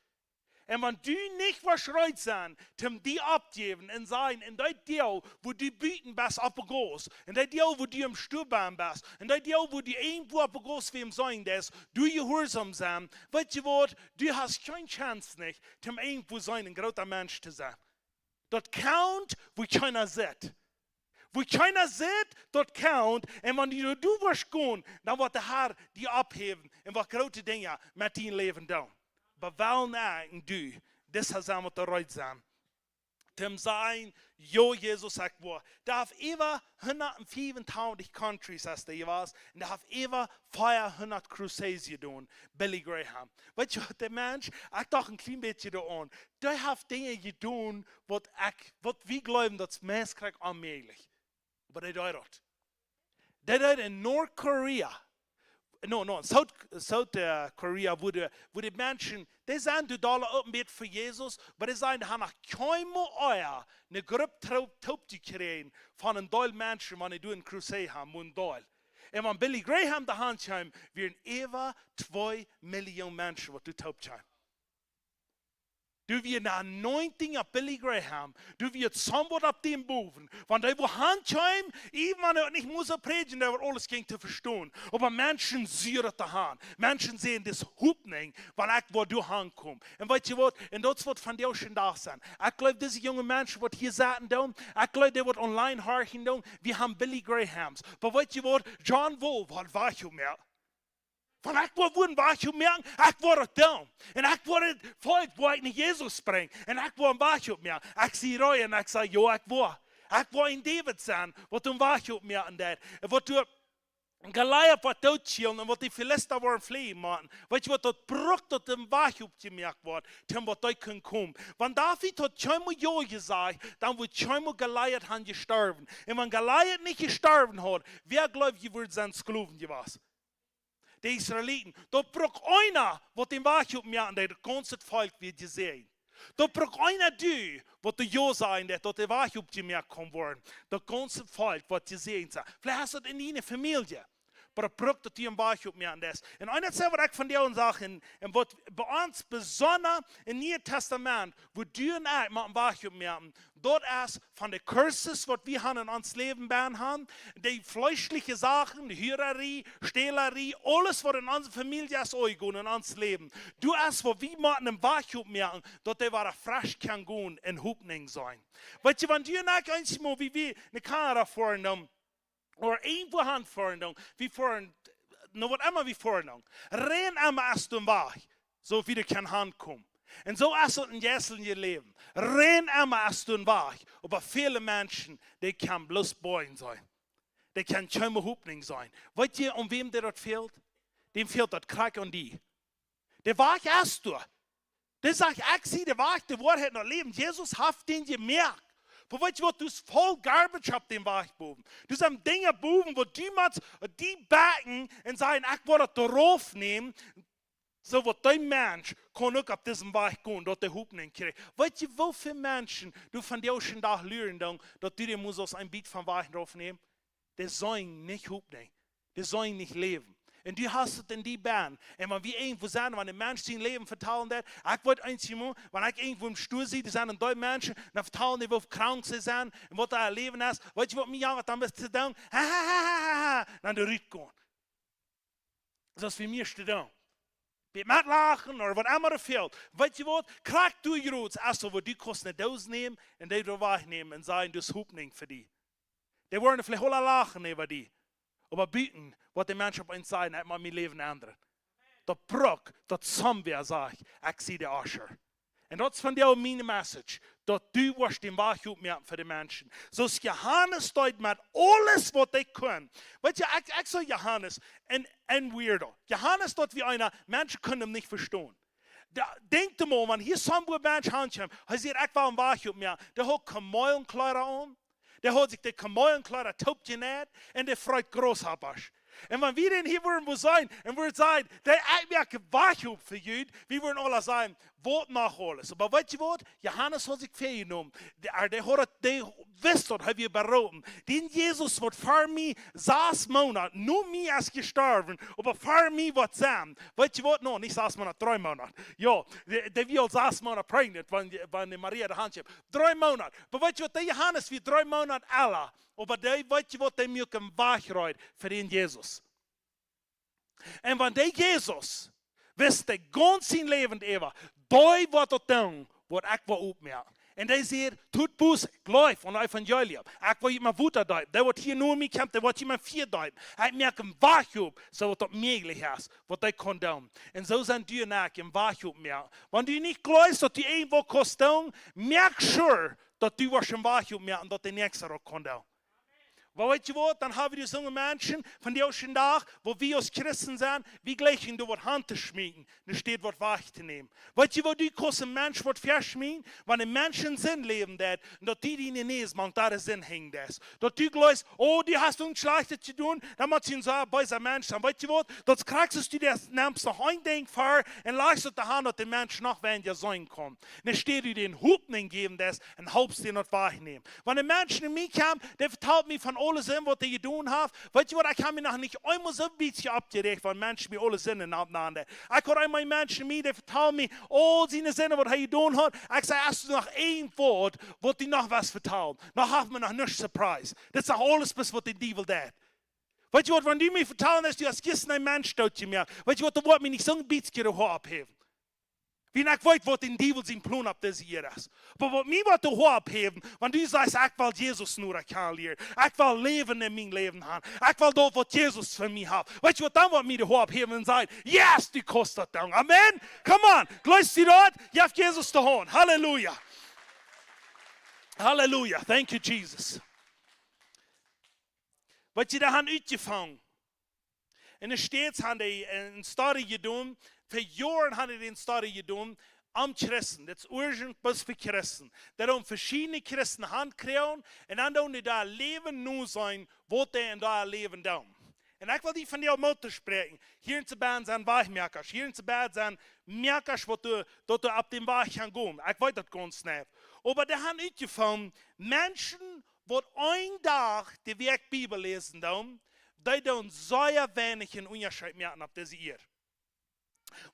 Und wenn du nicht verschreit sein, zum die abgeben und sein, in der Deal, wo du bieten bist, abgehst, in der Deal, wo du im Stubbein bist, in der Deal, wo du irgendwo abgehst, wie im Sein des, du gehorsam sein, weißt du was, du hast keine Chance nicht, zum irgendwo sein, ein großer Mensch zu sein. Das count, wo keiner sieht. Wo keiner sieht, dort count. Und wenn du wirst gehen, dann wird der Herr die abheben und wird große Dinge mit deinem Leben tun. Aber weil du, das hat einmal der Reut sein. Dem sein, jo Jesus sagt, wo, darf über 125 countries, als der was, und darf über 400 Crusades tun, Billy Graham. Weißt du, der Mensch, ich dachte ein klein bisschen da an, der hat Dinge getan, was wir glauben, das Mensch kriegt unmöglich. Aber der dort. Der dort in Nordkorea, South Korea, wo die Menschen, die sind die Dollar open für Jesus, aber die sagen, die haben noch keinmal eine Gruppe taub zu kriegen von einem Teil Menschen, wenn die eine Crusade haben, und Teil. Und wenn Billy Graham da Hand haben, werden über 2 Millionen Menschen, die taub haben. Du wirst eine Anointing auf Billy Graham. Du wirst somebody auf dem Boven. Wenn die Hand haben, even wenn er nicht muss predigen, der wird alles gegen zu verstehen. Aber Menschen sehen das Hand. Menschen sehen das Hupning, weil ich wo du ankommst. Und weißt du was? Und das wird von dir schon da sein. Ich glaube, diese jungen Menschen, die hier sitzen, ich glaube, die wird online hören, wir haben Billy Grahams. Aber weißt du was? John Wolf hat Weichung mehr. Van ik word wachtje merken, ik word het down. En ik word het volk waar ik naar Jezus breng. En ik word een wachtje merken. Ik zie rooi en ik zeg, jo, ik word. Ik word in David zijn, wat een wachtje merken deed. En wat door Goliath wat doodschillen en wat die Philister waren vliegen maken. Weet je wat, dat brucht dat een wachtje gemerkt wordt, ten wat hij kan komen. Want David had scheinbar jo gezegd, dan wordt scheinbar Goliath han gestorven. En wenn Goliath niet gestorven had, wer glaubt je wordt zijn geloven geweest? De Israëlieten, dat brok einer, wat in wachtje merken, dat het ganze volk wird gesehen. Dat brok einer du, wat de jo zijn, dat de wachtje gemerkt kan worden. Dat ganze volk wordt gesehen zijn. Vielleicht hast du het in je familie. Maar het brok dat je een wachtje merken is. En einer zei wat ik van jou zeggen, en wat bij ons bijzonder in het Nieuwe Testament, wo du en ik met een wachtje merken, dat is van de curses, wat we in ons leven hebben, die fleischliche Sachen, Hürerie, Stehlerie, alles, wat in onze familie is uitgaan, in ons leven. Du is wat we met een wachtje merken, dat die waar frisch kan gaan en hoopning zijn. Weet je, wanneer du en ik eens maar wie we een camera vornemen, oder irgendwo handfahren, wie fahren, no wat immer wie fahren, ren immer erst und wach, so wie du kann handkommen. Und so ist es in Jessen ihr Leben. Ren immer erst und wach, aber viele Menschen, die kann bloß Beuen sein. der kann keine Hoffnung sein. Weißt ihr, um wem der dort fehlt? Dem fehlt das Krack an die. Der war ich erst du. Der sagt, ich sehe, der war ich, der Wahrheit noch leben. Jesus hat den gemerkt. Aber weißt du was, du hast voll Garbage auf dem Wachboven. Du hast am Dinge boven, wo die Backen und sagen, ich wollte das darauf nehmen, so wird dein Mensch kann auch auf diesem Weg gehen, dort die Hoffnung kriegen. Weißt du, wie viele Menschen du von dir schon da lernen, dass du dir musst aus ein Bild von Weg drauf nehmen? Die sollen nicht Hoffnung. Die sollen nicht leben. Und du hast es in die Band. Und wenn wir irgendwo sind, wenn ein Mensch sein Leben verteilen wird, ich wollte eins machen, wenn ich irgendwo im Stuhl sehe, da sind drei Menschen, dann verteilen die, die krank sind und was da erleben ist. Weißt du, was mir jammert, dann bist du da, dann der Ritt gehen. Das ist für mich steht da. Mit lachen oder was immer fehlt. Weißt du was? Krieg du jetzt, also wo du kannst nicht ausnehmen und die da wegnehmen und sagen, das ist Hoffnung für die. Die wollen vielleicht alle lachen über die. Aber bieten, was die Menschen auf uns sagen, hat man mein Leben ändern. Das Bruch, das Zusammenwehr, sagt ich sehe den Ascher. Und das ist von dir auch meine Message, dass du wirst den Wachhub merken für die Menschen. So ist Johannes dort mit alles, was die können. Weißt du, ich sage Johannes, ein Weirdo. Johannes dort wie einer, Menschen können ihn nicht verstehen. Denk dir mal, wenn hier so ein Mensch handschreibt, er sagt, ich war ein Wachhub merken, der hat Kamelenkleider an. Der hat sich die Kamelenkleider taub genäht und der freut großartig. Und wenn wir denn hier würden sein und würden sagen, der Eckwerke Wachhub für Jüd, wir würden alle sagen, Wort nach alles. Aber weißt du was? Johannes hat sich festgenommen. Der wisst dort, haben wir beraten. Den Jesus wird für mich 6 Monate, nur mir ist gestorben, aber für mich wird sein. Weißt du was? No, nicht 6 Monate, 3 Monate. Ja, der will 6 Monate prägnet, wenn die Maria der Hand schiebt. 3 Monate. Aber weißt du was? Der Johannes wie 3 Monate alle. Aber der, weißt du was, der mir wachreut für den Jesus. Und wenn der Jesus, wisst der ganze Leben über, da wird er tun, was ich will aufmerken. Und der sagt, tut Buße, gleich von Evangelium. Ich will jemand Wutter deuten. Der wird hier nur mich kämpfen, der wird jemand 4 deuten. Ich merke im Wachhub, so was das möglich ist, was der kann tun. Und so sind die nach im Wachhub mehr. Wenn du nicht glaubst, dass die irgendwo kosten, merk schon, dass du was im Wachhub mehr und dass der Nächste auch kann tun. Aber weißt du was, dann haben wir die jungen Menschen von der ersten Tag, wo wir als Christen sind, wie gleich in der Hand zu schmieden, da steht, was wahr zu nehmen. Weißt du, wo du kannst ein Mensch verschmieden, wenn ein Mensch in Sinn leben wird, und dass die in der Nähe machen, da der Sinn hängt ist. Dass du glaubst, oh, die hast du Schlechtes zu tun, dann muss ich sagen, bei diesem Mensch sein. Weißt du was, das kriegst du dir, nimmst noch ein Ding vor, und leistest die Hand, dass der Mensch noch wenn der sein kann. Dann steht du den Hoffnung geben, das, und hoffst dir nicht wahrnehmen. Wenn ein Mensch in mich kommt, der vertraut mich von alles in, was die getan haben. Weißt du was, ich habe mich noch nicht einmal so ein bisschen abgeregt, weil Menschen mir alle Sinnen abnehmen. Ich habe einmal Menschen mir, die vertrauen mir all seine Sinne, was er getan hat. Ich sage, hast du noch ein Wort, wo die noch was vertrauen. Noch haben wir noch nichts Surprise. Das ist auch alles, bis was die Teufel tut. Weißt du was, wenn du mir vertrauen hast, du hast gestern ein Mensch tot gemerkt. Weißt du was, du wolltest mir nicht so ein bisschen abheben. Wie ich weiß, was den Teufel sein Plan ab das hier ist. Aber was mir was du abheben, wenn du sagst, ich will Jesus nur kennenlernen, ich will Leben in meinem Leben haben, ich will dort, was Jesus für mich hat. Weißt du, was dann was mir du abheben und sagen, yes, du kostet das. Amen. Come on, gleich du dort, you have Jesus zu hören. Halleluja. Halleluja. Thank you, Jesus. Weißt du, da haben angefangen. Und es steht, haben die eine Story getan. Für Jahre haben die den Story getan am Christen. Das ist urgent bis für Christen. Da haben verschiedene Christen Hand kriegen und dann haben die da Leben nur sein, wo die in da Leben da. Und ich will die von dir Mutter sprechen. Hier in der Band sind Weichmerkers. Hier in der Band sind Merkers, wo du ab dem Weich gehen kannst. Ich weiß das ganz nicht. Aber da haben angefangen, Menschen, die einen Tag die Werkbibel lesen, die dann sehr wenig in Unterschied merken, ob das ihr.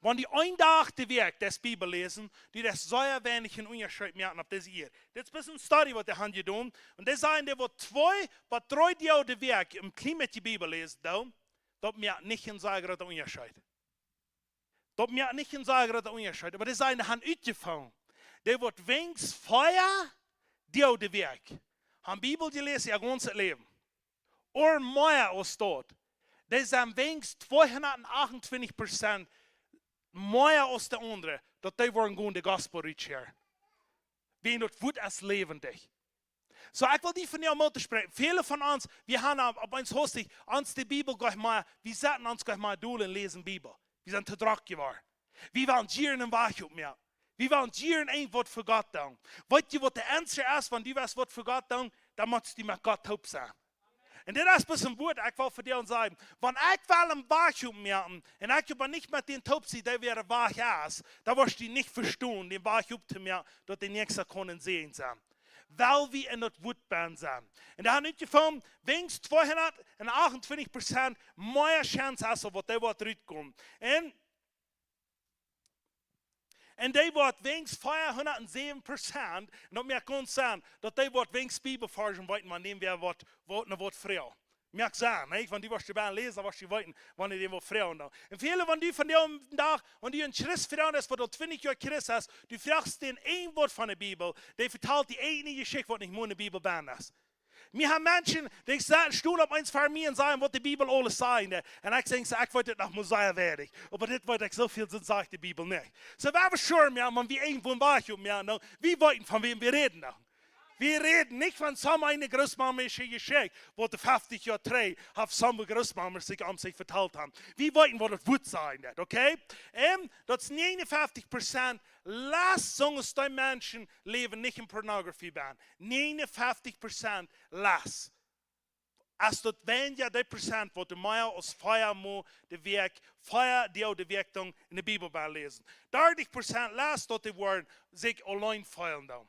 Wenn die einen Tag die Werk des Bibel lesen, die das sehr wenig in Unterschied merken, ob das ihr. Das ist ein bisschen Story, was die haben getan. Und das sagen, die, wo 2, bei 3 Jahre die Werk im Klima die Bibel lesen, das merkt nicht in sehr großen Unterschied. Das merkt nicht in sehr großen Unterschied. Aber das sagen, die haben angefangen. Der wird wenigstens Feuer, die auch die Werk. Haben Bibel gelesen, ihr ganzes Leben. Oder mehr als dort. Das sind wenigstens 228% mehr als der andere, dass die wollen gehen, die Gospel reachen. Wie das wird als lebendig. So, ich will die von dir mal sprechen. Viele von uns, wir haben auf uns hostig, uns die Bibel gleich mal, wir setzen uns gleich mal durch und lesen Bibel. Wir sind zu drack geworden. Wir wollen gieren und wach auf mir. Wir wollen gieren ein Wort für Gott tun. Weißt du, was der Answer ist, wenn du was Wort für Gott tun, dann musst du mit Gott taub sein. Und das ist ein bisschen Wort, ich will für dir und sagen, wenn ich will wach auf mir, und ich aber nicht mit den taub sein, der wäre wach ist, dann wirst du nicht verstehen, den wach auf mir, dass die nächsten können sehen sein. Weil wir in das Wutband sind. Und da haben wir gefunden, wenigstens 228% mehr Chance hast, was der Wort rauskommt. Und die wird wenigstens 407%, und mir kann sagen, dass die wird wenigstens Bibelforschung weiten, man nehmen wir eine Wort Frau. Mir sagen, wenn die was dabei lesen, was die weiten, wenn die dem Wort Frau. Und viele von die von dir Tag, wenn du ein Christ Frau ist, wo du 20 Jahre Christ hast, du fragst den ein Wort von der Bibel, der verteilt die eine Geschichte, was nicht nur in der Bibel band ist. Wir haben Menschen, die sagen, Stuhl auf eins für mir und sagen, was die Bibel alles sagt. Und ich denke, ich wollte nach Mosiah werden. Aber das wollte ich so viel, so sagt die Bibel nicht. So, wir haben schon, wenn wir irgendwo wach um, wir wollten, von wem wir reden. Wir reden nicht von so einer großmamische Geschichte, wo die 50 Jahre drei auf so eine Großmama sich um sich verteilt haben. Wir wollten, was das wird sein, okay? Das 59%, lass sonst die Menschen leben nicht in Pornografie-Bahn. 59% lass. Als dat wenn ja die Prozent, wo de mehr als Feuer mo de Werk, Feuer die auch die Wirkung in der Bibel lesen. 30% lass dat die Wort sich allein feilen dann.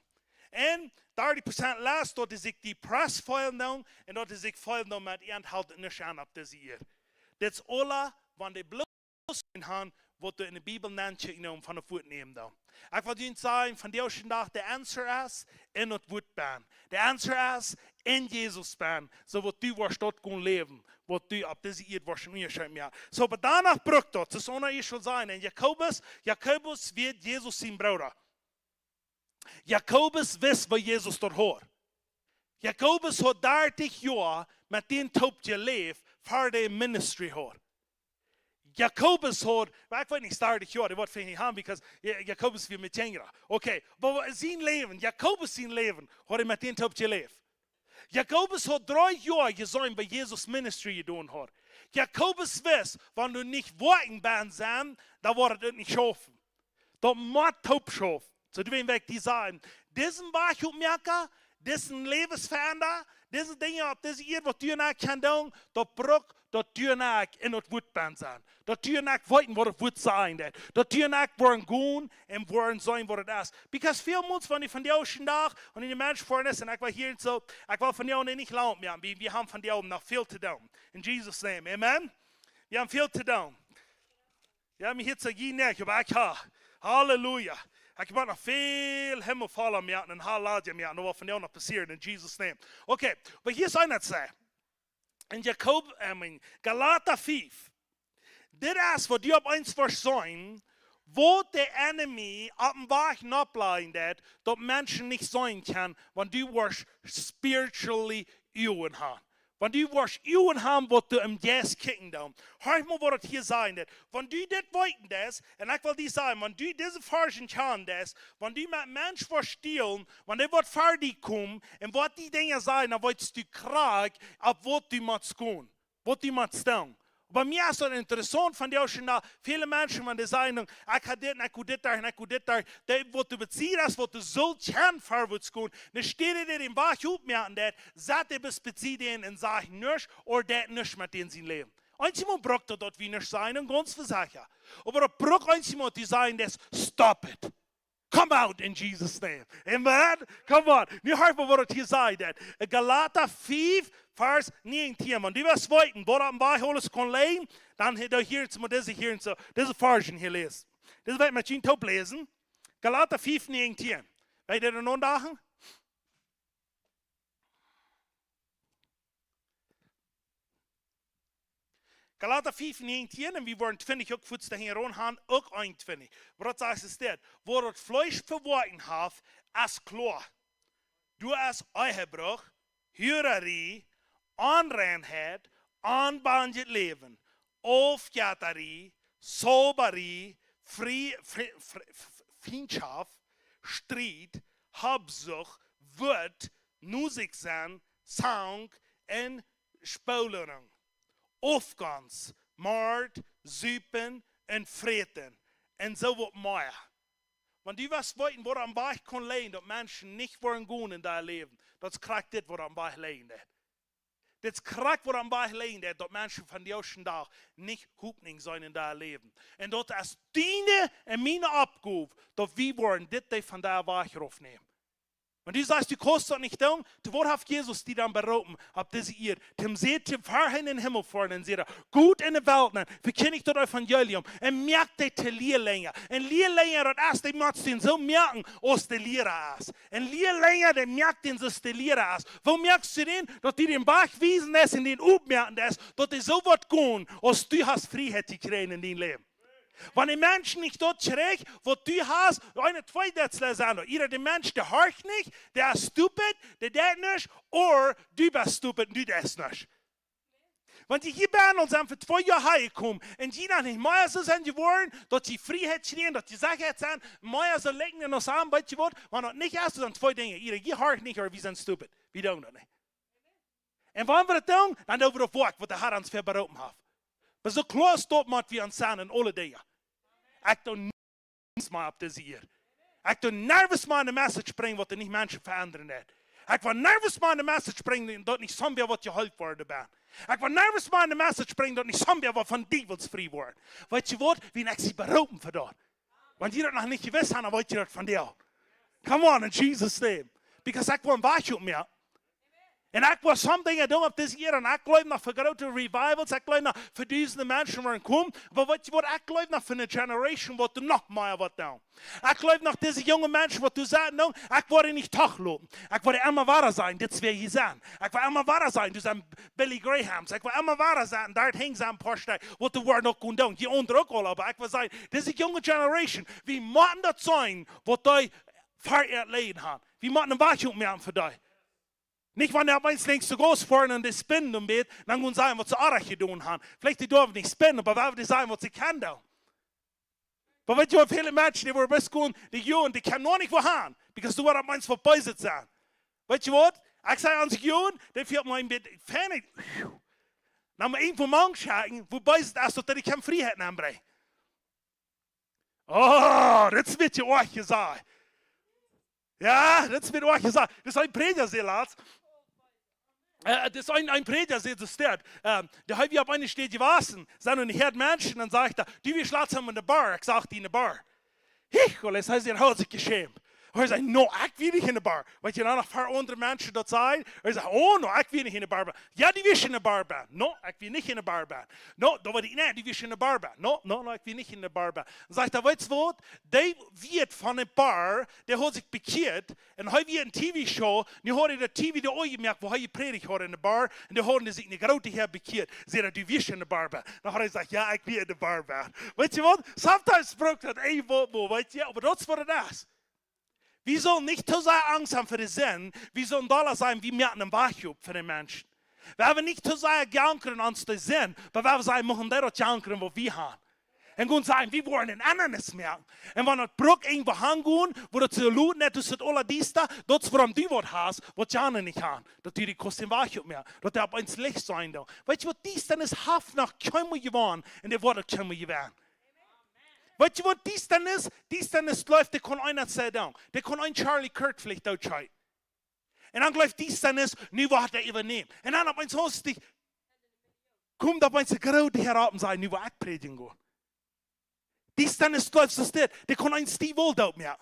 En 30% laatst dat is ik die pres feilen dan en dat is ik feilen dan met iemand houdt niet aan op deze hier. Dat is alle van de bloos in hand wat in de Bibel nennt je van de voet nemen dan. Ik wil je zeggen van deze dag de answer is in het woord ben. De answer is in Jezus ben. Zo wat du was dat kon leven. Wat du op deze hier was niet schijnt meer. Zo maar daarna brukt dat. Dat is onder je zal zijn. En Jakobus wird Jezus zijn broeder. Jakobus wist wat Jezus dort hoort. Jakobus had 30 jaar met den top geleefd voor de ministry hoort. Jakobus had, ik weet niet 30 jaar, dat wordt veel niet aan, because Jakobus wil met jongeren. Oké, maar zijn leven, Jakobus zijn leven, had hij met den top geleefd. Jakobus had 3 jaar gezien bij Jezus ministry gedaan had. Jakobus wist, wanneer du niet worten bent zijn, dan wordt het niet schaffen. Dat moet top schaffen. So, du willst weg die sagen, diesen Wachhutmerker, diesen Lebensveränderer, diese Dinge, ob das ihr, was du nicht kann tun, das Bruch, das du nicht in das Wutband sein. Das du nicht wollten, was das Wut sein wird. Das du nicht wollen gehen und wollen sein, was das ist. Because viel Mut von dir aus den Tag und in den Menschen vorne ist, und ich war hier und so, ich war von dir nicht laut mehr. Wir haben von dir oben noch viel zu tun. In Jesus' name, amen? Wir haben viel zu tun. Wir haben hier zu gehen, aber ich habe. Halleluja. Ik heb nog veel hemelvallen meer en halladje meer. En wat van jou nog passeren in Jesus' name. Okay, maar hier zijn het zeggen. In Galater 5. Dit is wat je op eens verzijn. Wo de enemy op een weg napleiden dat mensen niet zijn kan. Want die was spiritually eeuwen gaan. Want du was eeuwen haben, wat du im Jes kicken dan. Hör mal, wat het hier sein wird. Wenn du dit weiten des, und ich will dir sagen, wenn du diese Forschung kann des, wenn du mit Menschen verstehen, wenn die wat fertig kommen, und wat die Dinge sein, dann willst du krag, ab wat du machst gehen. Wat du machst tun. Bei mir ist es interessant von dir schon da, viele Menschen, wenn die sagen, ich kann dit, ich kann dit, ich kann dit, was du beziehst, was du sollst hören, vorwärts gehen, dann steht dir im Bach auf mir an das, sagt er, bezieht ihn und sagt nicht, oder das nicht mit denen sie leben. Einmal braucht er dort wie nicht sein, und ganz versichert. Aber er braucht einmal die sagen, das, stop it. Come out in Jesus' name. Amen? Come on. Nu hör på vad det säger. Galater 5, vers 19. Wenn du was weiten, wo am Beiholes kon lehen, dann hier jetzt mal diese hier so, diese Version hier lesen. Das wird man schon top lesen. Galater 5, 19. Weißt du noch dachen? Galater 5, 19, en we worden 20 ook voets te heen gaan, ook 21. Wat zegt es dit? Waar het vlees verworten heeft, is klaar. Du als Ehebrug, hurerie, onreinheid, onbandje leven, aufjatterie, soberie, vriendschap, strijd, habzucht, woord, Musik zijn, zang en spelering. Afgans, moord, zuipen en vreten. En zo wat meer. Want die was weten, wat aan bij kon leiden, dat mensen niet worden gaan in dat leven. Dat krijgt dit wat aan bij leiden. Dit krijgt wat aan bij leiden, dat mensen van die ocean dag niet hoopning zijn in dat leven. En dat is diene en mijn opgave, dat we worden dit van daar weg aufnehmen. Und du sagst, du kannst das nicht tun. Du Wort hat Jesus die dann berufen, ab diese ihr. Dem seht ihr vorhin in den Himmel vorne und seht gut in der Welt, ne? Verkenne ich das Evangelium. Und merkt die te Lehrlinge. Und Lehrlinge, das ist, die möchten den so merken, als der Lehrer ist. Und Lehrlinge, die merkt den, dass der Lehrer ist. Wo merkst du den? Dass die den Bach wiesen ist und den aufmerken ist, dass die so was gehen, als du hast Freiheit gekriegt in dein Leben. Wenn die Menschen nicht dort kriegen, was du hast, eine zweite sagen, either der Mensch, der hört nicht, der ist stupid, der denkt nicht, oder du bist stupid und du das nicht. Wenn die hier bei uns sind für 2 Jahre gekommen und die noch nicht mehr so sind geworden, dass die Freiheit stehen, dass die Sicherheit sind, mehr so legen die noch sagen, weißt du was, wenn das nicht ist, dann 2 Dinge, either ihr hört nicht oder wir sind stupid. Wir tun das nicht. Und wenn wir das tun, dann tun wir das Werk, was der Herr uns verberufen hat. Maar zo klar stopt met wie aan zijn in alle dingen. Ik doe niets meer op deze hier. Ik doe nervous maar een message brengen wat er niet mensen veranderen heeft. Ik wil nervous maar een message brengen dat niet zomaar wat je geholpen worden bent. Ik wil nervous maar een message brengen dat niet zomaar wat van devils vrij wordt. Weet je wat? Wie ik zie beroepen voor dat. Want je dat nog niet gewist hebt, dan weet je dat van jou. Come on, in Jesus' name. Because ik wil een wachtje op mij. En ik wil soms dingen doen op deze jaar. En ik geloof nog voor grote revivals. Ik geloof nog voor duizenden mensen waar komen. Maar weet je wat? Ik geloof nog voor een generation wat er nog meer wat doen. Ik geloof nog deze jonge mensen wat du zeggen doen. Ik wil niet teruglopen. Ik wil immer waar zijn. Dit is wie je zijn. Ik wil immer waar zijn. Dus zijn Billy Grahams. Ik wil immer waar zijn. En daar hangt zijn postje. Wat de woord nog kunnen doen. Je onder ook al. Maar ik wil zeggen. Deze jonge generation. Wie moeten dat zijn. Wat die vereerd leden hebben. Wie moeten een wachtje op mij voor die. Nicht, wenn der eins links zu groß vorne und die spinnen und bet, dann können sie sagen, was sie auch getan haben. Vielleicht die dürfen nicht spinnen, aber wer will sagen, was sie können da? Aber wenn du viele Menschen, die bis gehen, die Jungen, die können noch nicht wohin, because du warst eins verbeuset sein. Weißt du was? Ich sage an sich Jungen, die führt mal ein bisschen fertig. Dann mal irgendwo morgen schauen, wo beuset ist, dass die keine Freiheit anbringen. Oh, das wird ja auch gesagt. Ja, das wird auch gesagt. Das ist ein Prediger, das ist ein Prediger, der so steht. Der hat wie auf eine steht gewesen, sind und hört Menschen, dann sagt er, die wir schlafen haben in der Bar. Ich sagte in der Bar. Und das heißt, er hat sich geschämt. Und er sagt, no, ich will nicht in der Bar. Weil je noch ein paar andere Menschen dort sagen, er sagt, oh, no, ich will nicht in der Bar. Ja, die will in der Bar sein. No, ich will nicht in der Bar sein. No, da war die, nee, die will in der Bar sein. No, ich will nicht in der Bar sein. Und sagt er, weißt du was? Der wird von der Bar, der hat sich bekehrt, und er wird eine TV-Show, und er hat in der TV der Ohren gemerkt, wo er gepredigt hat in der Bar, und der hat sich eine große Herr bekehrt. Sagt er, du willst in der Bar sein. Dann hat er gesagt, ja, ich will in der Bar sein. Weißt du was? Sometimes braucht er ein Wort, weißt du, aber das ist, was er ist. Wir sollen nicht so sehr Angst haben für den Sinn, wir sollen da sein, wie wir einen Wachhub für den Menschen. Wir haben nicht so sehr geankert uns den Sinn, aber wir sagen, wir müssen das geankern, was wir haben. Und wir sagen, wir wollen den anderen merken. Und wenn das Bruck irgendwo hingehen, wo das zu looten ist, das ist alles dies da, das ist, warum du was hast, was die anderen nicht haben. Das die kosten Wachhub mehr. Das darf eins Licht sein. Da. Weißt du, was dies dann ist, Haft nach keinem geworden, und der Worte können wir gewähren. Weißt du, was dies dann ist? Dies dann ist, läuft, der kann einer sagen, der kann ein Charlie Kirk vielleicht ausscheiden. Und dann läuft dies dann ist, nie hat er übernehmen. Und dann hat man so, kommt da ein Gerode herab und sagt, nie wo ich predigen gehe. Dies dann ist, läuft das der kann ein Steve Oldau mehr.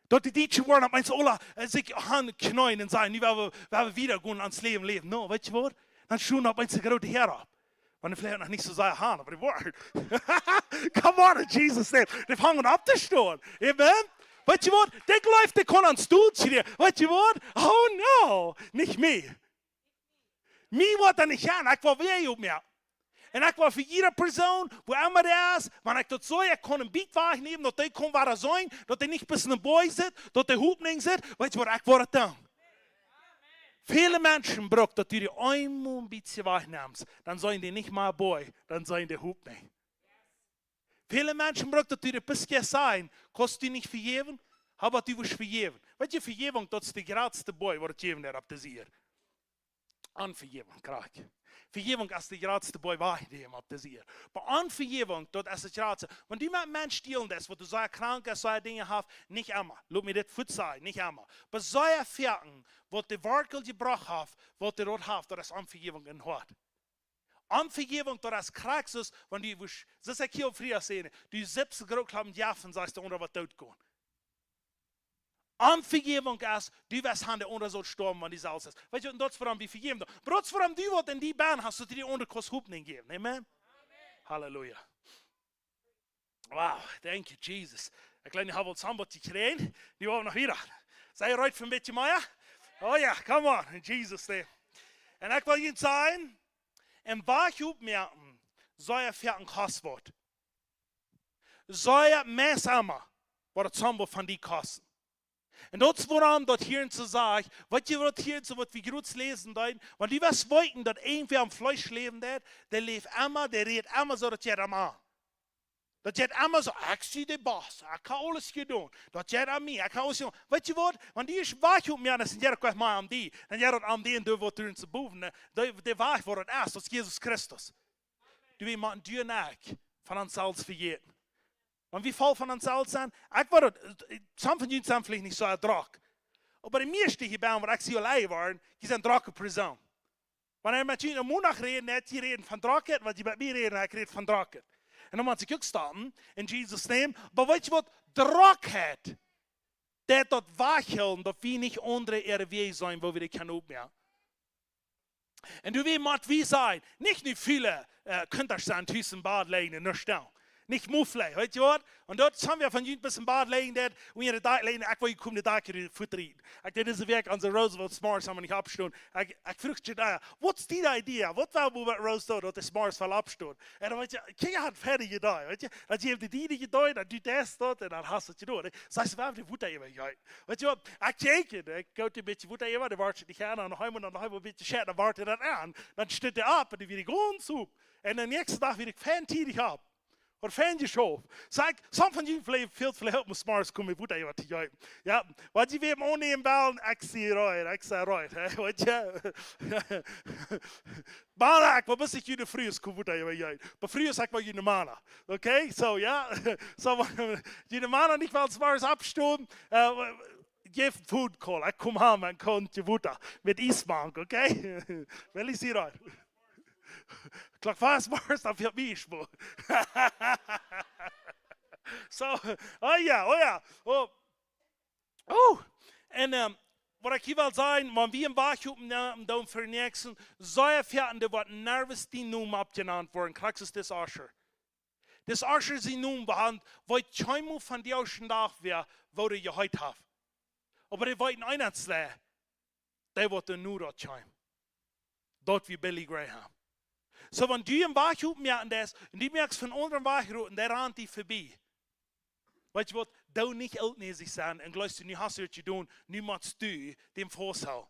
Dort die Deutschen wollen, hat man so, sich knäuen und sagen, nie werden wir wieder gehen ans Leben. No, weißt du was? Dann schon hat man ein Gerode herab. Und vielleicht noch nicht so sehr haben, aber die Wort. Come on, in Jesus' name. Die fangen ab zu stehen. Amen? Weißt du was? Der läuft, der kann ans Stuhl ziehen. Weißt du was? Oh no, nicht mir. Mir wird er nicht an, ich will wer mehr. Und ich will für jede Person, wo immer der ist, wenn ich das so, ich kann einen Beat wahrnehmen, dass der kann, was sein, dass der nicht bis in den Boy sitzt, dass der Hut nicht sitzt. Weißt du was? Ich will das tun. Viele Menschen brauchen, dass die einmal ein bisschen wahrnehmen. Dann sollen die nicht mal Boy, dann sollen die Hub nicht. Viele Menschen brauchen, dass die ein bisschen sein. Kannst du nicht vergeben, aber du wirst vergeben. Weet je, vergeving, dat is de grootste boy wat het geven er op de zier. Unvergeving, krijg je. Vergeving is de grootste boy waar je op de zier. Maar unvergeving, dat is het grootste. Want die met mensen stelen dat, wat du zo krank is, zo dingen heeft, niet immer. Laat me dit goed zeggen, niet immer. Maar zo vergeten, wat de werkel gebracht heeft, wat de rot heeft, dat is unvergeving in hart. Unvergeving, dat is krankjes, want die, zoals ik heel vroeger zei, die 70 groot hebben jaffen, sagst du, onder wat doodgaan. Unvergeving is, die was aan de onder zo storm, want die zelfs is. Weet je, dat is waarom die vergeven. Maar dat is waarom die wat in die baan hast, dat die onder kost niet geven. Amen? Halleluja. Wow, thank you, Jesus. Ik laat niet hebben wat sambot gekregen, die waren nog weer. Zijn je eruit voor een beetje meer? Oh ja, come on, in Jesus' name. En ik wil je zeggen, en waar je opmerken, zou je voor een kostwoord. Zou je meer samen, wat het sambot van die kosten. En dat is waarom dat hier zu sagen, wat je wat hier so wat wie groß lesen dein, want die was wollten, dat een wie am Fleisch leben der leeft immer, der redt immer so, dat je dat maar. Dat je immer so, ik zie de boss, ik kan alles gedaan. Dat je aan mij, ik kan alles doen. Weet je wat? Want die is wacht op mij, en dan jij kwijt maar aan die. En jij dat aan die en door wat erin te boven. De wacht voor het eerst, dat is Jezus Christus. Du wie man duur naar van ons zelfs vergeten. Want wie valt van ons zelf zijn? Ik word het, soms van jullie zijn vielleicht niet zo drak. Maar de meeste hierbij, waar ik zie alleen waren, die zijn drakken persoon. Wanneer met jullie een maandag reden, net je reden van drakken, wat je met mij reden, ik reden van drakken. En dan moet ik ook staan, in Jesus' name. Maar weet je wat? Drakheid, dat wachthielden, dat we niet onder ihre Wege zijn, waar we die kunnen opmerken. En du weet, wie zijn, niet nu viele Künder zijn tussen Bad liggen en staan. Nicht mufflei, weet je wat? En dat haben wir van jullie bis in Bad liggen, dat we in de dag liggen, ik wil je komen de dag in voet rijden. Ik deed deze week aan de Roosevelt S'mores, hebben we niet opgestaan. Ik vroeg je daar, wat is die idee? Wat wou we met Roosevelt, dat de S'mores wel opstaan? En dan weet je, kijk, je had verder gedaan, weet je? Dat je hebt die gedaan, dat doet dat, en dan hast het gedaan. Zeg ze, we hebben de voet even gehad. Weet je wat? Ik kijk je, ik ga een beetje voet even, dan wacht je niet aan, en dan ga je een beetje chat, dan wacht je dat aan. Dan staat hij op, en dan weer ik ons op. En de nächste dag weer ik fantiedig op. Wat vind je zo? Zeg, soms van jullie veel helpen met S'mores komen goed aan wat te juichen. Ja, wat je weer ohne in bellen, ik zie eruit, weet je? Maandag, wat was ik jullie vroeger goed aan wat juichen? Maar vroeger zeg ik wel jullie maandag, oké? Zo, ja, zo jullie maandag niet wel S'mores opstoten. Geef food call, ik kom aan en kon je voeten met isbank, oké? Wel is hieruit. Klok fast Mars, dan viel mich wo. So, oh ja. En wat ik hier wil zeggen, want wie een wachtje op dan vernieuwen, zou je verder wat nervous die noem opgenaamd worden, krijg je dit Asher. Dit Asher is die noem behand, wat je van die ocean dag weer, wat je heute hebt. Maar die wat een Einheitsleer, die wordt er nu dat schijm. Dat wie Billy Graham. So, wenn du im Wachhut merkst, und die merkst von unteren Wachhut, der rannt die vorbei. Weißt du was? Du nicht altnäsig sein, und gleich du nicht hast was zu tun, niemals du dem Vorsaal.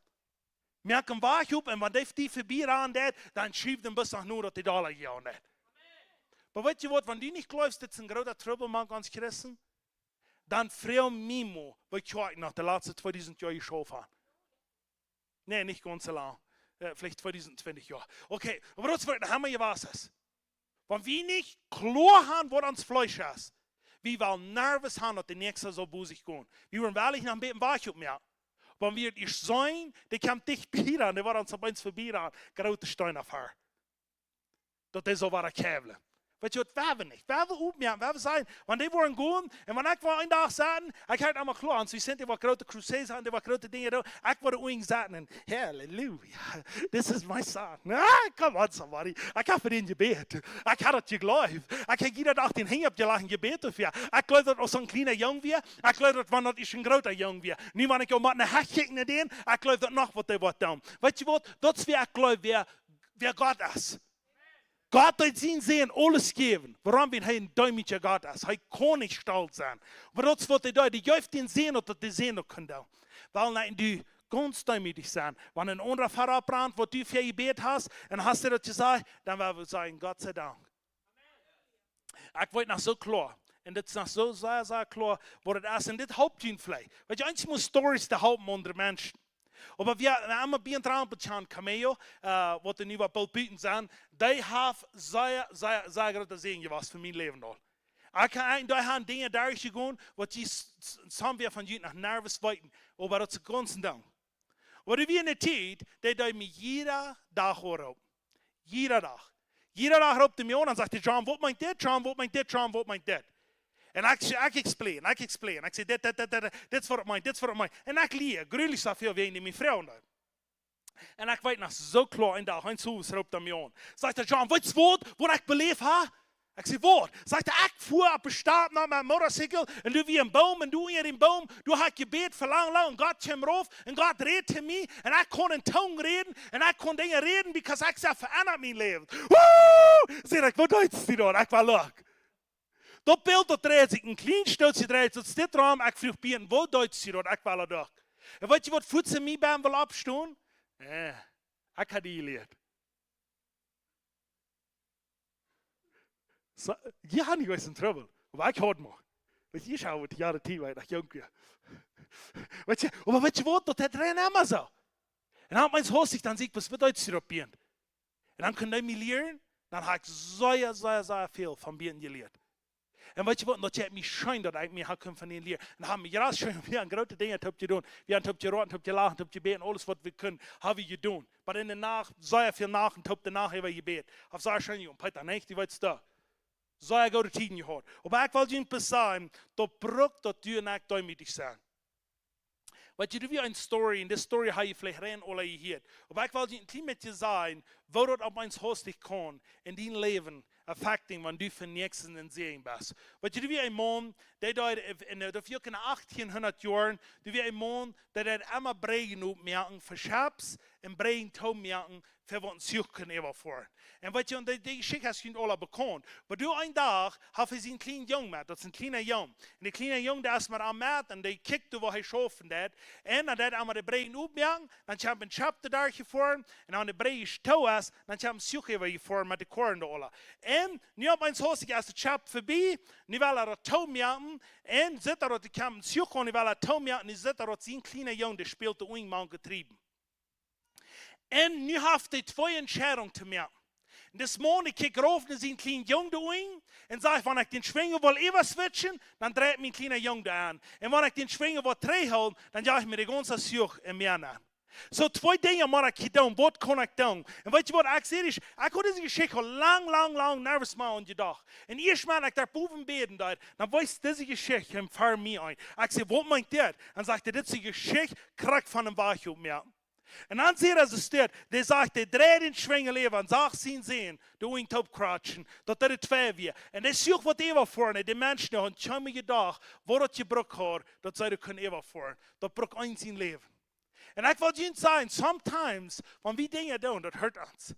Merk im Wachhut, und wenn die vorbei rannt, dann schiebt ein bisschen nur, dass die da liegen. Aber weißt du was? Wenn du nicht glaubst, das ist ein großer Trouble, ganz Christen, dann freu mich, weil ich nach den letzten 2000 Jahren geschaut habe. Nein, nicht ganz so lang. Vielleicht 2020 Jahre. Okay, aber das haben wir ja was. Wenn wir nicht klar haben, was uns Fleisch ist, wir wollen nervös haben, dass die nächste so busig gehen. Wir wollen wirklich nach dem Beten wach auf mir. Wenn wir nicht sein, die kommt dicht bei an, die war uns bei uns vorbei an, große Steine auf her. Das ist so war der Käble. Weet je wat, we hebben niet. We hebben opmerken, we hebben zijn. Want die worden gewoon, en wanneer ik wel een dag zaten, ik had allemaal klaar. En zo zijn die wat grote crusades aan, die wat grote dingen doen. Ik word ooit zaten en, halleluja, this is my son. Come on somebody. Ik heb voor in gebed. Ik had het geloofd. Ik heb iedere dag den hing op je lachen gebed of ja. Ik geloof dat als een kleine jong weer. Ik geloof dat wanneer is een grote jong weer. Nu wanneer ik om een hek kijken naar den, ik geloof dat nog wat die wat doen. Weet je wat, dat is weer ik geloof wer God is. Gott hat sein Sehen alles gegeben. Warum? Weil er ein däumlicher Gott ist. Er kann nicht stolz sein. Aber das, was er da, die jäuft den Sehen, dass die Sehen noch können. Weil du ganz däumlich sein. Wenn ein anderer Pfarrer brannt, wo du für gebet hast, und hast du das gesagt, dann werden wir sagen, Gott sei Dank. Ich wollte noch so klar. En dit is nog zo sehr klar, wat het is. En dit helpt je vielleicht. Weet je, eins muss stories te helpen onder mensen. Aber wir haben ein bisschen Trampelchan Cameo, wat er nu wat Pulpiten zijn, die heeft sehr grote zegen was voor mijn leven al. Ik kan die hebben dingen daar gegaan, wat je samen weer van jullie naar nervous weten, over dat ze ganzen doen. Wat we in de tijd, die doen me jeder dag horen. Jeder dag. Jeder dag roept hij me aan en zegt, John, wat meint dit? John, wat meint dit? John, wat meint dit? En ik explain. Ik zeg, dit is wat het meint, dit is wat het meint. En ik leer, gruwelijk zoveel wegen die mijn vrouw daar. En ik weet nog zo klaar in dag, Heinz Hoes roept hij me aan. Zegt hij, John, weet je wat ik beleefd heb? Ik zeg, wat? Zegt hij, ik voer op de straat naar mijn motorcykel en du wie een boom en du in een boom. Du had gebed voor lang en God kwam erop en God reed te mij en ik kon in tong reden en ik kon dingen reden, because ik zelf veranderd mijn leven. Woe! Zeg ik, wat doet je dan? Ik was leuk. Dat beeld dat draait zich een klein stootje draait, dat dit raam, ik vroeg bij wat doet je dat? Ik was leuk. En weet je wat voeten mij bij wil opstaan? Ik had die geleerd. So, ja, niet was in trouble. Maar ik houd me. Weet je, ik hou het jaren 10, waar ik jong was. Weet je, maar weet je wat, dat het rein immer zo. En dan mijn hoofd dan zie ik, was wat uit Europeen. En dan kun je mij leren, dan heb ik zeer veel van binnen geleerd. En weet je wat, dat je mij schijnt dat ik meer kan van ihnen leren. En dan hebben we juist schon weer een grote dingen te doen. We hebben te roten, te lachen, te beten, alles wat we kunnen, hebben we gedaan. Maar in de nacht, zeer veel nacht en op de nacht hebben we gebeten. Of zeer schön, en Peter, nicht, die weet het. Zij ik uit de tien gehad. Maar ik wil je zeggen, dat broek dat du en ik daarmee zijn. Weet je, er is een story, en die story heb je vielleicht rein alle gehoord. Maar ik wil je een klein beetje zeggen, waar dat op ons hostig kan, in die leven, affecting, wanneer du van niks in zee bent. Weet je, er is een man, die daar in de 1800 jaar, er is een man, die daar immer bregen opmerken, voor schaps en bregen toemerken, voor wat een zoek kunnen overvoeren. En weet je, die geschichte is je alle bekend. Maar door een dag heeft hij een klein jong met, dat is een kleine jong. En die kleine jong, die is maar aan met, en die kijkt waar hij schaffen deed. En dan deed hij de bregen opmerken, dan heb hij een chapter daar gevoerd, en dan de bregen stil is, dan heb hij een zoek gevoerd met de koren alle. En nu op mijn huis is de chap voorbij, nu wil hij dat toemerken, en zit er dat ik hem zoeken, en nu wil hij toemerken, en zit er dat zijn kleine jong, die speelt de Oingman getrieben. En nu heeft hij twee entscheidungen te merken. Dus man, ik kijk rauf naar zijn kleine jongen en zeg, wanneer ik den Schwinger wil even switchen, dan draait mijn kleine jongen aan. En wanneer ik den Schwinger wil terughouden, dan jaag ik me de ganze zoek en meer aan. Zo twee dingen moet ik gedaan, wat kan ik doen? En weet je wat ik zeg? Ik had deze geschichte al lang nervous maken gedacht. En eerst mal ik daar boven beden deed, dan weiß deze geschichte hem voor mij ein. Ik zeg, wat meint dit? En sagte, dit is een geschichte, krijg van een Bach op meer. En dan zie je als het die zegt, die draait in Schwingen leven en zegt zien zien, de wing opkratschen, dat dat het twee weer. En die zoekt wat even voor, die mensen hebben zo'n gedacht, wat dat je broek hoort, dat zij dat kunnen even voor. Dat broek eens in leven. En ik wil je zeggen, sometimes, when we dingen doen, dat hurt ons.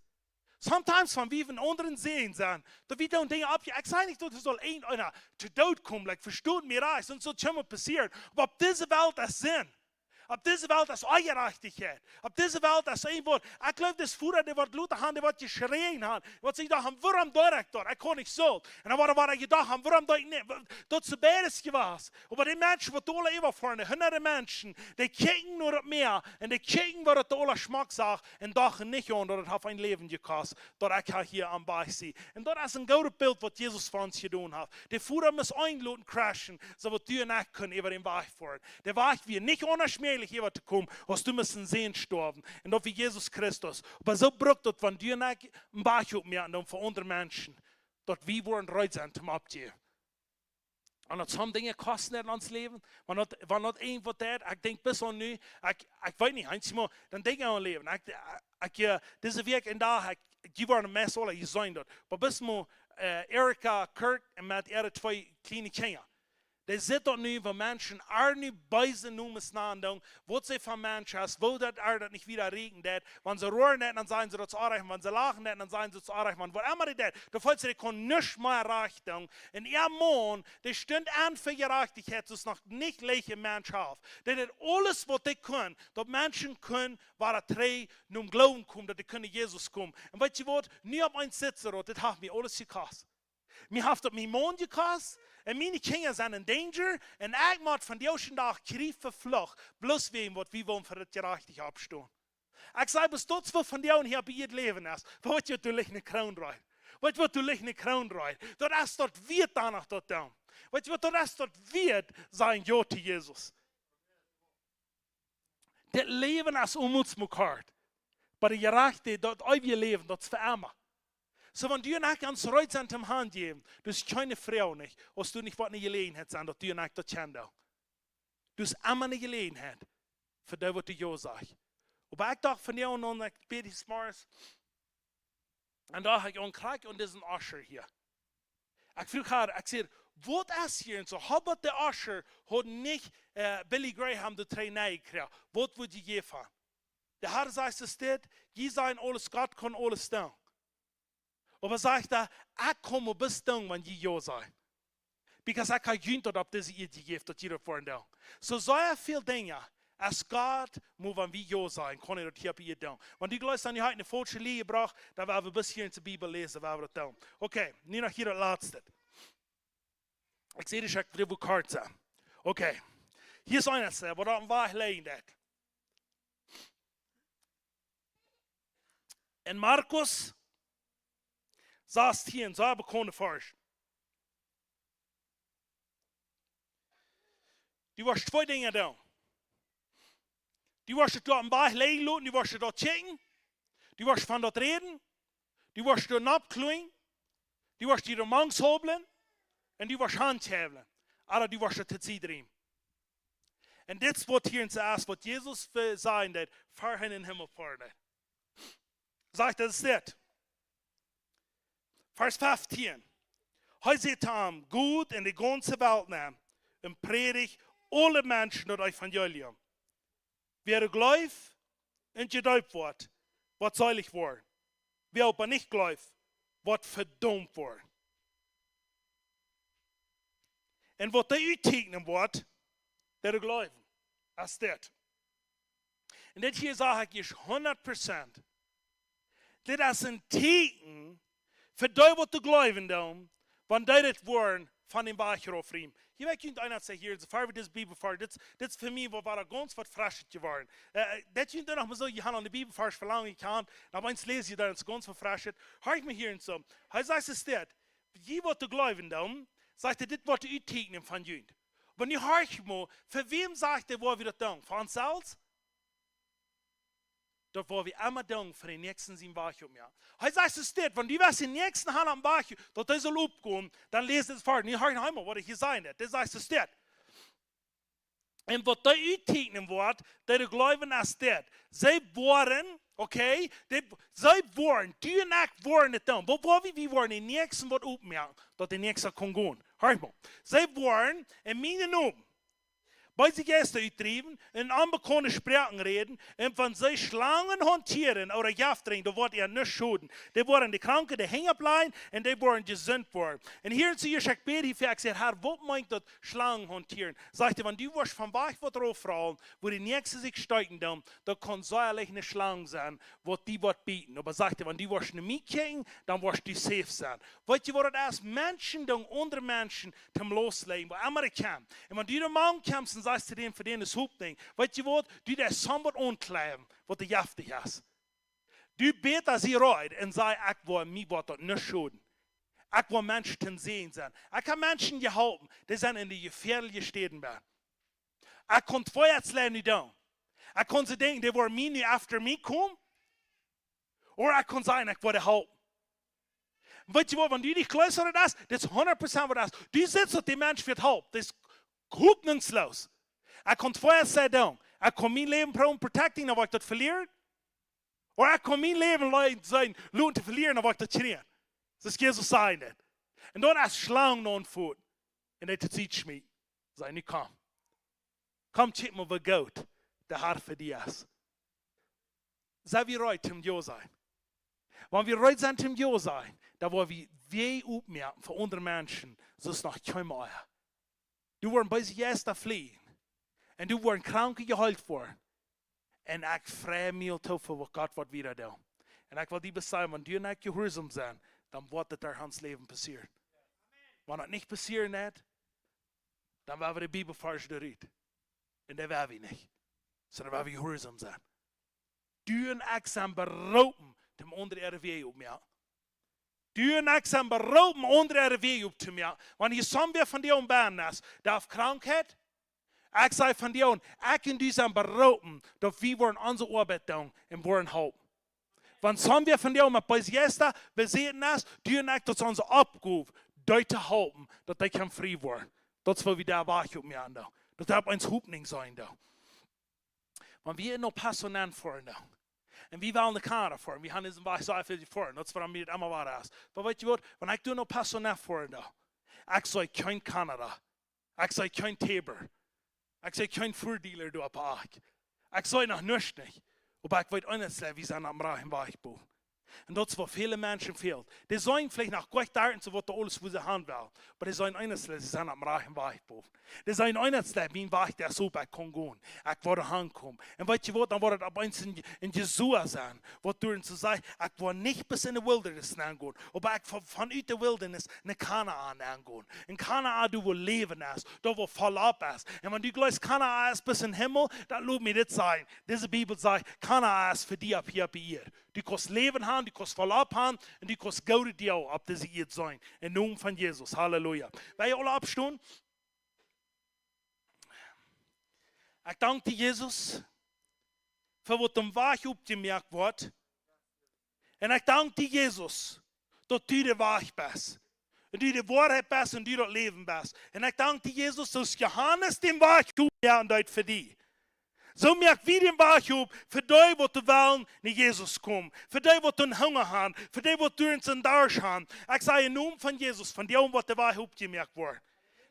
Sometimes, when we van anderen zien zijn, dat we doen dingen op je. Ik zei niet dat er zal einer te dood komen, like, verstoot mir reis, und so schon passiert. Aber op deze wereld is zin. Op deze wereld is ongerechtigheid. Op deze wereld is een woord. Ik geloof dat vroeger die wat Luther had, die wat geschreven had. Wat ze dachten, waarom doe ik dat? Ik kon niet zo. En dan waren gedacht, waarom doe ik niet? Dat ze beides gewas. Maar die mensen wat alle even voor, die honderden mensen, die kijken naar het meer. En die kijken wat het alle smaak zag. En dachten niet aan dat het heeft een leven gekost. Dat ik hier aan bij zie. En dat is een gouden beeld wat Jezus voor ons gedaan heeft. Die vroeger moest einloten crashen. Zodat du en ik kunnen over den weg voeren. De weg weer niet onschmählich hier te komen, als du müssen sehen sterben. En dat wie Jesus Christus. Maar zo brukt dat van du en ik een baasje op meer dan voor andere mensen. Dat we worden reit zijn om op te geven. En dat sommige dingen kosten in ons leven. Maar dat een wat dat, ik denk bis aan nu, ik weet niet, maar dan denk ik aan leven. Deze week en dag, die waren mes alle gezien dat. Maar bis maar Erika, Kurt en met ihre twee kleine kinderen. Die zitten nu van mensen, nu bijzen noemen snaan doen, wat ze van mensen has, wo dat niet weer regen deed. Wanneer ze roeren net, dan zijn ze dat aardig, wanneer ze lachen net, dan zijn ze dat aardig. Want wat immer die deed, dan voelt ze, die kon niets meer recht doen. En ihr man, die stond aan voor gerechtigheid, dus nog niet lege mensen af. Die deed alles wat die kunnen, dat mensen kunnen, waar het drei, nun geloven komen, dat die kunnen Jezus komen. En weet je wat, nu op een zitser, dat heeft me alles gekost. Mir haft op mijn mond gekast. En mijn kinderen zijn in danger. En ik moet van die ocean dag krieven vlug. Bloos ween wat we willen voor het gerechtig opstaan. Ik zei, bestots wat van jou hier bij het leven is. Wat je toen ligt in de kroon draait. Wat toen ligt in de kroon draait. Dat is dat weet dan nog dat dan. Weet je wat dat is dat weet zijn ja te Jezus. Het leven is onmoedsmekaar. Maar de gerechte, dat eeuwige leven, dat is voor immer. So, wenn du nicht ans Kreuz an dem Hand geben, du hast keine Frau nicht, als du nicht was eine Gelegenheit sein, dass du nicht das kennst. Du hast immer eine Gelegenheit, für das, was du ja sagst. Aber ich dachte von dir und ich bete es morgens, und da habe ich einen Krieg und diesen Ascher hier. Ich frage, ich sage, was ist hier? Und so, aber der Ascher hat nicht Billy Graham die 3 Neue gekriegt. Was würde ich geben? Der Herr sagt es steht, je sein alles, Gott kann alles tun. Aber sagt er, ich komme bis dann, wenn ich ja sei. Because ich kann nicht, ob diese Idee gibt, dass jeder vorhin da. So sehr viele Dinge, als Gott, muss wenn wir ja sein, kann ich das hier bei ihr tun. Wenn die Leute dann heute eine falsche Linie brauchen, dann werden wir bis hier in der Bibel lesen, werden wir das tun. Okay, nu noch hier das Letzte. Ich sehe dich, ich will kurz sein. Okay, hier ist eines, wo da war ich leiden. In Markus, saß hier und sah bekommen falsch. Du warst 2 Dinge da. Du warst dort am Bach legen lassen, du warst dort checken, du warst von dort reden, du warst dort abklein, du warst die Romanz hobeln und du warst handhebeln. Aber du warst dort zu drehen. Und das wird hier zuerst, was Jesus sagen hat, vorhin in den Himmel fahren. Sagt das nicht. Vers 15. Heute Tag gut in die ganze Welt nehmen und predigt alle Menschen das Evangelium. Wer glaubt und gedeupt wird, was soll ich werden? Wer aber nicht glaubt, wird verdammt werden. Und was der uittekenen wird, der glauben. Als das. Und das hier sage ich 100%. Das ist ein Teken, für die, was du glauben, wenn die das wollen, von dem Bacher auf ihm. Je weet kunt einer zeggen hier, so wir das Bibelvers, das ist für mich, wo war ganz was Frisches geworden. Das kunt ihr noch mal so, ich habe an die Bibelvers verlangen, ich kann, aber eins lese ich da, das ist ganz verfrischend. Hör ich mir hier und so. Er sagt es das, je was du glauben, sagt er, das wird du uittekenen von Jünd. Aber nu hör ich mal, für wem sagt er, wo wir das tun? Für uns selbst? Dort wo wir immer danken für den nächsten 7 Wochen. Ja. Heute sagt es steht, wenn die was den nächsten Hand am Bach, dort ist er aufgekommen, dann lest es vor. Nicht hören einmal, was ich hier sagen das sagt es steht. Und was da uittekenen wird, der glauben ist das. Sie wollen, okay, sie wollen, die nicht wollen nicht tun. Wo wir wollen den nächsten was aufmerken, dass der nächste kann gehen. Hör mal. Sie wollen in meinen Augen, bei sich Gäste uittrieben, in unbekannte Sprachen reden, und wenn sie Schlangen hantieren oder Jaft trinken, dann wird ihr nicht schuden. Die wollen die Kranken, die hängen bleiben, und die wollen gesund werden. Und hier zu ihr sagt Beri, ich sage, Herr, was meint das Schlangen hantieren? Sagt er, wenn du wirst vom Bach drauf fragen, wo die Nächsten sich steigen, dann kann säuerlich eine Schlange sein, was die wird bieten. Aber sagt er, wenn du wirst nicht mitkriegen, dann wirst du safe sein. Weißt du, was das ist? Menschen, dann andere Menschen zum Loslegen, wo immer ich kann. Und wenn du den Mann kommst, sagst du dem, für den ist Hauptding. Weißt du was? Du das sommer unkleiden, was du jaftig hast. Du beter sie rein und sag, ich will mir was nicht schuden. Ich will Menschen sehen sein. Ich kann Menschen gehalten, die sind in die gefährlichen Städten. Ich kann vorwärts lernen da. Ich kann sie denken, die wollen mir nicht after me kommen. Oder ich kann sagen, ich will halten. Weißt du was, wenn du dich größer das ist 100% was das. Du sitzt und die Mensch wird halten. Das ist hoffnungslos. Ich kann vorher sagen, ich kann mein Leben protecten, aber ich das verlieren. Oder ich kann mein Leben sein, lohnt zu verlieren, aber ich das kriegen. Das ist Jesus sein. Und dann ist Schlangen an Fuß. Und er zieht schmied. Sei nicht komm. Komm, check mal, wie gut der Herr für dich ist. Sei wir reut zum Ja sein. Wenn wir reut sind zum Ja sein, dann wollen wir weh aufmerken für andere Menschen, so ist noch kein Mehr. Du wirst bei sich erst fliehen. Und du wirst krank geheilt worden. Und ich freue mich für was Gott wird wieder tun. Und ich will dir sagen, wenn du nicht gehorsam sein, dann wird das in dein Leben passieren. Wenn das nicht passieren hat, dann werden wir die Bibelvers eruit. Und das werden wir nicht. Sondern werden wir gehorsam sein. Du en ek zijn beroepen om onder de weg op mij. Du en ek zijn beroepen onder de weg op te mij. Want je som weer van die onbaan is, dat krankheid. Ik zei van die on, ik en du zijn beroepen dat we worden onze arbeid doen en worden hoop. Want som weer van die on, maar bij jesta, we zien is, du en ek dat onze opgave, dat te helpen, dat hij kan vrij worden. Dat is wat we daar wachten op mij aan. Dat heb ons hoopning zijn. Want we nog personeel voor. En wie willen de kader voor? We gaan eens een beetje zo voor. Dat is waarom we het allemaal waar is. Maar weet je wat? Wanneer ik doe nog personeel voor. Ik zou geen Canada. Ik zou geen Taber. Ik zou geen voordieler doen op aak. Ik zou nog niets niet. Maar ik weet anders, wie zijn am Rachen Weichboel. En dat is wat viele mensen fehlt. Die zijn vielleicht nog gut daar en ze wat alles voor ze hand wil. Maar die zijn anders, sie zijn am Rachen Weichboel. Die zijn anders, wie een Weich der so bij kon gaan. Ik word aankomen. En weet je wat, dan wordt het op eens in Jesua zijn. Wat door ze zei, ik word niet bis in de wildernis aangaan. Maar ik vanuit de wildernis naar Kanaan aangaan. In Kanaan du wil leven is, dat wil volop is. En wanneer du gelooft Kanaan is bis in Himmel, dan laat me dit zijn. Deze Bibel zegt, Kanaan is voor die op hier. Du kannst leven haben, du kannst volop haben und du kannst gouden deel op deze eerd zijn. In naam van Jezus. Halleluja. Wij alle opstaan. Ik dank die Jezus voor wat hem waag opgemerkt wordt. En ik dank die Jezus dat u de waag bent. En u de waarheid bent en u dat leven bent. En ik dank die Jezus dat Johannes den waag opgemerkt voor die. Zo merkt wie den waag op voor die wat te willen naar Jezus komen. Voor die wat een honger hebben. Voor die wat door zijn darsch hebben. Ik zei in naam van Jezus, van die wat de waag opgemerkt wordt.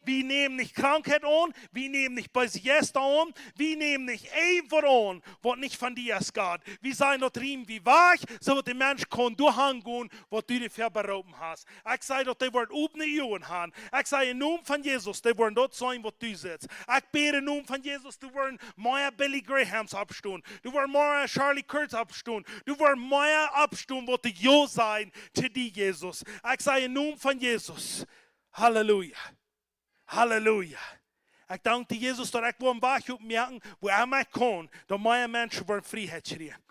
Wir nehmen nicht Krankheit an, wir nehmen nicht Besiesta an, wir nehmen nicht einfach an, was nicht von dir ist, Gott. Wir seien dort drin wie wach, so dass der Mensch kann durchgehen, was du dir verberauben hast. Ich sage, dass die werden offene Augen haben. Ich sage, im Namen von Jesus, die werden dort sein, wo du sitzt. Ich bete im Namen von Jesus, du werden mehr Billy Grahams abstehen, du werden mehr Charlie Kurtz abstehen, du werden mehr abstehen, wo du ja sein zu dir, Jesus. Ich sage, im Namen von Jesus, Halleluja. Halleluja. Ik dank die Jezus dat ik wil een waag opmerken, waar mij kan, dat mijn mensen worden vrijheid schreeuwen.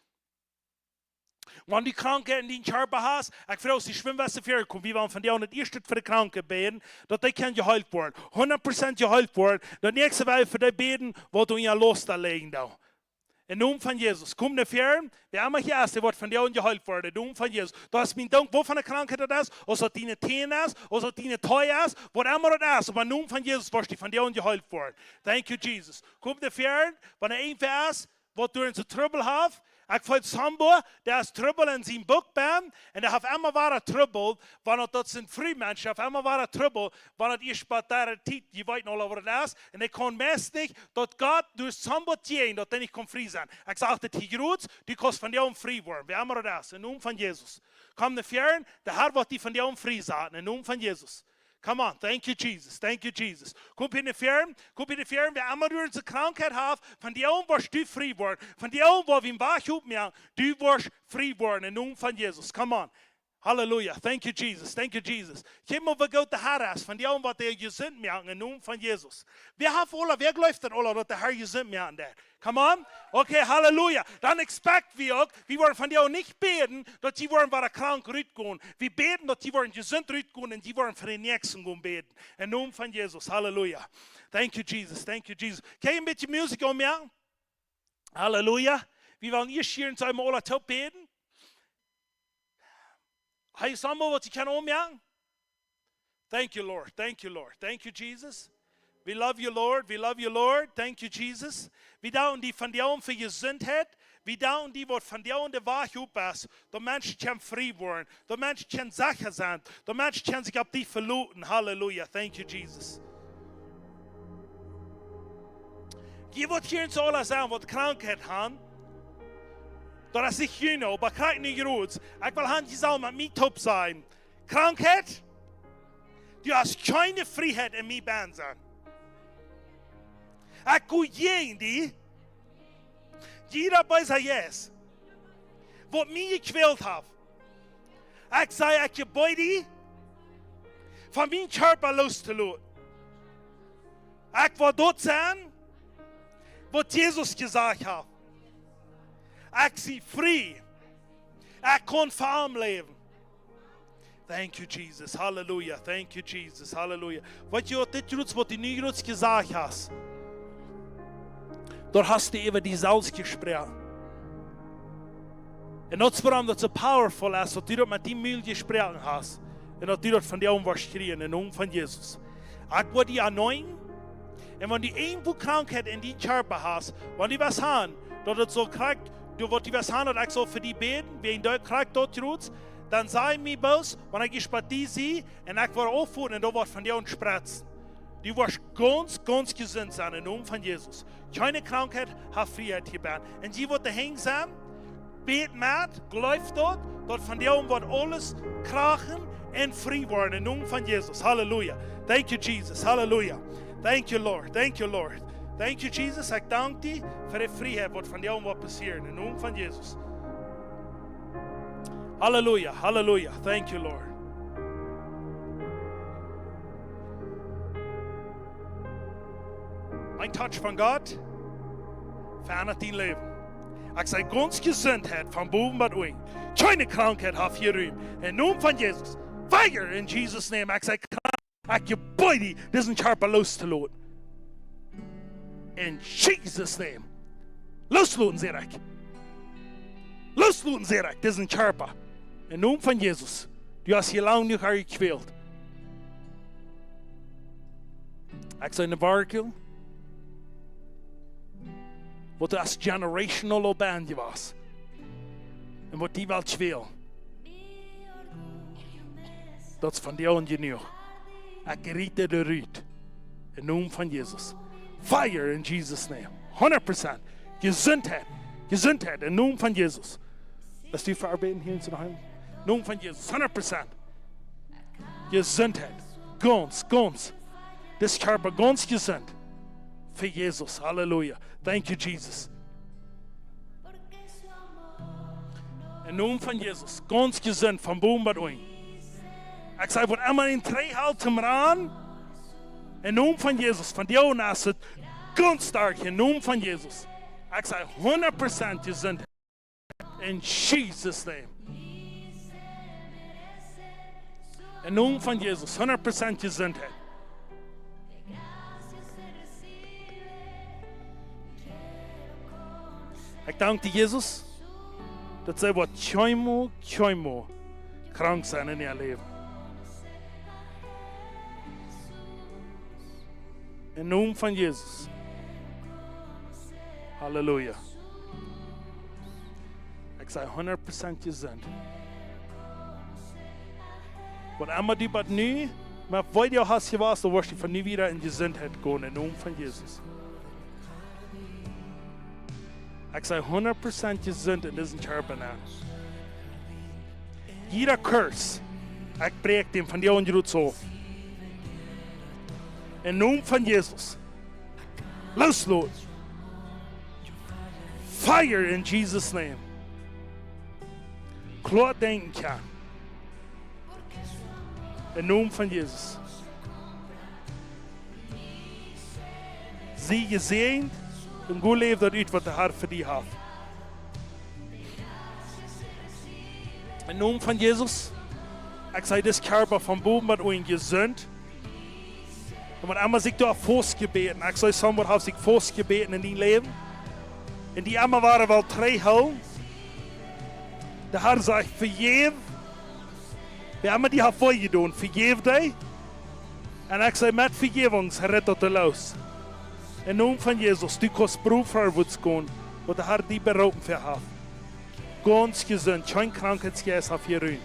Wanneer die Kranken die in Charbe hast, ik vraag als die Schwimmwasser für kommen, wie wir von dir nicht erst für die Kranken beten, dass die können geheilt worden. 100% geheilt worden. Das nächste Mal für die beten, wo du in ihr Lust legen da. In naam van Jezus. Kom naar voren. We hebben hier eerst, die wordt van jou geholpen worden. In naam van Jezus. Dat is mijn dank. Wat van de krankheid dat is. Of dat die teen is. Of dat die toy is. Wat immer dat is. Maar in naam van Jezus wordt die van jou geholpen worden. Thank you, Jesus. Kom naar voren. Wanneer een vers, wat door zijn trouble heeft. Ik vond Sambo, der is trouble in zijn boek ben. En der heeft immer ware trouble. Wanneer dat zijn vrije mensen. Heeft immer ware trouble. Wanneer het eerst bij daar tijd. Je weet nog wat het is. En ik kon meest niet. Dat God door Sambo tjeen. Dat hij niet kon vrij zijn. Ik zeg dat hij groot. Die kost van jou vrij worden. Wie immer dat is. In naam van Jezus. Kom naar voren. De Heer wordt die van jou vrij zijn. In naam van Jezus. Come on, thank you, Jesus. Thank you, Jesus. Kom in de firm. Wer immer door een krankheid heeft, van die oom wordt du vrij worden. Van die oom waar we een waag op meer, du wordt vrij worden in naam van Jezus. Come on. Halleluja. Thank you, Jesus. Thank you, Jesus. Kijk maar wat de Heer is, van die oom wat de gezond merken in naam van Jezus. Wer gelooft dat alle, dat de Heer gezond merken daar? Come on. Okay, Halleluja. Dan expect wir auch, wir wollen von dir auch nicht beten, dass die wollen bei der krank rütgehen. Wir beten, dass die wollen gesund rütgehen und die wollen für den Nächsten gehen beten. In Namen von Jesus. Halleluja. Thank you, Jesus. Thank you, Jesus. Kann ich ein bisschen Musik ummerken? Halleluja. Wir wollen hier schieren, sollen wir alle top beten? Hey, Samuel, was ich kann ummerken? Thank you, Lord. Thank you, Lord. Thank you, Jesus. We love you, Lord. We love you, Lord. Thank you, Jesus. We danken die van jou voor gezondheid. We danken die wat van jou in de waag op is. Dat mensen kunnen vrij worden. Dat mensen kunnen zaken zijn. Dat mensen kunnen zich op die verlaten. Halleluja. Thank you, Jesus. Je wordt hier in alles aan wat krankheid gaan. Dat is niet genoeg, maar kijk niet groot. Ik wil handjes zal met mij top zijn. Krankheid, du hast keine vrijheid in mijn baan zijn. Ik koe je die, jeder bij zijn yes, wat mij gekweld heeft. Ik zei, ik je bij die, Von meinem Körper loszulassen. Ich will dort sein, was Jesus gesagt hat. Ich bin frei. Ich kann für ihn leben. Thank you, Jesus. Halleluja. Thank you, Jesus. Halleluja. Wat je dit wat du niet gesagt hast, dort hast du über die Salz gesprochen. Und das warum das so powerful ist, dass du dort mit dem Müll gesprochen hast. Und dass du dort von dir was kriegen, im Namen von Jesus. Ich will die erneuern. Und wenn du irgendwo Krankheit in die Körper hast, wenn du was haben, dass du so kriegst, du wirst die was haben, und ich soll für die beten, wie in dort kriegt dort Roots, dann sei mir bloß, wenn ich bei dir sehe, und ich werde aufhören, und du wirst von dir uns sprechen. Du wirst ganz, ganz gesund sein, im Namen von Jesus. Keine Krankheit hat Freiheit hier. Und sie wird dahin sein, bet mit, glaubt dort von dir wird alles krachen und frei werden, im Namen von Jesus. Halleluja. Thank you, Jesus. Halleluja. Thank you, Lord. Thank you, Lord. Thank you, Jesus. Ich danke dir für die Freiheit, was von dir wird passieren, im Namen von Jesus. Halleluja. Halleluja. Thank you, Lord. Ein Touch von Gott verändert dein Leben. Ich sage ganz Gesundheit von Boden bis unten. Keine Krankheit auf hier Ruhm. Im Namen von Jesus. Fire in Jesus' name. Ich sage, ich gebäude dir, diesen Körper loszulassen. In Jesus' name. Loslassen, sehe ich. Loslassen, sehe ich, diesen Körper. Im Namen von Jesus. Du hast hier lange nicht gequält. Ich sage, eine Warkel. Wat das generational band was. En wat die wel wil. Dat is van jou en je nu. Ik riet het eruit. In de naam van Jezus. Fire in Jesus' name. 100%. Gesundheid. Gesundheid in de naam van Jezus. Dat is die verarbeten hier in zijn heim. In de naam van Jezus. 100%. Gesundheid. Ganz, ganz. Dit körper ganz gesund. Für Jesus. Halleluja. Thank you, Jesus. In Namen von Jesus. Ganz gesund von Boden bis unten. Ich sage, wenn einmal in 3 halten wir an. In Namen von Jesus. Von dir und ist es ganz stark. In Namen von Jesus. Ich sage, 100% gesund. In Jesus' name. In Namen von Jesus. 100% Gesundheit. Ich danke dir, Jesus, dass sie keinmal krank sein in ihr Leben. Im Namen von Jesus. Halleluja. Ich sage 100% gesund. Und einmal die Bad nie, aber weil du hast hier warst, du wirst von nie wieder in Gesundheit gehen, im Namen von Jesus. Ich sage 100% gesund in diesem Körper. Jeder Kurs, ich breche den von dir und Rutz auf. Im Namen von Jesus. Los. Fire in Jesus' name. Klar denken kann. Im Namen von Jesus. Sie gesehen. Und gut lebt dat uit wat de Herr für dich hat. Im Namen von Jesus, ich sage, das Körper von Boden bis unten gesund. Und wenn einmal sich da Fuß gebeten, ich sage, sommer hat sich Fuß gebeten in dein Leben. Und die einmal waren wel 3 Hell. Der Herr sagt, vergeef. Wir haben die vorgetan, vergeef dich. Und ich sage, mit Vergebung rettet er los. Im Namen von Jesus, du kannst berufsvorwärts gehen, wo der Herr dich berauben für hat. Ganz gesund, kein Krankheitsgeist auf hier rein.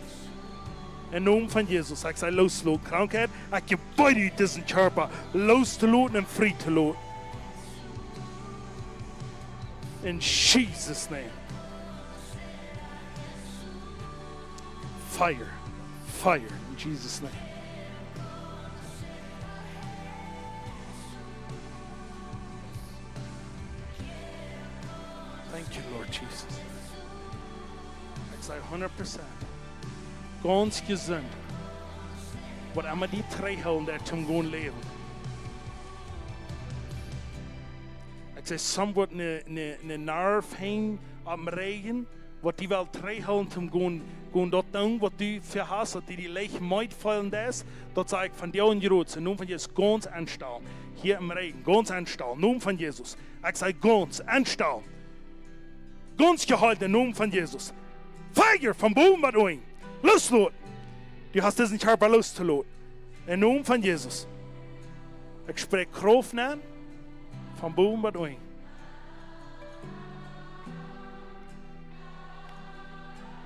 Im Namen von Jesus, ich sage, loslassen, Krankheit, ich gebäude dir diesen Körper, loszulassen und frei zu lassen. In Jesus' name. Fire, in Jesus' name. Thank you, Lord Jesus. Ich sage 100%. Ganz gesund. Wat immer die tegenhouden der zum gewoon leven. Ik zei, soms wordt een nerve heen op mijn regen. Wat die wel tegenhouden zum gewoon dat doen wat die verhast, dat die leeg meid vallen is. Dat zei ik van jou en Jeroen. Noem van Jezus, ganz aanstaan. Hier im Regen, ganz aanstaan. Noem van Jezus. Ik zei, ganz aanstaan. Ganz gehalten, noem van Jezus. Feier van boven wat oin. Losloot. Du hast diesen Körper loszulassen. In Namen von Jesus. Ich spreche Kraft an von boven wat oin.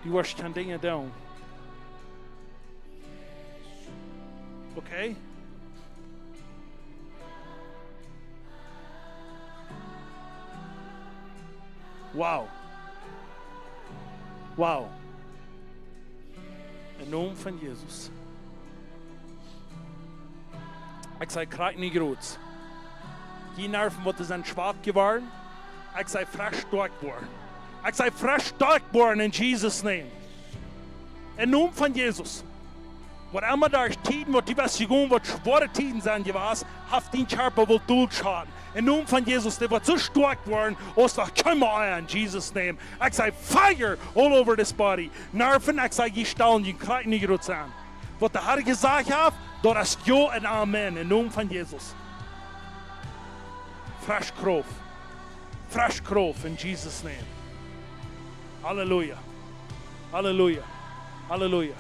Du wirst keine Dinge tun. Okay? Wow. Wow. In Namen von Jesus. Ich sage, krijg niet groot. Die nerven wat zijn schwach geworden. Ik zeg, frisch stark worden. Ik zeg, frisch stark worden in Jesus' name. In Namen von Jesus. Wat immer daar tijden, wat die was gewoon, wat schwere tijden zijn geweest, heeft die Körper wel durchschaden. In Namen von Jesus, der wird so stark worden, als das können wir in Jesus' name. Ich sage, fire all over this body. Nerven, ich sage, die staunen, die krijg niet groot zijn. Wat der Herr gesagt hat, das ist ja und Amen, in Namen von Jesus. Fresh Kraft in Jesus' name. Halleluja. Halleluja. Halleluja.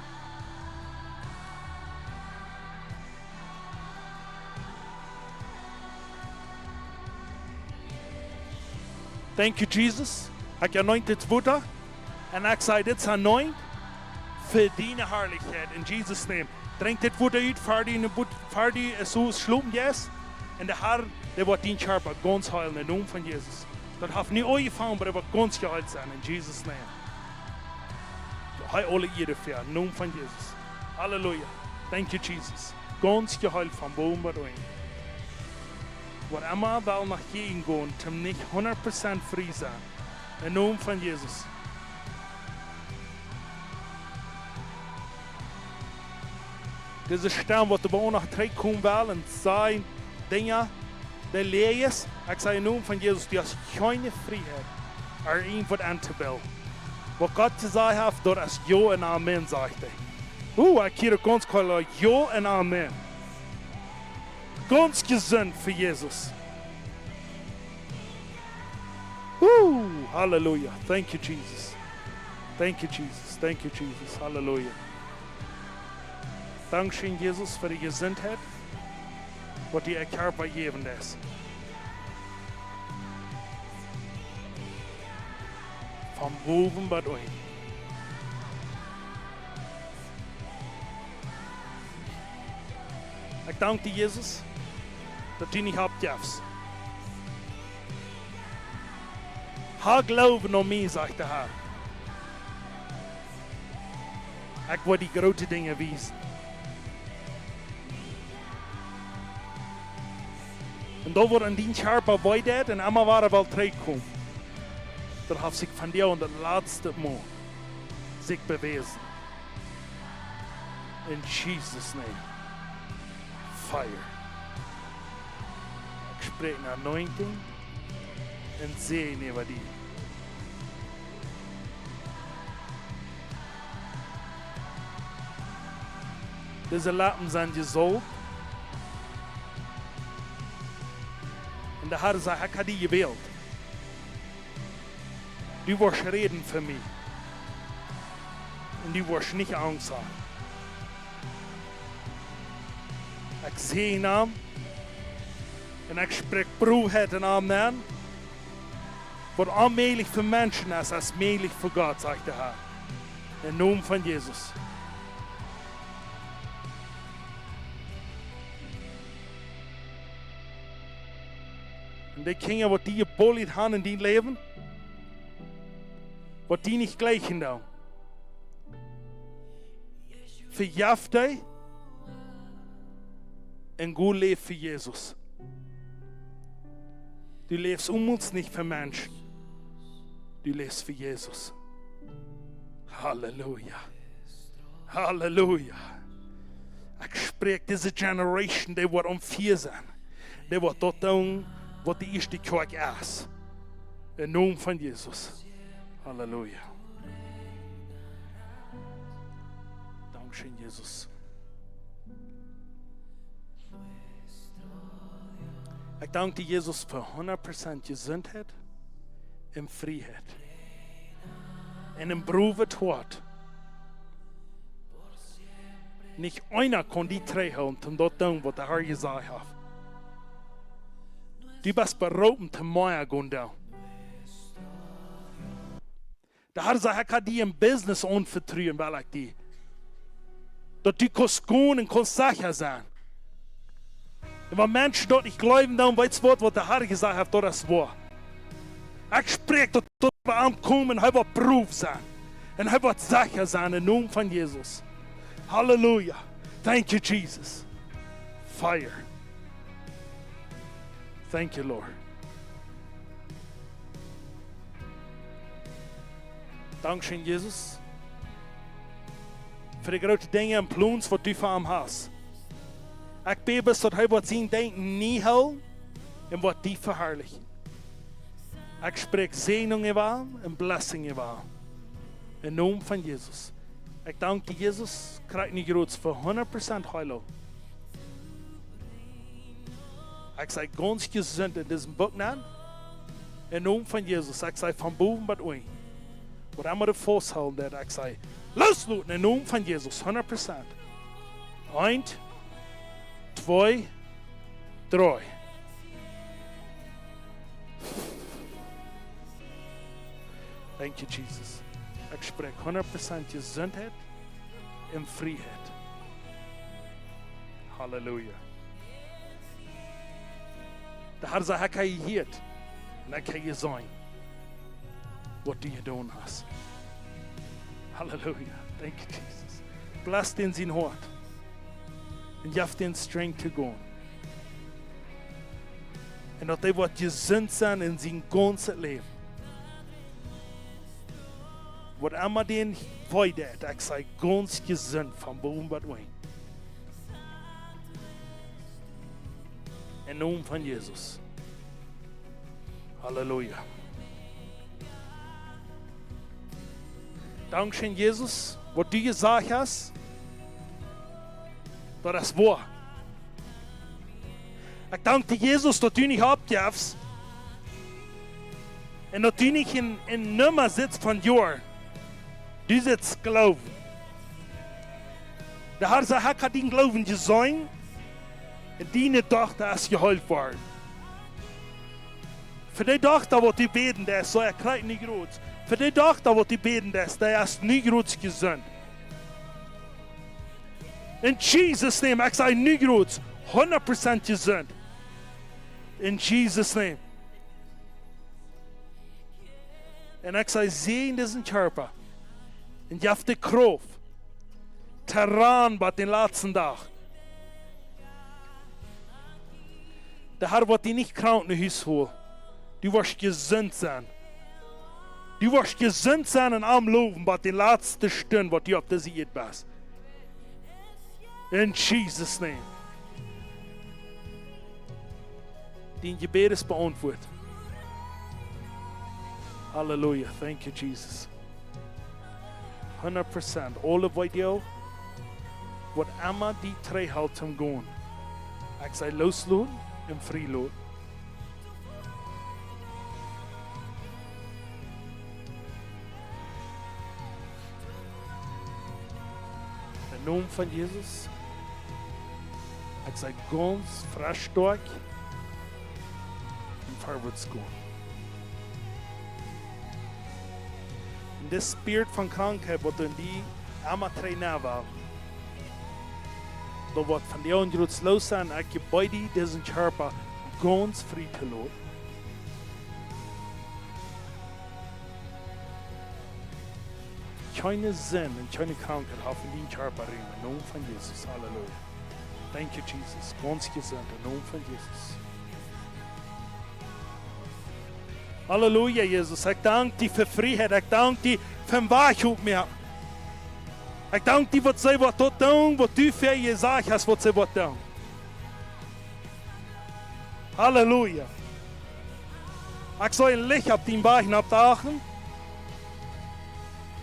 Thank you, Jesus. Ich anointed Butter. Und ich sage, das ist anoint für deine Herrlichkeit in Jesus' name. Drink dit Butter uit, voor die zo schlopen jest. En de Herr, der wird dein Körper ganz heilen in Namen von Jesus. Das hat nicht euch gefangen, aber er wird ganz geheilt sein in Jesus' name. Heil alle ihr dafür in Namen von Jesus. Halleluja. Thank you, Jesus. Ganz geheilt von Boden bei euch. Wat immer will nach gegen gehen, zum nicht 100% frei sein. In Namen von Jesus. Diese Stern, die bei uns nach kommen will und sein Dinge, der leer ist, ich sage in Namen von Jesus, du hast keine Freiheit, irgendwas anzubilden. Was Gott zu sagen hat, das ist Ja und Amen, sagt er. Ich höre ganz klar, Ja und Amen. Ganz gesund für Jesus. Halleluja. Thank you, Jesus. Thank you, Jesus. Thank you, Jesus. Halleluja. Dankeschön, Jesus, für die Gesundheit, was dir Körper geben ist. Vom Boven bei euch. Ich danke dir, Jesus, dass du nicht habt darfst. Ha Glauben an mich, sagt der Herr. Ich will die großen Dinge wissen. Und da wordt een dienstjarper weiter en allemaal waren wel teruggekomen. Dat heeft zich van jou in het laatste Mal zich bewezen. In Jesus' name. Fire. Ik spreek een anointing en zegen over die. Deze lappen zijn gezolfd. Und der Herr sagt, ich habe dich gewählt. Du wirst reden für mich. Und du wirst nicht Angst haben. Ich sehe ihn an. Und ich spreche Bruchheit in Amen. Was unmöglich für Menschen ist, ist möglich für Gott, sagt der Herr. Im Namen von Jesus. Und die Kinder, die gebollet haben in dein Leben, was die nicht gleichen da. Verjaft dich und gut leben für Jesus. Du lebst uns nicht für Menschen. Du lebst für Jesus. Halleluja. Halleluja. Ik spreek deze generation, die wordt om 4 zijn. Die wordt tot doen wat de eerste kerk is. In naam van Jezus. Halleluja. Dankeschön, Jesus. Ik dank dir, Jesus, voor 100% gezondheid en vrijheid. En een beproefd woord. Niet einer kon die terughouden om dat te doen wat de Heer gezegd heeft. Du bist berufen te mij gaan doen. De Heer zei, ik kan die een business onvertrouwen, wel ik die. Dat du kannst gaan en kannst sicher zijn. En wenn Menschen dort nicht glauben, dann weiß was der Herr gesagt hat, das ist wahr. Ich spreche, dass wir ankommen und er wird Proof sein. Und er wird sicher sein im Namen von Jesus. Halleluja. Thank you, Jesus. Fire. Thank you, Lord. Dankeschön, Jesus. Für die großen Dinge und Plans, die du für ihn hast. Ik bid dat hij wat zijn denken niet houdt en wat die verherrlichen. Ik spreek zegeningen aan en blessingen aan. In naam van Jezus. Ik dank die Jezus, krijgt niet groot voor 100% heilung. Ik zei ganz gezond in diesem boek aan. In naam van Jezus. Ik zei van boven tot onder. Wat ik moet vasthouden, dat ik zei, loslaten in naam van Jezus, 100%. 1, 2, 3. Thank you, Jesus. Ik spreek 100% gezondheid en vrijheid. Halleluja. De Heer zei, ik heb je hier en ik heb je zijn. Wat doe je doen hast? Halleluja. Thank you, Jesus. Bless in zijn hart. En geef den strength te gaan. En dat hij wordt gezond zijn in zijn ganse leven. Wat immer den weidet, ik sei ganz gezond van boven tot onder. In naam van Jezus. Halleluja. Dankeschön, Jesus, wat du gesagt hast. Dat is waar. Ik dank dir, Jesus, dat du niet abgibst. En dat du niet in nummer sitzt van jou. Du sitzt geloven. De Heer zei, ik had die geloven gezien. En die dochter is geheilt worden. Voor die dochter wat du beten des, so krijgt niet groot. Voor die dochter wat du beten des, der is niet groot gezond. In Jesus' name, ik zei nu groot, 100% gezond. In Jesus' name. En ik zei, zie in deze körper. En je hebt de kracht. Terran bij den laatste dag. De Heer wordt die niet krank naar huis holen. Du wirst gezond zijn. Du wirst gezond zijn en am loven bij den laatste Stunde, wat je op deze Eid bist. In Jesus' name. Die gebed is beantwoord. Halleluja. Thank you, Jesus. 100%. Alle video. Wat immer die terughouden te gaan. Ik zei loslaten en vrijlaten. In naam van Jezus. Ik zei ganz frisch stark en voorwaarts gaan. En de spirit van krankheid wat in die allemaal trainen was. Dat wordt van die ongroets los zijn. Ik heb bij die deze körper ganz vrij te laten. Keine Sinn und keine Krankheit auf in den Körper rein. Im Namen von Jesus. Halleluja. Thank you, Jesus. Ganz gesund. Im Namen von Jesus. Halleluja, Jesus. Ich danke dir für Freiheit. Ich danke dir für Wahrheit mehr. Ik dank die wat zij wat tot doen, wat u voor je zegt als wat zij wat doen. Halleluja. Ik zou een licht op die bagen opdagen.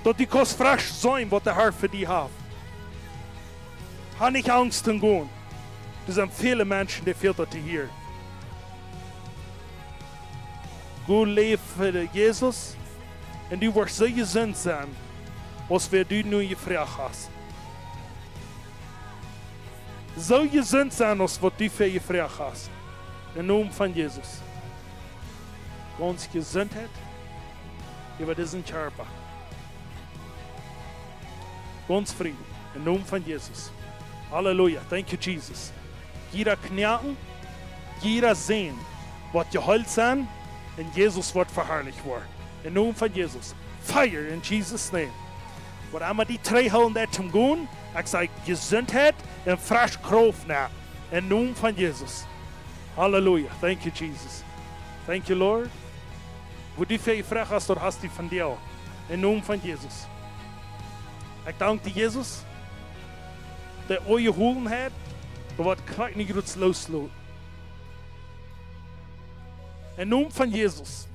Dat die kost frisch zijn wat de Herr für die hat. Ha nicht Angst zu gehen. Er sind viele Menschen, die fehlt das hier. Gut leben für Jesus. Und du wirst so gesund sein, was wir du nur gefragt hast. So gesund sein, als was du für gefragt hast. Im Namen von Jesus. Ganz Gesundheit über diesen Körper. Ganz Frieden. Im Namen von Jesus. Halleluja. Thank you, Jesus. Jeder knacken, jeder sehen, was geheilt sein, und Jesus wird verherrlicht worden. Im Namen von Jesus. Fire in Jesus' name. Was einmal die drei holen, die zum Gehen, ich sage Gesundheit und frische Kraft nach. Im Namen von Jesus. Halleluja. Thank you, Jesus. Thank you, Lord. Wo du für die Frage hast, dort hast du von dir. Im Namen von Jesus. Ich danke dir, Jesus, der euch geholt hat, und was gleich nicht gut loslässt. Im Namen von Jesus.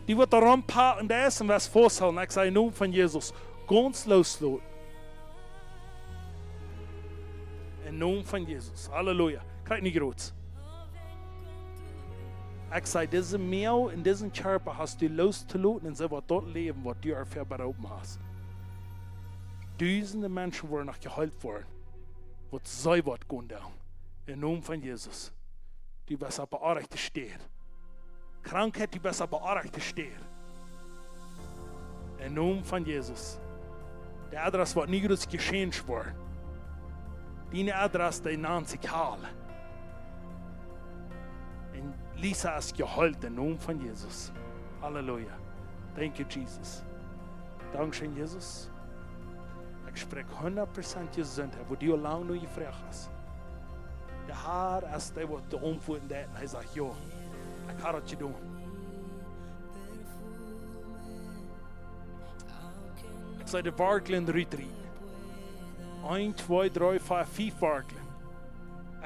Die wird daran packen, das und was vorhalten. Ich sage im Namen von Jesus, ganz loslässt. Im Namen von Jesus. Halleluja. Gleich nicht gut. Ich sage, diese Mehl in diesem Körper hast du loszulassen und sie wird dort leben, was du dafür beraubt hast. Tausende Menschen wurden noch geheilt worden, was sei wird gehen. Im Namen von Jesus. Die besser bearbeitet steht. Krankheit, die besser bearbeitet steht. Im Namen von Jesus. Der Adresse wird nie geschehen worden. Die Adresse, die nennt sich Heil. Und Lisa ist geheilt im Namen von Jesus. Halleluja. Thank you, Jesus. Dankeschön, Jesus. Ich spreche 100% Gesundheit, wo du lange nur gefragt hast. Der Herr ist der, der umführen hat. Er sagt, ja, ich kann das tun. Ich sage, der Wargel in der Retreat. 1, 2, 3, 4, 5 Wargel.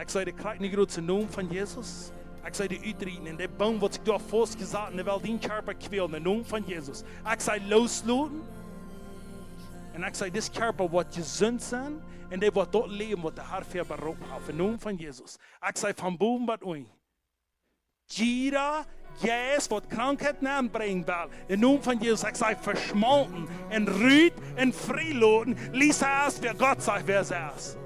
Ich sage, der kriegt nicht gut im Namen von Jesus. Ich sage, die Utreiten, in der Baum, was ich da vorgesagt habe, weil den Körper quälen, im Namen von Jesus. Ich sage, loslassen. Und ich sage, das Körper wird gesund sein und der wird dort leben, was der Herr für beraubt hat. Im Namen von Jesus. Ich sage, von Boden bis unten. Jeder Geist, was Krankheiten anbringen will, im Namen von Jesus, ich sage, verschmolten und rüht und freilassen, ließ es, wer Gott sagt, wer es ist.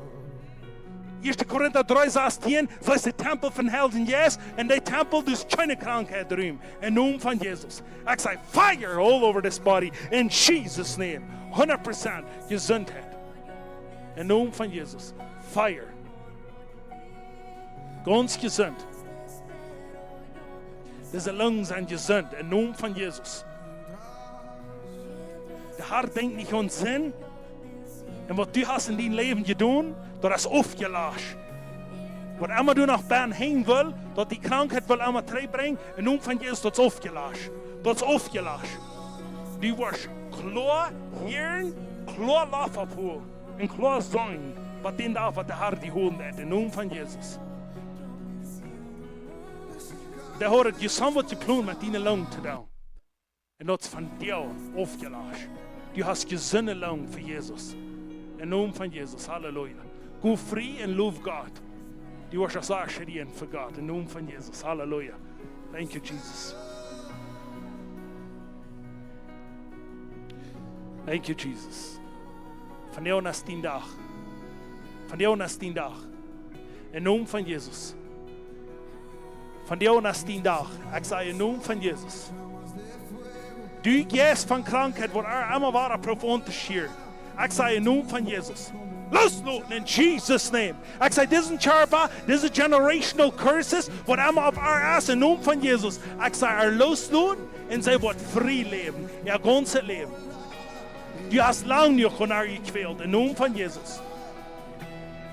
1. Korinther 3 sagt hier, so ist der Tempel von Helden Jesus und der Tempel durch keine Krankheit drüben. Im Namen von Jesus. Ich sage, fire all over this body in Jesus' name. 100% Gesundheit. Im Namen von Jesus. Fire. Ganz gesund. Diese Lungen sind gesund. Im Namen von Jesus. Der Herr denkt nicht an Sinn. Und was du hast in deinem Leben getan, das ist aufgelöscht. Was immer du nach Bern hängen willst, dass die Krankheit will immer bringen, im Namen von Jesus, das ist aufgelöscht. Das ist aufgelöscht. Du wirst klar hören, klar laufen und klar sagen, was den darf, was der Herr die holen hat, im Namen von Jesus. Der Herr hat zusammen was geplant mit deinen Lungen zu tun. Und das ist von dir aufgelöscht. Du hast gesunde Lungen für Jesus. Im Namen von Jesus. Halleluja. Go free and love God. Die wirst auch sagen, schreien für Gott. Im Namen von Jesus. Halleluja. Thank you, Jesus. Thank you, Jesus. Von dir nach den Tag. Von dir nach den Tag. Im Namen von Jesus. Von dir nach den Tag. Ich sage im Namen von Jesus. Du gehst von Krankheit, wo immer war, profund schier. Ich sage im Namen von Jesus. Loslassen in Jesus' name. Ich sage, diesen Körper, diese generational curses, was immer auf RS im Namen von Jesus. Ich sage, loslassen und sie wird frei leben. Ihr ganzes Leben. Du hast lange nicht von ihr gequält, im Namen von Jesus.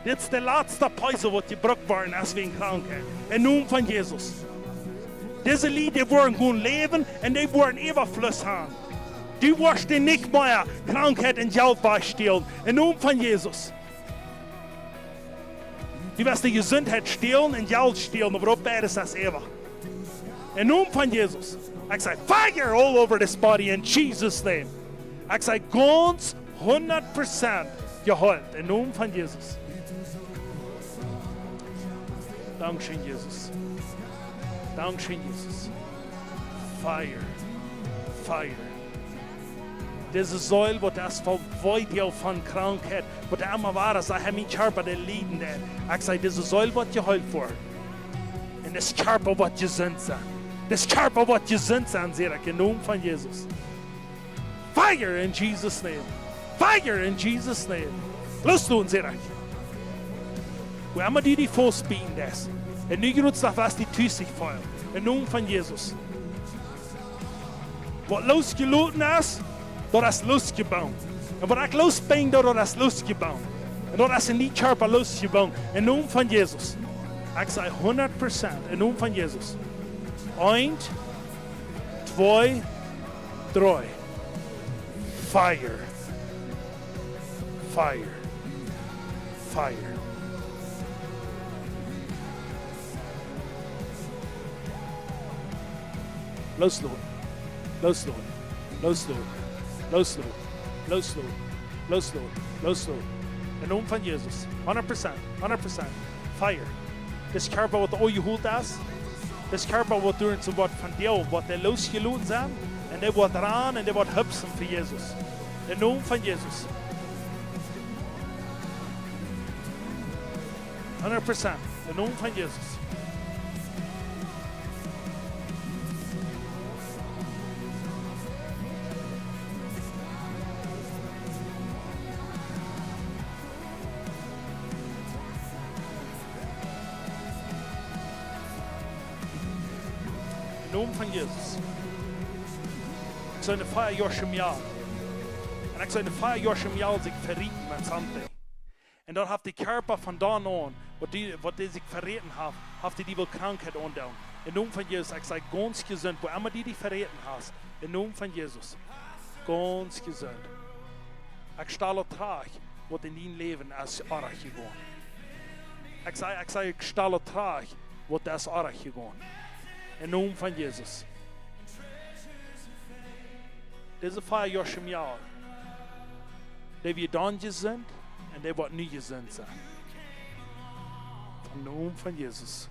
Das ist der letzte Päuse, was gebraucht worden ist wegen Krankheit. Im Namen von Jesus. Diese Lieder wollen gut leben und die wollen Überfluss haben. Du wirst dir nicht mehr Krankheit und Geld bestehlen. Im Namen von Jesus. Du wirst die Gesundheit stehlen und Geld stehlen, aber auch beides das ewig. Im Namen von Jesus. Ich sage, fire all over this body in Jesus' name. Ich sage, ganz 100% geheilt. Im Namen von Jesus. Dankeschön, Jesus. Dankeschön, Jesus. Fire. Fire. Diese Säule, wo das Verweitung von Krankheit, wo der immer war, dass er mein Körper der Lieden hat. Ich sage, diese Säule wird geheilt worden. Und das Körper wird gesund sein. Das Körper wird gesund sein, sehe ich, im Namen von Jesus. Fire in Jesus' name. Fire in Jesus' name. Los tun, sehe ich. Wo immer die Fuß bieten das. Und nu genutzt nach was die Tüß sich fallen. Im Namen von Jesus. Was losgelassen ist, dort ist losgebaut. Und was ich losbringe, dort ist losgebaut. Und dort ist in die Körper losgebaut. Im Namen von Jesus. Ich sage 100% im Namen von Jesus. 1, 2, 3. Fire. Fire. Fire. Loslopen. Loslopen. Loslopen. Loslopen. Loslopen. Loslopen. Loslopen. Im Namen von Jesus. 100%. 100%. Fire. Das Körper, was euch geholt ist, das Körper, was durch so was von dir, was der losgelassen sind, und der wird ran und der wird hüpfen für Jesus. Im Namen von Jesus. 100%. Im Namen von Jesus. Im Namen von Jesus. Ich soll eine Feier Jahr im Jahr. Und ich soll eine Feier Jahr im Jahr sich verrieten mit Sante. Und dort hat die Körper von da an, wo die sich verreten haben, hat die wohl Krankheit andauern. Im Namen von Jesus, ich sage ganz gesund, wo immer die verreten hast. Im Namen von Jesus. Ganz gesund. Ich stelle trag, was in dein Leben als Arach gegangen. Ich sage, ich stelle trag, was das Arach gegangen. Im Namen von Jesus. Diese Feier Jahr im Jahr. Die wir dann sind und die wird nie gesund sein. Im Namen von Jesus.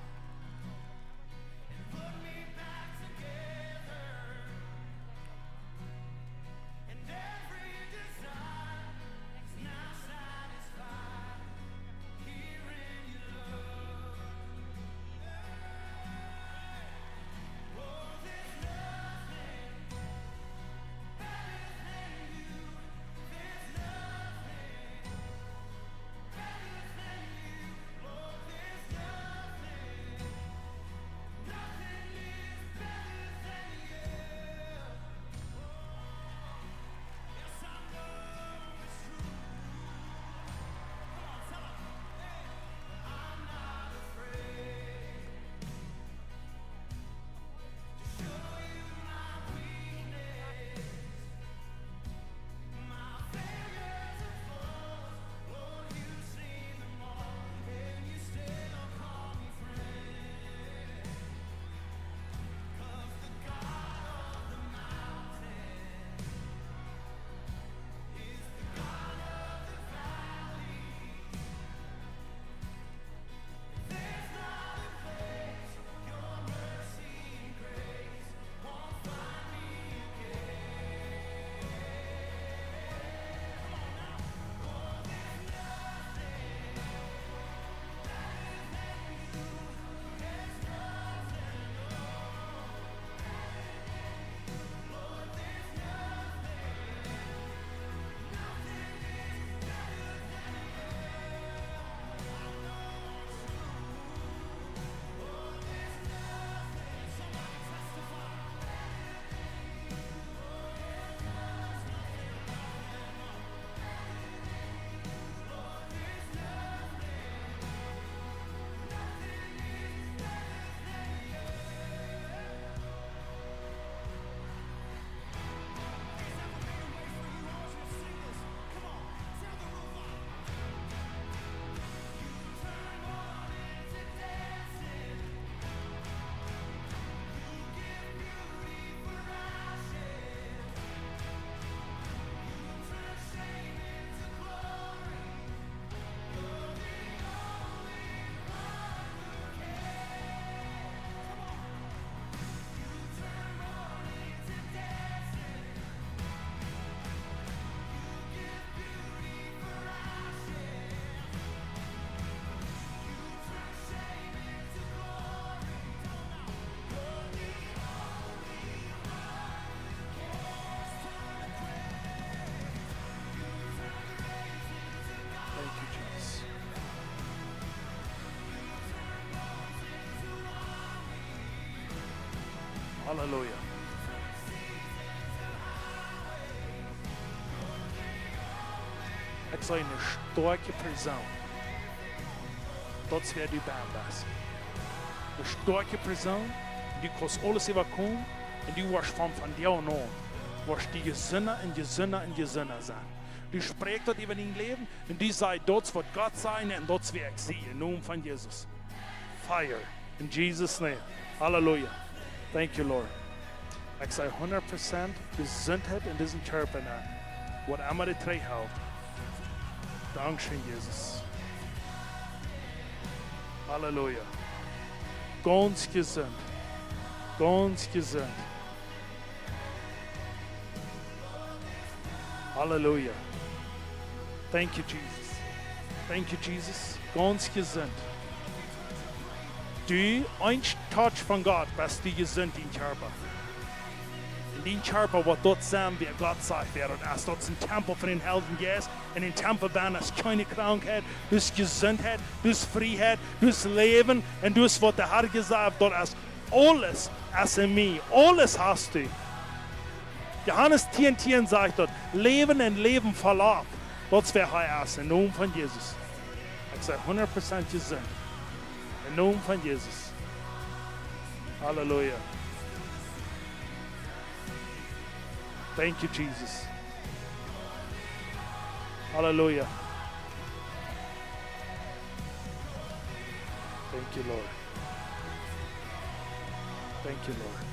Halleluja. Ik zei een sterke persoon. Dat is waar du bent. Een sterke persoon. Du kannst alles overkomen. En du was van jou aan. Was die gezinnen en gezinnen en gezinnen zijn. Du spreekt dat over dein Leben. En du zei dat wat God zijn. En dat is wie ik zie. In naam van Jezus. Fire. In Jesus' name. Halleluja. Thank you, Lord. Ik zei 100% gezondheid in deze körper. Wat immer de twee houdt. Dankeschön, Jesus. Halleluja. Ganz gesund. Ganz gesund. Halleluja. Thank you, Jesus. Thank you, Jesus. Ganz gesund. Du, ein Touch von Gott, bist du gesund in Körper. In den Körper, was dort sein wird, Gott sagt, und als dort ein Tempel von den Helden ist, in den Tempel bin, ist keine Krankheit, du hast Gesundheit, du hast Freiheit, du hast Leben, und du hast, was der Herr gesagt hat, dort ist alles, als in mir, alles hast du. Johannes 10,10 sagt dort, Leben und Leben verlauf. Das wäre heiß, im Namen von Jesus. Ich sage 100% gesund. Im Namen von Jesus. Halleluja. Thank you, Jesus. Hallelujah. Thank you, Lord. Thank you, Lord.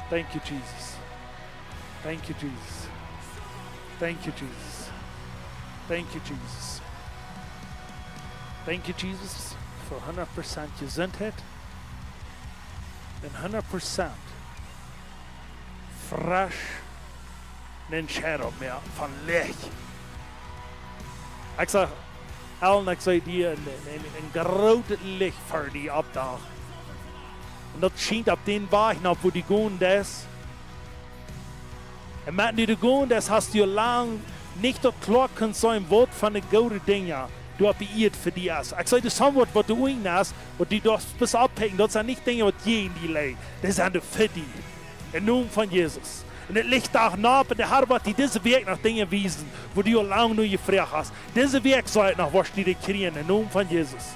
Thank you, Jesus. Thank you, Jesus. Thank you, Jesus. Thank you, Jesus. Thank you, Jesus, for 100% Gesundheit and 100% fresh Entscheidung mehr von Licht. Ich sage allen, ich sage dir, ein großes Licht für die Abtag. Und das scheint auf den Weg nach, wo die gehen, das. Und wenn die gehen, das hast du lang nicht so klar können sein, Wort von den guten Dingen du hast beirrt für die ist. Ich sage, das Wort, was du in hast, was du darfst bis abhängen, das sind nicht Dinge, was je in die legen. Das sind für die. Im Namen von Jesus. Und es liegt auch nah, und der Herr wird dir diese Weg nach Dingen wiesen, wo du lange nur gefragt hast. Diese Weg soll nach was die dich kriegen, im Namen von Jesus.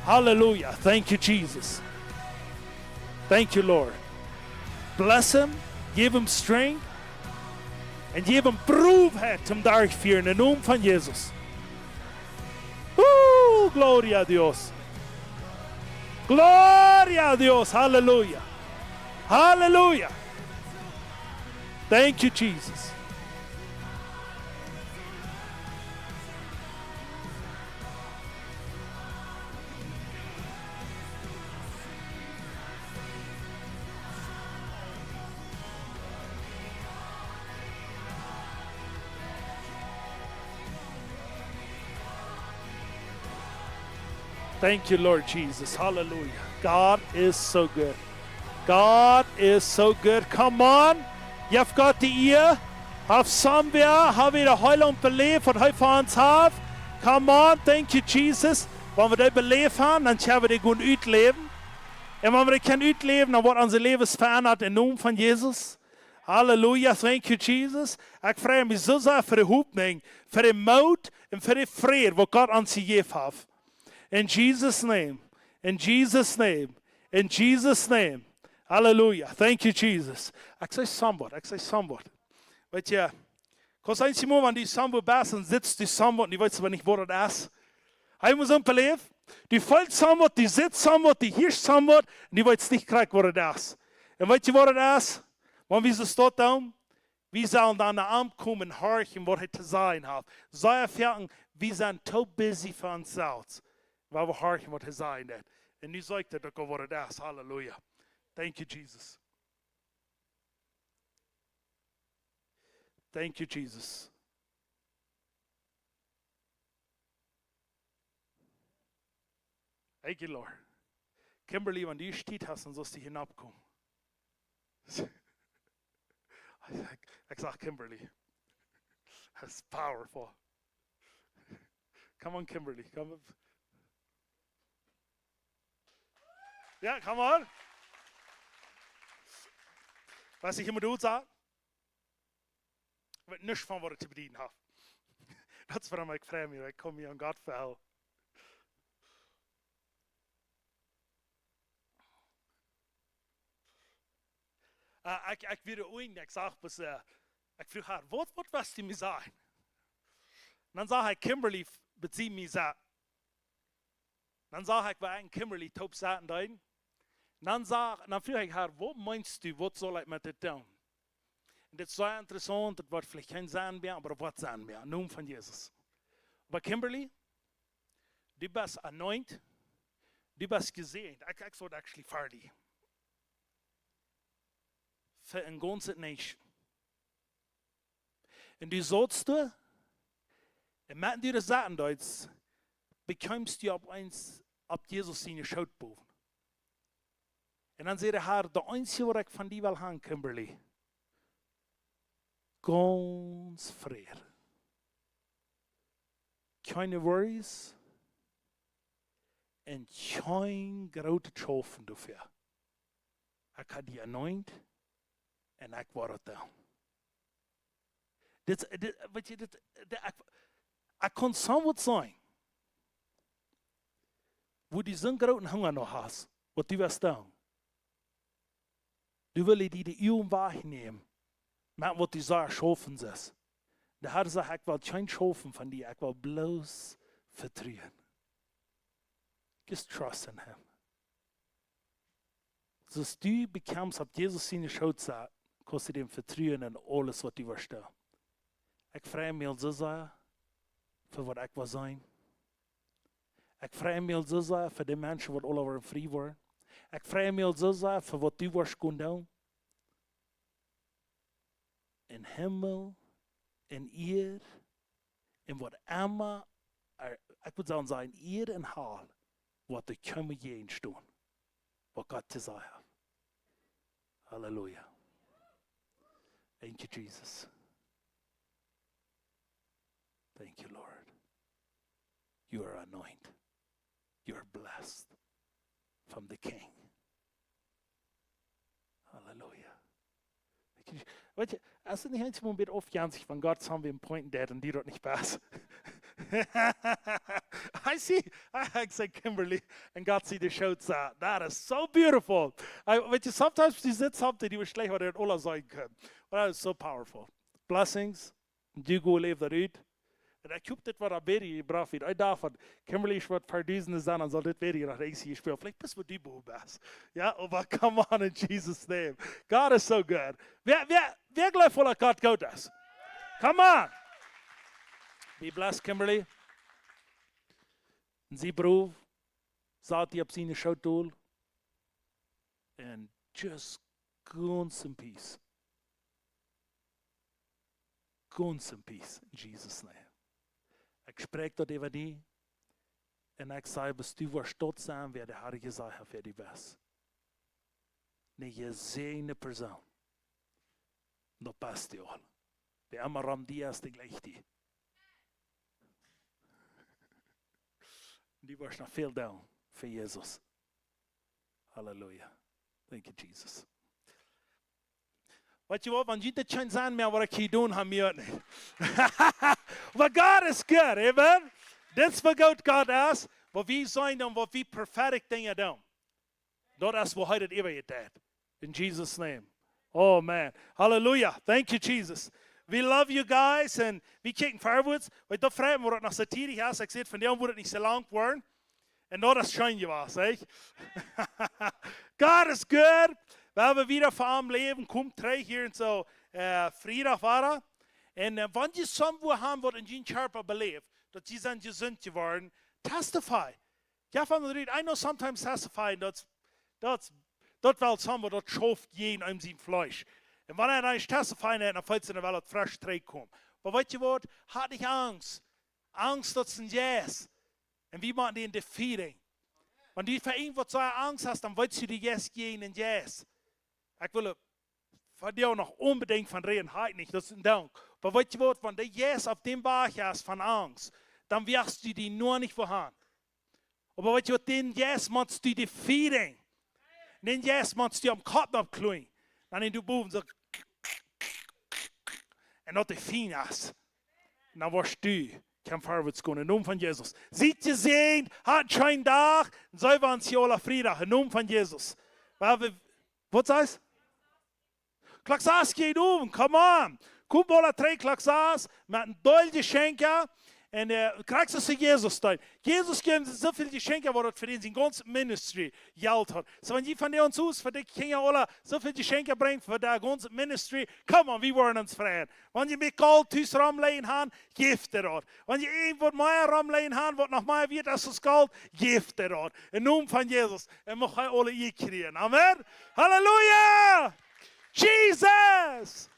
Halleluja. Thank you, Jesus. Thank you, Lord. Bless him, give him strength, and give him Prüfheit zum Durchführen, im Namen von Jesus. Gloria a Dios. Gloria a Dios. Hallelujah. Hallelujah. Thank you, Jesus. Thank you, Lord Jesus. Hallelujah. God is so good. God is so good. Come on. You've got the ear. Have somewhere. Have we the Heilung belief und heute für uns have. Come on. Thank you, Jesus. Wenn wir das belief haben, dann haben wir das gut utleben. Und wenn wir das können utleben, dann wird unser Leben verändert im Namen von Jesus. Halleluja. Thank you, Jesus. Ich freue mich so sehr für die Hoffnung, für den Mut und für den Frieden, wo Gott uns gegeben hat. In Jesus' name, in Jesus' name, in Jesus' name. Hallelujah. Thank you, Jesus. Ik zei somewhat. Weet je, als een moment die somewhat best en sitzt die somewhat, die weet maar niet wat het is. Hij moet een beleef. Die valt somewhat, die zit somewhat, die heerst somewhat, en die weet niet krijgen wat het is. En weet je wat het is? Want wie ze staat dan? Wie zullen dan naar hem komen en horchen wat hij te zijn heeft. Zij ervaren, we zijn te busy voor onszelf. Waar we horchen wat hij zijn heeft. En nu zegt het ook wat het is. Halleluja. Thank you, Jesus. Thank you, Jesus. Thank you, Lord. Kimberly, wenn du steht hast, dann sollst du hinabkommen. Ich sag Kimberly. That's powerful. Come on, Kimberly. Come up. Ja, come on. Was ich immer doe, sage, ik weet niks van wat ik te bedienen heb. Dat is waarom ik vreemd ben. Ik kom hier aan God verhaal. Ik weer ooit, ik zag pas, ik vroeg haar, wat was die mij zijn? Dan zag hij Kimberly bezien mij zat. Dan zag ik waar een Kimberly top zaten daarin. Dan vroeg ik haar, wat meinst du, wat zal ik met dit doen? En dit is zo interessant, het wordt vielleicht geen zijn meer, maar wat zijn meer, noem van Jezus. Maar Kimberly, die best anoint, die best gezegend. Ik zou actually fertig. Für een ganze nation. En die sollst du, en met die zaten Duits, bekommst du op Jesus seine Schoot boven. En dan zei haar, de einzige wat ik van die wil gaan, Kimberly, ganz vrede. Keine worries, en geen grote trofen dafür. Ik had die anoint, en ik word het dan. Ik kon zo wat zijn. Wo die zo'n grote honger nog hast, wat die was dan. Du wil die de eeuwen wegnemen, met wat die zo schoffen is. De Herr zegt, ik wil geen schoffen van die, ik wil bloos vertrouwen. Just trust in him. Dus du bekommst op Jesus seine Schoot zat, kannst du dem vertrauen in alles wat du verstehst. Ik vrees me zo sehr voor wat ik wil zijn. Ik vrees me zo sehr voor de mensen wat alle worden vrij worden. Ik vrees me zo sehr voor wat du wirst kunnen doen. In Himmel, in eer, in wat immer, ik wil zeggen zijn eer en haal, wat de komen jens doen. Wat God te zeggen. Halleluja. Thank you, Jesus. Thank you, Lord. You are anointed. You are blessed from the King. Halleluja. Weet je, als het niet eens een beetje opjansig van God zijn we een point dead en die dat niet pas. I say Kimberly, and God see the shouts out. That is so beautiful. Weet je, sometimes die zit something die we slecht wat er alle zijn kunnen. But that is so powerful. Blessings. Du go leef daaruit. En ik hoop dit wat er beter gebracht wordt. Ik dacht van, Kimberly is wat verduizenden zijn, dan zal dit beter naar rechts hier spelen. Vielleicht bist wat die boel best. Ja, maar come on in Jesus' name. God is so good. Wer gelooft wel dat God goed is? Come on. Be blessed, Kimberly. En sie proef, zat hij op zijn schouwtool. En just ganz in peace. Ganz in peace, in Jesus' name. Ik spreek dat over die. En ik zei, bis du wirst tot zijn, wer der Herr gesagt hat, wer du bist. Eine gesehene Person. Dat passt dir al. Wer immer ram die ist, die gleich die. Die wirst nog veel doen voor Jesus. Halleluja. Thank you, Jesus. Weet je wat, want je dit geen zijn meer wat ik hier doen heb, meer niet. Maar God is good, amen? Dit is wat God is. Wat we zijn dan, wat we perfect dingen doen. Dat is wat hij het eeuwig deed. In Jesus' name. Oh man. Hallelujah. Thank you, Jesus. We love you guys and we kijken voorwaarts. Want dat vragen we dat nog zo tijdig is. Ik zeg van jou moet het niet zo lang worden. En dat is schijn je was, hè? God is good. We hebben weer van leven. Kom terug hier en zo. Vrijdag waren. En wanneer je somewhere hebben wat in je körper beleeft. Dat je zijn gezond geworden. Testify. Ja, van de reden. I know sometimes testifying. Dat wel somewhere dat schoft jeden in zijn Fleisch. En wanneer hij testifying heeft, dan fällt er wel het frisch terugkomen. Maar weet je wat? Had ik angst. Angst dat is een yes. En wie maakt die in defeating? Want die voor wat zo angst hast, dan weet je die yes gehen en yes. Ik wil van jou nog unbedingt van reden, niet, dat is een dank. Maar weet je wat, wanneer de yes op dem Bach hast van angst, dan wirst du die nur nicht vorhanden. Aber weet je wat, den yes machst du defeating. dan jes man die om katten op kloeien. Dan in de boven zo. En dat is fijn is. En dan was du. Kan voorwaarts gaan in naam van Jezus. Ziet je zijn, had schijn dag. En zo waren ze alle vrijdag in naam van Jezus. Wat zei je? Klaksaas geht come on. Kom alle 3 klaksaas met een doel geschenken. En krijg ze Jesus steun. Jesus geeft zoveel geschenken, wat het voor in zijn ganze ministry geld hat. So, wenn die von dir uns aus, für die Kinder alle zoveel geschenken brengt, für die ganze ministry, come on, wir wollen uns freuen. Wenn je mit Gold thuis rumlegen haben, geeft er dort. Wenn je irgendwo mehr rumlegen haben, was noch mehr wird als das Gold, geeft er dort. In Namen von Jesus. Und wir können alle kriegen. Amen. Halleluja! Jesus!